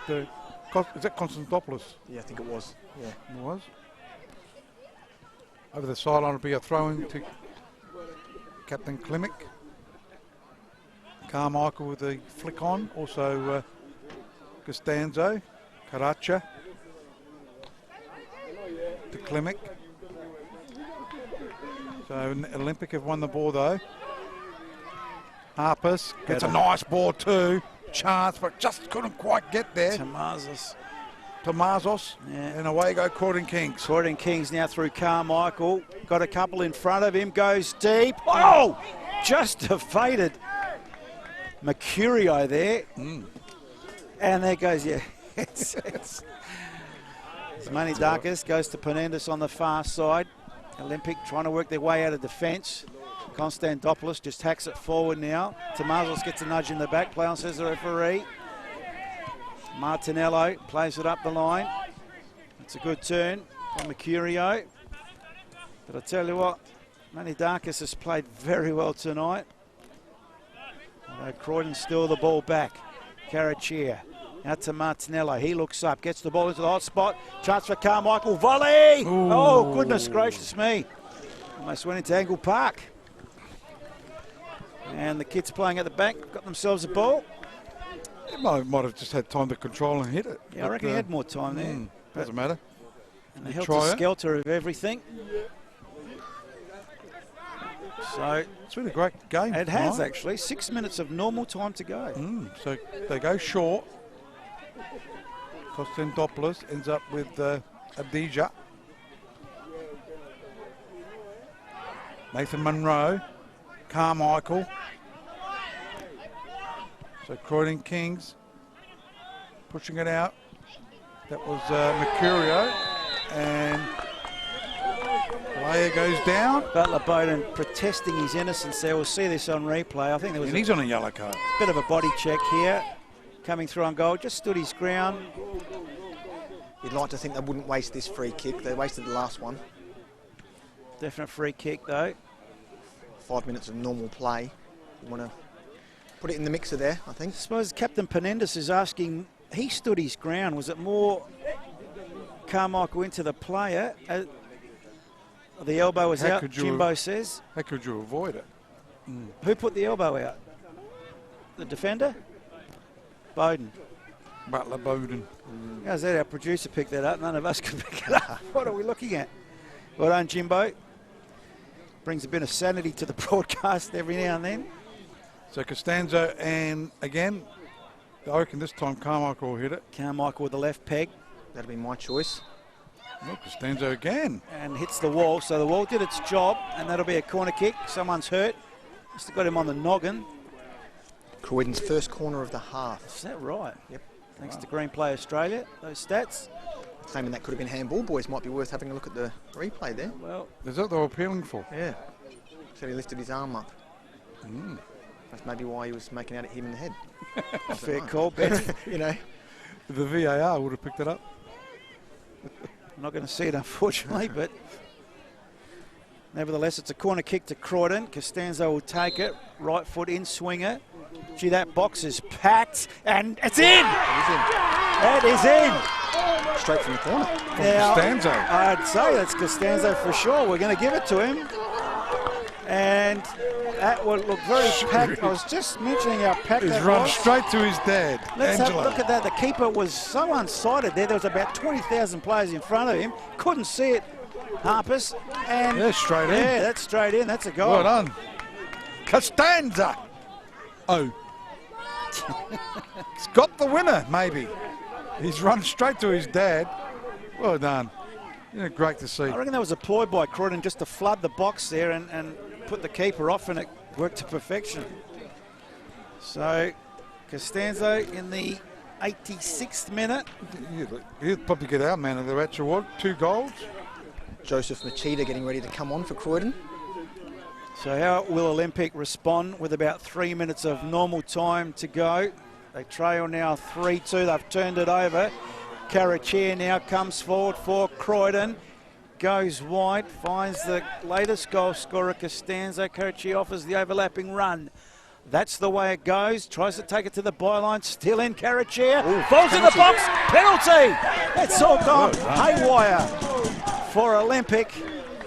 [SPEAKER 6] Konstantopoulos?
[SPEAKER 7] Yeah, I think it was. Yeah,
[SPEAKER 6] it was. Over the sideline will be a throw-in to Captain Klimek. Carmichael with the flick on. Also Costanzo, Karacha to Klimek. So Olympic have won the ball though. Harpus gets a nice ball too. Chance, but just couldn't quite get there. Tomazos.
[SPEAKER 5] Yeah.
[SPEAKER 6] And away go Croydon Kings.
[SPEAKER 5] Croydon Kings now through Carmichael. Got a couple in front of him. Goes deep. Oh! Just evaded Mercurio there. And there goes, yeah. it's Manidakis goes to Penendus on the far side. Olympic trying to work their way out of defence. Konstantopoulos just hacks it forward now. Tomazos gets a nudge in the back. Play on, says the referee. Martinello plays it up the line. It's a good turn from Mercurio. But I tell you what, Manidakis has played very well tonight. Although Croydon still the ball back. Carachia out to Martinello. He looks up, gets the ball into the hot spot. Chance for Carmichael. Volley!
[SPEAKER 6] Ooh.
[SPEAKER 5] Oh, goodness gracious me. Almost went into Angle Park. And the kids playing at the back got themselves a ball.
[SPEAKER 6] He might have just had time to control and hit it.
[SPEAKER 5] Yeah, I reckon he had more time there.
[SPEAKER 6] Doesn't matter.
[SPEAKER 5] And the helter-skelter of everything. So
[SPEAKER 6] it's been a great game.
[SPEAKER 5] It has actually. 6 minutes of normal time to go.
[SPEAKER 6] So they go short. Konstantopoulos ends up with Abdija. Nathan Munro. Carmichael. So Croydon Kings pushing it out. That was Mercurio. And player goes down.
[SPEAKER 5] Butler Bowden protesting his innocence there. We'll see this on replay. I think there was
[SPEAKER 6] he's on a yellow card.
[SPEAKER 5] Bit of a body check here. Coming through on goal. Just stood his ground.
[SPEAKER 7] You'd like to think they wouldn't waste this free kick. They wasted the last one.
[SPEAKER 5] Definite free kick though.
[SPEAKER 7] 5 minutes of normal play. You want to put it in the mixer there, I think.
[SPEAKER 5] I suppose Captain Penendus is asking, he stood his ground. Was it more Carmichael into the player? The elbow was out, Jimbo says.
[SPEAKER 6] How could you avoid it?
[SPEAKER 5] Who put the elbow out? The defender? Bowden.
[SPEAKER 6] Butler Bowden.
[SPEAKER 5] How's that? Our producer picked that up. None of us could pick it up. What are we looking at? Well done, Jimbo. Brings a bit of sanity to the broadcast every now and then.
[SPEAKER 6] So Costanzo, and again, I reckon this time Carmichael will hit it.
[SPEAKER 5] Carmichael with the left peg.
[SPEAKER 7] That'd be my choice.
[SPEAKER 6] Well, Costanzo again.
[SPEAKER 5] And hits the wall. So the wall did its job, and that'll be a corner kick. Someone's hurt. Must have got him on the noggin.
[SPEAKER 7] Croydon's first corner of the half.
[SPEAKER 5] Is that right?
[SPEAKER 7] Yep.
[SPEAKER 5] Thanks to Green Play Australia, those stats.
[SPEAKER 7] Claiming that could have been handball. Boys, might be worth having a look at the replay there.
[SPEAKER 5] Well,
[SPEAKER 6] is that they were appealing for?
[SPEAKER 7] Yeah. So he lifted his arm up. That's maybe why he was making out at him in the head.
[SPEAKER 5] Fair call, Benny.
[SPEAKER 7] You know.
[SPEAKER 6] The VAR would have picked it up.
[SPEAKER 5] I'm not going to see it, unfortunately, but nevertheless, it's a corner kick to Croydon. Costanzo will take it. Right foot in, swinger. Gee, that box is packed, and it's in! It is in!
[SPEAKER 7] Straight from the corner.
[SPEAKER 5] Now,
[SPEAKER 6] Costanzo.
[SPEAKER 5] I'd say that's Costanzo for sure. We're going to give it to him. And that would look very packed. I was just mentioning how packed
[SPEAKER 6] He's
[SPEAKER 5] that
[SPEAKER 6] run
[SPEAKER 5] was.
[SPEAKER 6] straight to his dad.
[SPEAKER 5] Let's have a
[SPEAKER 6] Angelo.
[SPEAKER 5] look at that. The keeper was so unsighted there. There was about 20,000 players in front of him. Couldn't see it, Harpers. And
[SPEAKER 6] yeah, straight in.
[SPEAKER 5] Yeah, that's straight in. That's a goal.
[SPEAKER 6] Well done. Costanza. Oh. He's got the winner, maybe. He's run straight to his dad. Well done. Yeah, great to see.
[SPEAKER 5] I reckon that was a ploy by Croydon just to flood the box there and put the keeper off, and it worked to perfection. So Costanzo in the 86th minute.
[SPEAKER 6] He'll probably get our man of the match award. 2 goals.
[SPEAKER 7] Joseph Machida getting ready to come on for Croydon.
[SPEAKER 5] So how will Olympic respond with about 3 minutes of normal time to go? They trail now 3-2. They've turned it over. Carachia now comes forward for Croydon. Goes wide, finds the latest goal scorer, Costanzo. Carachia offers the overlapping run. That's the way it goes. Tries to take it to the byline. Still in Carachia. Falls in the box. Penalty. It's all gone haywire for Olympic.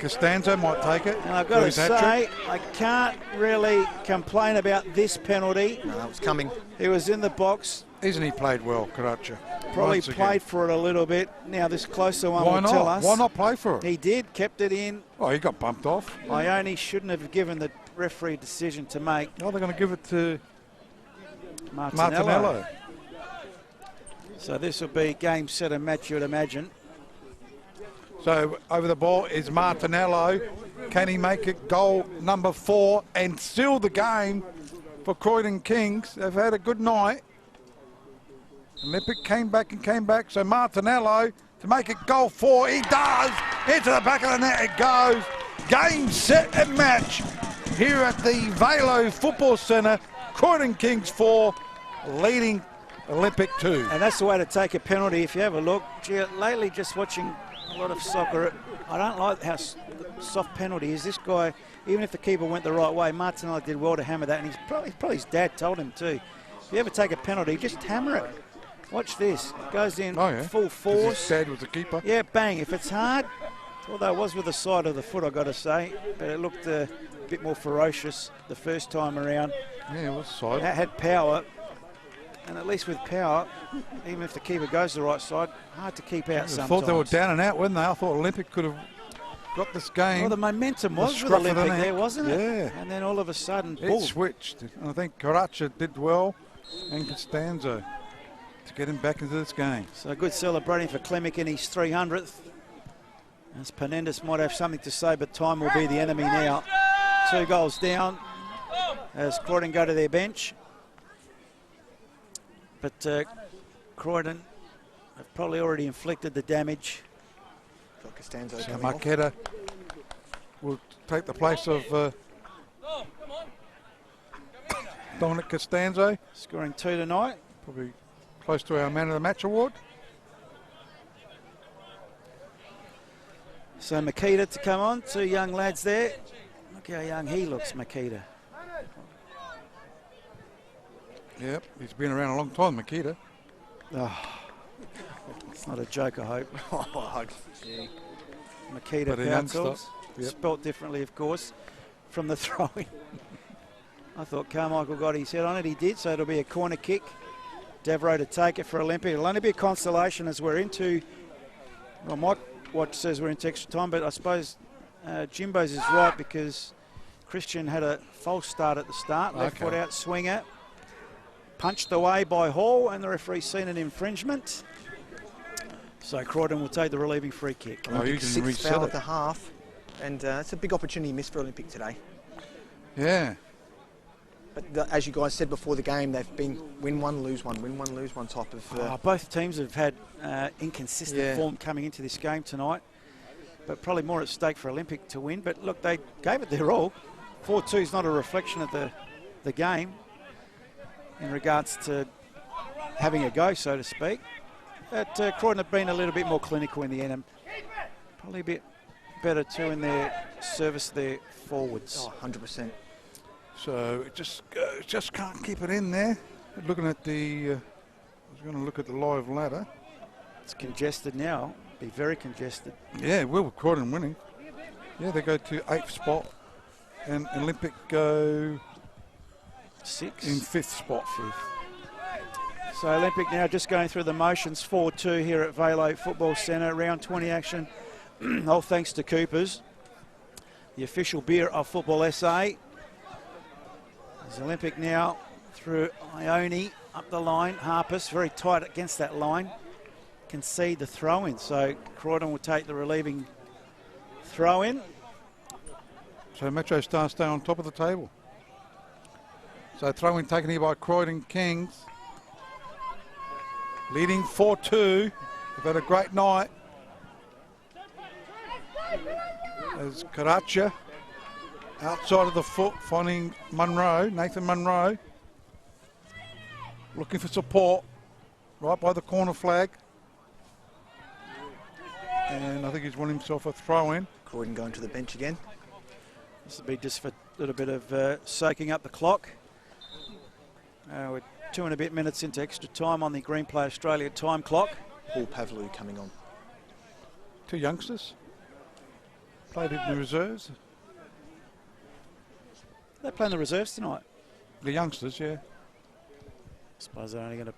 [SPEAKER 6] Costanzo might take it.
[SPEAKER 5] And I've got to say, I can't really complain about this penalty.
[SPEAKER 7] No, it was coming.
[SPEAKER 5] He was in the box.
[SPEAKER 6] Isn't he played well, Karacha?
[SPEAKER 5] Probably played for it a little bit. Now this closer one
[SPEAKER 6] Why
[SPEAKER 5] will
[SPEAKER 6] not?
[SPEAKER 5] tell us.
[SPEAKER 6] Why not play for it?
[SPEAKER 5] He did, kept it in.
[SPEAKER 6] Oh, he got bumped off.
[SPEAKER 5] Ione shouldn't have given the referee decision to make.
[SPEAKER 6] Oh, they're going to give it to
[SPEAKER 5] Martinello. So this will be game, set and match, you'd imagine.
[SPEAKER 6] So over the ball is Martinello. Can he make it goal number 4 and seal the game for Croydon Kings? They've had a good night. Olympic came back. So Martinello to make it goal 4. He does. Into the back of the net it goes. Game, set and match here at the Velo Football Centre. Croydon Kings 4 leading Olympic 2.
[SPEAKER 5] And that's the way to take a penalty. If you have a look, gee, lately just watching a lot of soccer, I don't like how soft penalty is. This guy, even if the keeper went the right way, Martinello did well to hammer that, and he's probably his dad told him too. If you ever take a penalty, just hammer it. Watch this. It goes in full force.
[SPEAKER 6] His dad was the keeper.
[SPEAKER 5] Yeah, bang. If it's hard, although it was with the side of the foot, I've got to say, but it looked a bit more ferocious the first time around.
[SPEAKER 6] Yeah, it was side.
[SPEAKER 5] That had power. And at least with power, even if the keeper goes the right side, hard to keep out sometimes.
[SPEAKER 6] I thought they were down and out, weren't they? I thought Olympic could have got this game.
[SPEAKER 5] Well, the momentum was with Olympic there, wasn't it?
[SPEAKER 6] Yeah.
[SPEAKER 5] And then all of a sudden,
[SPEAKER 6] it
[SPEAKER 5] boom.
[SPEAKER 6] switched. And I think Karacha did well, and Costanzo to get him back into this game.
[SPEAKER 5] So good celebrating for Klemic in his 300th. As Penendis might have something to say, but time will be the enemy now. 2 goals down as Croydon go to their bench. But Croydon have probably already inflicted the damage.
[SPEAKER 7] Got Costanzo
[SPEAKER 6] So
[SPEAKER 7] coming off.
[SPEAKER 6] Marquetta will take the place of Dominic Costanzo.
[SPEAKER 5] Scoring 2 tonight.
[SPEAKER 6] Probably close to our man of the match award.
[SPEAKER 5] So Makita to come on, 2 young lads there. Look how young he looks, Makita.
[SPEAKER 6] Yep, he's been around a long time, Makita.
[SPEAKER 5] Oh, it's not a joke, I hope. Makita
[SPEAKER 6] But a youngster.
[SPEAKER 5] Pouncils,
[SPEAKER 6] Yep.
[SPEAKER 5] spelt differently, of course, from the throw-in. I thought Carmichael got his head on it. He did, so it'll be a corner kick Devereaux to take it for Olympic. It'll only be a consolation as we're into, well, my watch says we're into extra time, but I suppose Jimbo's is right because Christian had a false start at the start. Left foot out, swinger. Punched away by Hall, and the referee's seen an infringement. So Croydon will take the relieving free kick.
[SPEAKER 7] Sixth foul at the half, and it's a big opportunity missed for Olympic today.
[SPEAKER 6] Yeah.
[SPEAKER 7] But as you guys said before the game, they've been win one, lose one type of...
[SPEAKER 5] both teams have had inconsistent form coming into this game tonight, but probably more at stake for Olympic to win. But look, they gave it their all. 4-2 is not a reflection of the game in regards to having a go, so to speak. But Croydon have been a little bit more clinical in the end, and probably a bit better too in their service, their forwards.
[SPEAKER 7] Oh, 100%.
[SPEAKER 6] So it just can't keep it in there. Looking at the, I was going to look at the live ladder.
[SPEAKER 5] It's congested now. Be very congested.
[SPEAKER 6] Yeah, well, with Croydon winning. Yeah, they go to 8th spot, and Olympic go
[SPEAKER 5] 6th
[SPEAKER 6] in 5th spot.
[SPEAKER 5] So Olympic now just going through the motions. 4-2 here at Velo Football Centre. Round 20 action. All thanks to Coopers, the official beer of Football SA. There's Olympic now through Ione up the line. Harpus very tight against that line. Concede the throw in. So Croydon will take the relieving throw in.
[SPEAKER 6] So Metro Stars stay on top of the table. So throw in taken here by Croydon Kings. Leading 4-2. They've had a great night. As Karacha outside of the foot, finding Munro, Nathan Munro. Looking for support right by the corner flag. And I think he's won himself a throw in.
[SPEAKER 7] Croydon going to the bench again.
[SPEAKER 5] This will be just for a little bit of soaking up the clock. We're 2 and a bit minutes into extra time on the Green Play Australia time clock.
[SPEAKER 7] Paul Pavlou coming on.
[SPEAKER 6] 2 youngsters. Played in the reserves.
[SPEAKER 5] They're playing the reserves tonight.
[SPEAKER 6] The youngsters, yeah.
[SPEAKER 5] I suppose they're only going to,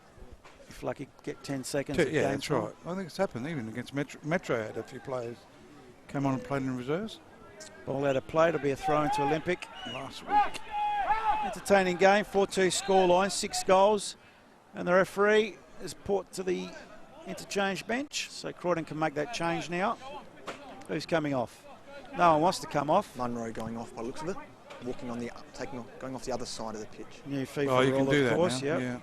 [SPEAKER 5] if lucky, get 10 seconds.
[SPEAKER 6] Yeah, that's right. I think it's happened even against Metro had a few players come on and played in the reserves.
[SPEAKER 5] Ball out of play. It'll be a throw into Olympic.
[SPEAKER 6] Last week.
[SPEAKER 5] Entertaining game. 4-2 scoreline. 6 goals. And the referee is put to the interchange bench. So Croydon can make that change now. Who's coming off? No one wants to come off.
[SPEAKER 7] Munro going off by the looks of it. Walking on the, going off the other side of the pitch.
[SPEAKER 5] New FIFA
[SPEAKER 6] you
[SPEAKER 5] rule,
[SPEAKER 6] can do
[SPEAKER 5] of
[SPEAKER 6] that
[SPEAKER 5] course.
[SPEAKER 6] now.
[SPEAKER 5] Yep.
[SPEAKER 6] Yeah.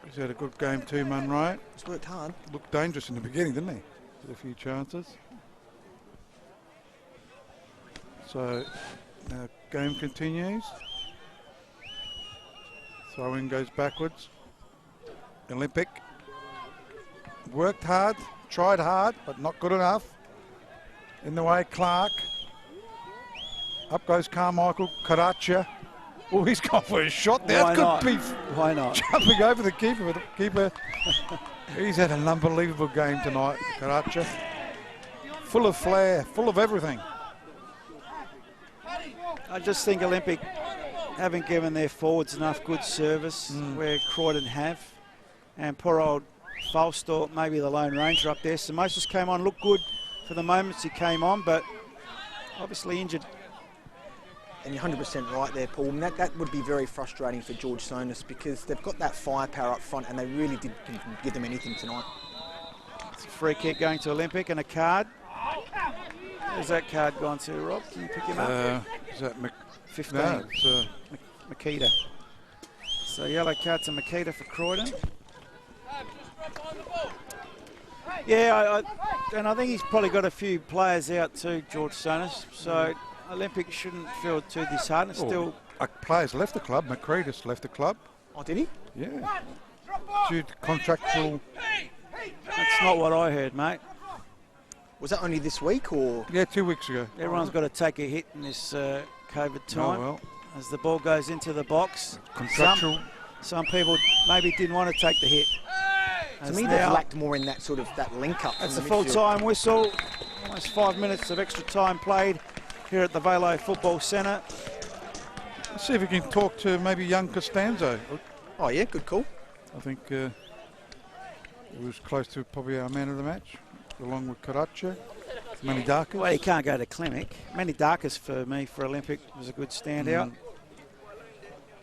[SPEAKER 6] He's had a good game too, Munro.
[SPEAKER 7] He's worked hard.
[SPEAKER 6] Looked dangerous in the beginning, didn't he? Had a few chances. So, now game continues. Throw-in goes backwards. Olympic. Worked hard, tried hard, but not good enough. In the way, Clark. Up goes Carmichael. Karacha. Oh, he's gone for a shot there.
[SPEAKER 5] Why not? Why not?
[SPEAKER 6] Jumping over the keeper. But the keeper, he's had an unbelievable game tonight, Karacha. Full of flair, full of everything.
[SPEAKER 5] I just think Olympic haven't given their forwards enough good service where Croydon have. And poor old Falstor, maybe the Lone Ranger up there. Samosas came on, looked good for the moments he came on, but obviously injured.
[SPEAKER 7] And you're 100% right there, Paul. And that would be very frustrating for George Sonis because they've got that firepower up front and they really didn't give them anything tonight.
[SPEAKER 5] It's a free kick going to Olympic and a card. Where's that card gone to, Rob? Can you pick him up?
[SPEAKER 6] Is that
[SPEAKER 5] 15.
[SPEAKER 6] No, it's
[SPEAKER 5] Makita. So yellow card to Makita for Croydon. Yeah, I think he's probably got a few players out too, George Sonis. So Olympic shouldn't feel too disheartened. Still,
[SPEAKER 6] players left the club. McCreadis left the club.
[SPEAKER 7] Oh, did he?
[SPEAKER 6] Yeah. Due to contractual.
[SPEAKER 5] That's not what I heard, mate.
[SPEAKER 7] Was that only this week or?
[SPEAKER 6] Yeah, 2 weeks ago.
[SPEAKER 5] Everyone's got to take a hit in this COVID time.
[SPEAKER 6] Oh, well.
[SPEAKER 5] As the ball goes into the box.
[SPEAKER 6] Contractual.
[SPEAKER 5] Some people maybe didn't want to take the hit.
[SPEAKER 7] To me, they've lacked more in that sort of that link up.
[SPEAKER 5] That's a full-time whistle. Almost 5 minutes of extra time played here at the Velo Football Centre.
[SPEAKER 6] Let's see if we can talk to maybe young Costanzo.
[SPEAKER 7] Oh yeah, good call.
[SPEAKER 6] I think he was close to probably our man of the match, along with Karacha, Manidakas.
[SPEAKER 5] Well, he can't go to Klimek. Manidakas for me for Olympic was a good standout.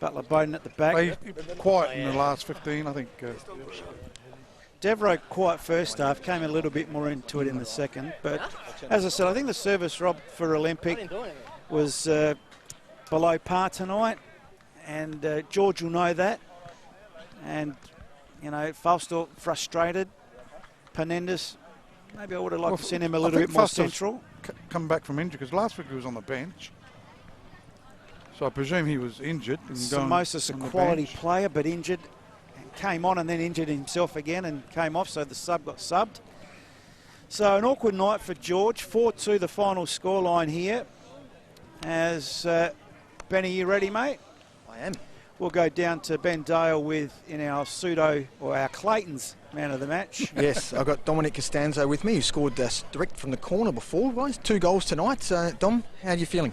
[SPEAKER 5] Butler Bowden at the back.
[SPEAKER 6] He quiet in the last 15, I think.
[SPEAKER 5] Devereaux quiet first half, came a little bit more into it in the second. But as I said, I think the service rob for Olympic was below par tonight. And George will know that. And, you know, Falstor frustrated. Penendus, maybe I would have liked to send him a little bit more central.
[SPEAKER 6] Come back from injury, because last week he was on the bench. So I presume he was injured.
[SPEAKER 5] Samosas, a quality player, but injured. Came on and then injured himself again and came off, so the sub got subbed. So an awkward night for George. 4-2 the final scoreline here. As Benny, you ready, mate?
[SPEAKER 7] I am.
[SPEAKER 5] We'll go down to Ben Dale in our our Clayton's man of the match.
[SPEAKER 7] Yes, I've got Dominic Costanzo with me, who scored direct from the corner before. Well, 2 goals tonight. Dom, how are you feeling?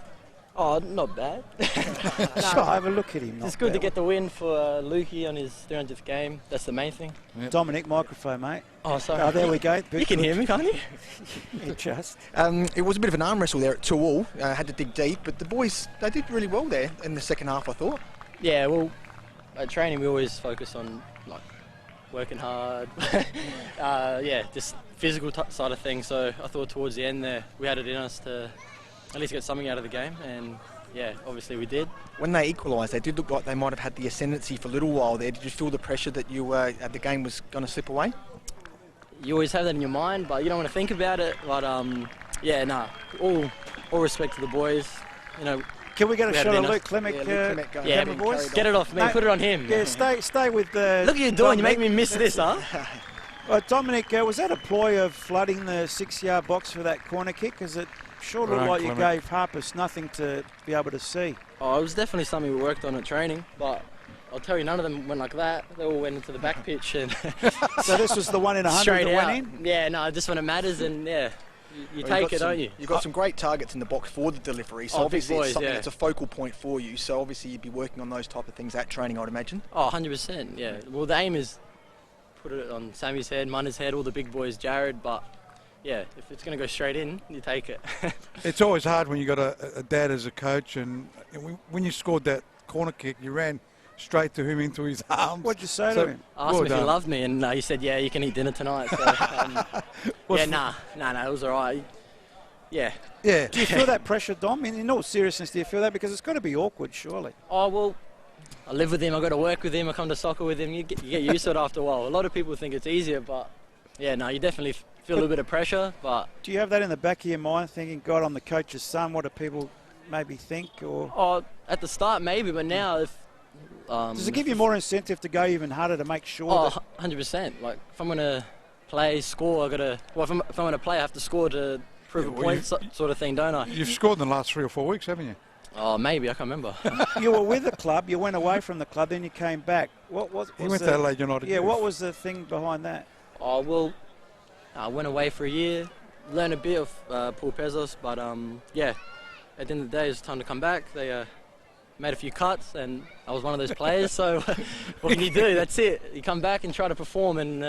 [SPEAKER 12] Oh, not bad.
[SPEAKER 5] Sure, have a look at him.
[SPEAKER 12] It's good to get the win for Lukey on his 300th game. That's the main thing.
[SPEAKER 5] Yep. Dominic, microphone, mate.
[SPEAKER 12] Oh, sorry.
[SPEAKER 5] Oh, there we go.
[SPEAKER 12] You can hear me, can't you?
[SPEAKER 5] Just.
[SPEAKER 7] It was a bit of an arm wrestle there at 2-all. Had to dig deep, but the boys, they did really well there in the second half, I thought.
[SPEAKER 12] Yeah, well, at training we always focus on like working hard. Yeah, just physical side of things. So I thought towards the end there we had it in us to at least get something out of the game, and yeah, obviously we did.
[SPEAKER 7] When they equalised, they did look like they might have had the ascendancy for a little while there. Did you feel the pressure that the game was going to slip away?
[SPEAKER 12] You always have that in your mind, but you don't want to think about it. But yeah, no, all respect to the boys. You know.
[SPEAKER 5] Can we get a shot of Luke Klimek?
[SPEAKER 12] Yeah, boys. Get it off me. Put it on him.
[SPEAKER 5] Yeah, stay with the.
[SPEAKER 12] Look what you're doing. You make me miss this, huh?
[SPEAKER 5] Well, Dominic, was that a ploy of flooding the 6-yard box for that corner kick? Because it sure looked like you gave Harpus nothing to be able to see.
[SPEAKER 12] Oh, it was definitely something we worked on at training, but I'll tell you, none of them went like that. They all went into the back pitch, and
[SPEAKER 5] so this was the 1 in 100 that went in.
[SPEAKER 12] Yeah, no, just when it matters, and yeah. You take it, don't you?
[SPEAKER 7] You've got some great targets in the box for the delivery, so obviously it's something that's a focal point for you. So obviously you'd be working on those type of things at training, I'd imagine.
[SPEAKER 12] Oh, 100%, yeah. Well, the aim is put it on Sammy's head, Munna's head, all the big boys, Jared, but yeah, if it's going to go straight in, you take it.
[SPEAKER 6] It's always hard when you got a dad as a coach, and when you scored that corner kick, you ran straight to him into his arms.
[SPEAKER 5] What'd you say to him?
[SPEAKER 12] I asked him if he loved me, and he said, yeah, you can eat dinner tonight. So, yeah, nah, it was all right. Yeah.
[SPEAKER 5] Yeah. Do you feel that pressure, Dom? In all seriousness, do you feel that? Because it's got to be awkward, surely.
[SPEAKER 12] Oh, well, I live with him. I go to work with him. I come to soccer with him. You get used to it after a while. A lot of people think it's easier, but yeah, no, you definitely feel a little bit of pressure. But
[SPEAKER 5] do you have that in the back of your mind, thinking, God, I'm the coach's son? What do people maybe think? Or
[SPEAKER 12] at the start, maybe, but now, if
[SPEAKER 5] does it give you more incentive to go even harder to make sure?
[SPEAKER 12] Oh, 100%. Like if I'm gonna play, score, if I'm gonna play, I have to score to prove a point, sort of thing, don't I?
[SPEAKER 6] You've scored in the last 3 or 4 weeks, haven't you?
[SPEAKER 12] Oh, maybe, I can't remember.
[SPEAKER 5] You were with the club, you went away from the club, then you came back. What was
[SPEAKER 6] he went to Adelaide United.
[SPEAKER 5] Yeah, what was the thing behind that?
[SPEAKER 12] Oh, well, I went away for a year, learned a bit of Paul Pezos, but yeah, at the end of the day, it's time to come back. They made a few cuts, and I was one of those players, so what can you do? That's it. You come back and try to perform, and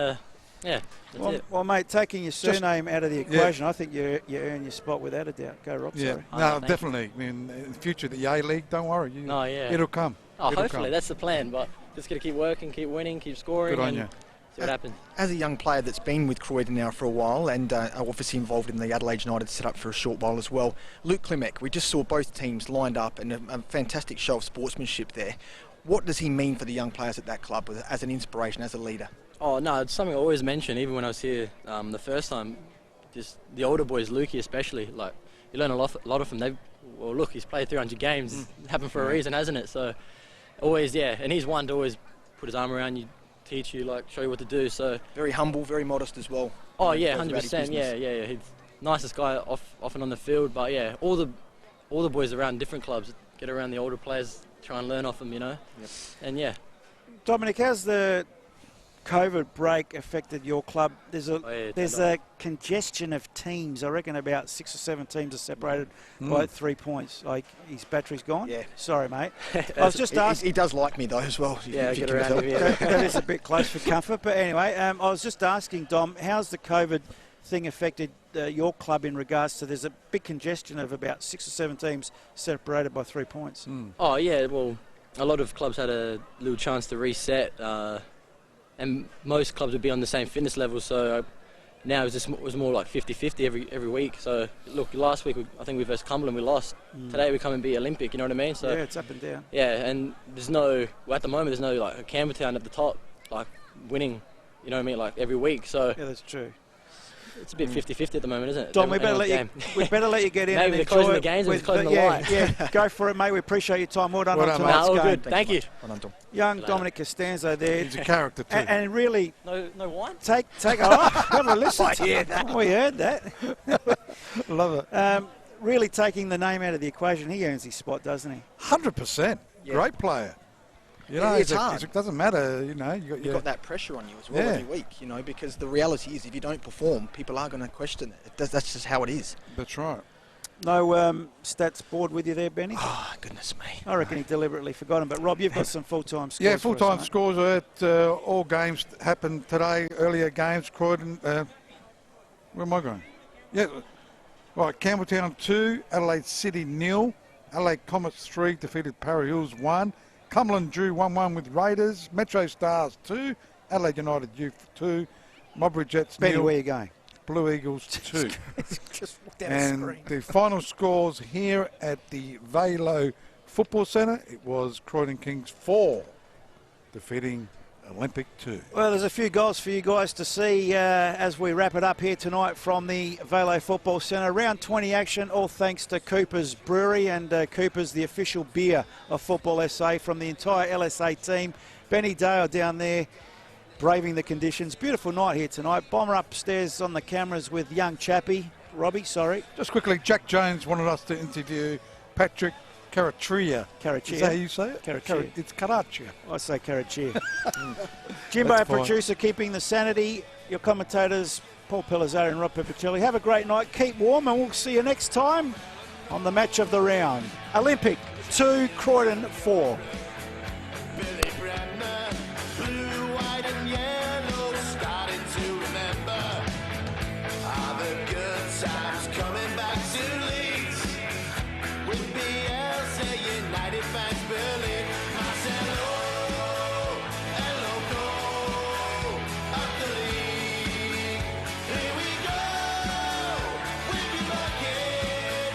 [SPEAKER 12] yeah, that's it.
[SPEAKER 5] Well, mate, taking your surname out of the equation, I think you earn your spot without a doubt. Go, Rob, sorry.
[SPEAKER 6] No, definitely. I mean, in the future, the A-League, don't worry. It'll come.
[SPEAKER 12] Oh, hopefully, that's the plan, but just got to keep working, keep winning, keep scoring.
[SPEAKER 6] Good on you.
[SPEAKER 12] See what happens.
[SPEAKER 7] As a young player that's been with Croydon now for a while, and obviously involved in the Adelaide United setup for a short while as well, Luke Klimek, we just saw both teams lined up, and a fantastic show of sportsmanship there. What does he mean for the young players at that club as an inspiration, as a leader?
[SPEAKER 12] Oh, no, it's something I always mention, even when I was here the first time. Just the older boys, Lukey especially, like, you learn a lot of them. Well, look, he's played 300 games. It happened for a reason, hasn't it? So, always, and he's one to always put his arm around you, teach you, like, show you what to do. So
[SPEAKER 7] very humble, very modest as well.
[SPEAKER 12] Oh, yeah, 100%, yeah. He's nicest guy off and on the field, but yeah, all the boys around different clubs get around the older players, try and learn off them, you know? Yep. And yeah.
[SPEAKER 5] Dominic, how's the COVID break affected your club? There's a
[SPEAKER 12] Oh, yeah,
[SPEAKER 5] congestion of teams. I reckon about 6 or 7 teams are separated by 3 points. Like, his battery's gone?
[SPEAKER 7] Yeah.
[SPEAKER 5] Sorry, mate. I was just asking.
[SPEAKER 7] He does like me, though, as well.
[SPEAKER 12] Yeah,
[SPEAKER 7] if you
[SPEAKER 12] get
[SPEAKER 7] can
[SPEAKER 12] around
[SPEAKER 7] tell.
[SPEAKER 12] him, yeah.
[SPEAKER 5] That is a bit close for comfort. But anyway, I was just asking, Dom, how's the COVID thing affected your club in regards to there's a big congestion of about 6 or 7 teams separated by 3 points?
[SPEAKER 12] Oh, yeah, well, a lot of clubs had a little chance to reset, and most clubs would be on the same fitness level, so now it was more like 50-50 every week. So, look, last week, I think we versus Cumberland, we lost. Today we come and beat Olympic, you know what I mean? So,
[SPEAKER 5] yeah, it's up and down.
[SPEAKER 12] Yeah, and at the moment, there's no, like, a Campbelltown at the top, like, winning, you know what I mean, like, every week. So
[SPEAKER 5] Yeah, that's true.
[SPEAKER 12] it's a bit 50-50 at the moment, isn't it?
[SPEAKER 5] Dom, we better let you get in.
[SPEAKER 12] Maybe
[SPEAKER 5] and
[SPEAKER 12] they're
[SPEAKER 5] enjoy
[SPEAKER 12] closing the
[SPEAKER 5] it
[SPEAKER 12] games
[SPEAKER 5] with
[SPEAKER 12] and closing the
[SPEAKER 5] yeah,
[SPEAKER 12] light.
[SPEAKER 5] Yeah, go for it, mate. We appreciate your time. Well done on
[SPEAKER 6] Well done,
[SPEAKER 5] tonight's
[SPEAKER 12] all
[SPEAKER 5] game.
[SPEAKER 12] good. Thank you.
[SPEAKER 7] Well done, Tom.
[SPEAKER 5] Young Dominic Costanzo there.
[SPEAKER 6] He's a character too.
[SPEAKER 5] And really
[SPEAKER 12] No wine?
[SPEAKER 5] take have a listen to that. We heard that.
[SPEAKER 6] Love it.
[SPEAKER 5] Really taking the name out of the equation. He earns his spot, doesn't he?
[SPEAKER 6] 100%.
[SPEAKER 7] Yeah.
[SPEAKER 6] Great player. You know,
[SPEAKER 7] It's hard.
[SPEAKER 6] It doesn't matter, you know.
[SPEAKER 7] You've got that pressure on you as well
[SPEAKER 6] Yeah.
[SPEAKER 7] every week, you know, because the reality is if you don't perform, people are going to question it. That's just how it is.
[SPEAKER 6] That's right.
[SPEAKER 5] No stats board with you there, Benny?
[SPEAKER 7] Oh, goodness me.
[SPEAKER 5] I reckon he deliberately forgot him. But, Rob, you've got some full-time scores.
[SPEAKER 6] Yeah,
[SPEAKER 5] for us,
[SPEAKER 6] full-time
[SPEAKER 5] mate.
[SPEAKER 6] scores are at all games happened today. Earlier games, Croydon. Where am I going? Yeah, right. Campbelltown 2, Adelaide City 0, Adelaide Comets 3 defeated Parra Hills 1. Cumberland drew 1-1 with Raiders. Metro Stars 2, Adelaide United Youth 2, Modbury Jets
[SPEAKER 5] Benny,
[SPEAKER 6] 0,
[SPEAKER 5] where you going?
[SPEAKER 6] Blue Eagles 2.
[SPEAKER 5] Just walk down
[SPEAKER 6] And
[SPEAKER 5] the screen.
[SPEAKER 6] the final scores here at the Velo Football Centre, it was Croydon Kings 4 defeating Olympic 2.
[SPEAKER 5] Well, there's a few goals for you guys to see as we wrap it up here tonight from the Velo Football Centre. Round 20 action, all thanks to Cooper's Brewery, and Cooper's the official beer of Football SA from the entire LSA team. Benny Dale down there braving the conditions. Beautiful night here tonight. Bomber upstairs on the cameras with young Chappie. Robbie, sorry.
[SPEAKER 6] Just quickly, Jack Jones wanted us to interview Patrick Carachia.
[SPEAKER 5] Carachia.
[SPEAKER 6] Is that how you say it?
[SPEAKER 5] Carachia.
[SPEAKER 6] It's Carachia.
[SPEAKER 5] I say Carachia. Jimbo,
[SPEAKER 6] That's fine.
[SPEAKER 5] producer, keeping the sanity. Your commentators, Paul Pellizzari and Rob Peppicelli. Have a great night. Keep warm, and we'll see you next time on the match of the round. Olympic 2, Croydon 4.
[SPEAKER 11] Billy Bremner, blue, white and yellow, starting to remember. Are the good times coming back to Leeds? With BLC United fans, Billy, Marcelo, El Loco, up the league. Here we go, with you bucket,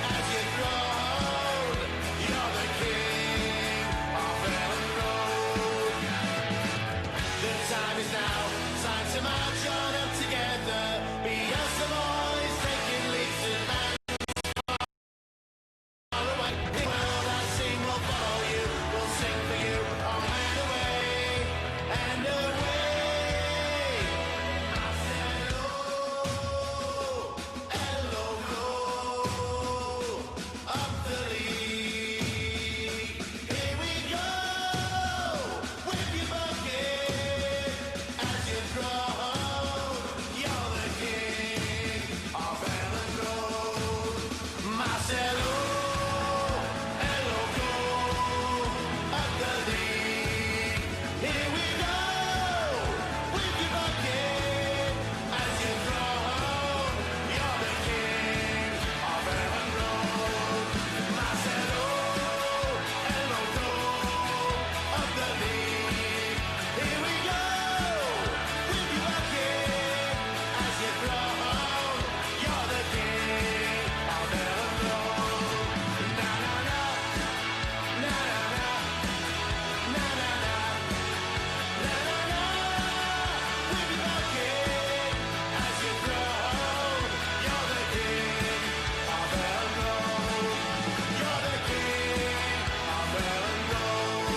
[SPEAKER 11] as you grown, you're the king of Ellen Road. The time is now, time to march on up together. Be us the boys, taking leaps and bounds far away. The world I sing will follow you, will sing for you on and away, and away. Marcelo, El Loco, up the league. Here we go, with your bucket, as you've grown, you're the king of Ellen Road. Marcelo, El Loco, up the league. Here we go, with your bucket, as you've grown, you're the king of Ellen Road. Marcelo, El Loco, up the league. Here we go, with your bucket, as you've grown, you're the king of Ellen Road. Na na na, na na na, na na na, na na na. With your bucket, as you've grown, you're the king of Ellen Road. You're the king of Ellen Road.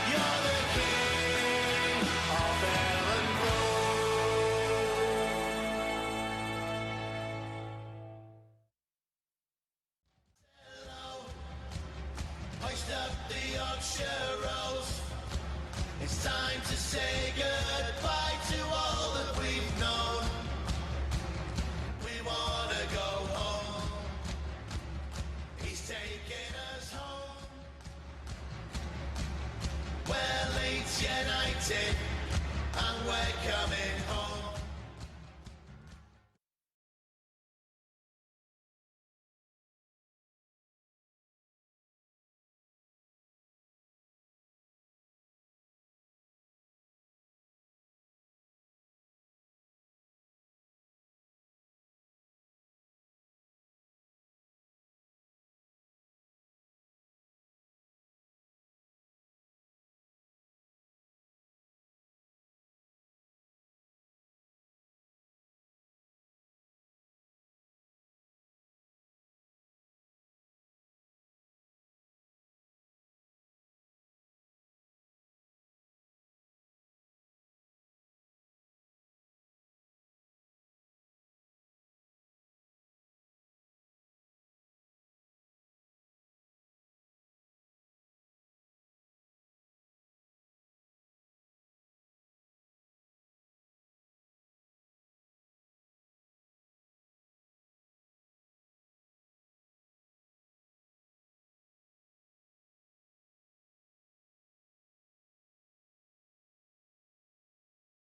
[SPEAKER 11] You're the king of Ellen Road. Hoist up the Yorkshire Rolls. It's time to say goodbye to all that we've known. We wanna go home. He's taking us home. We're Leeds United and we're coming home.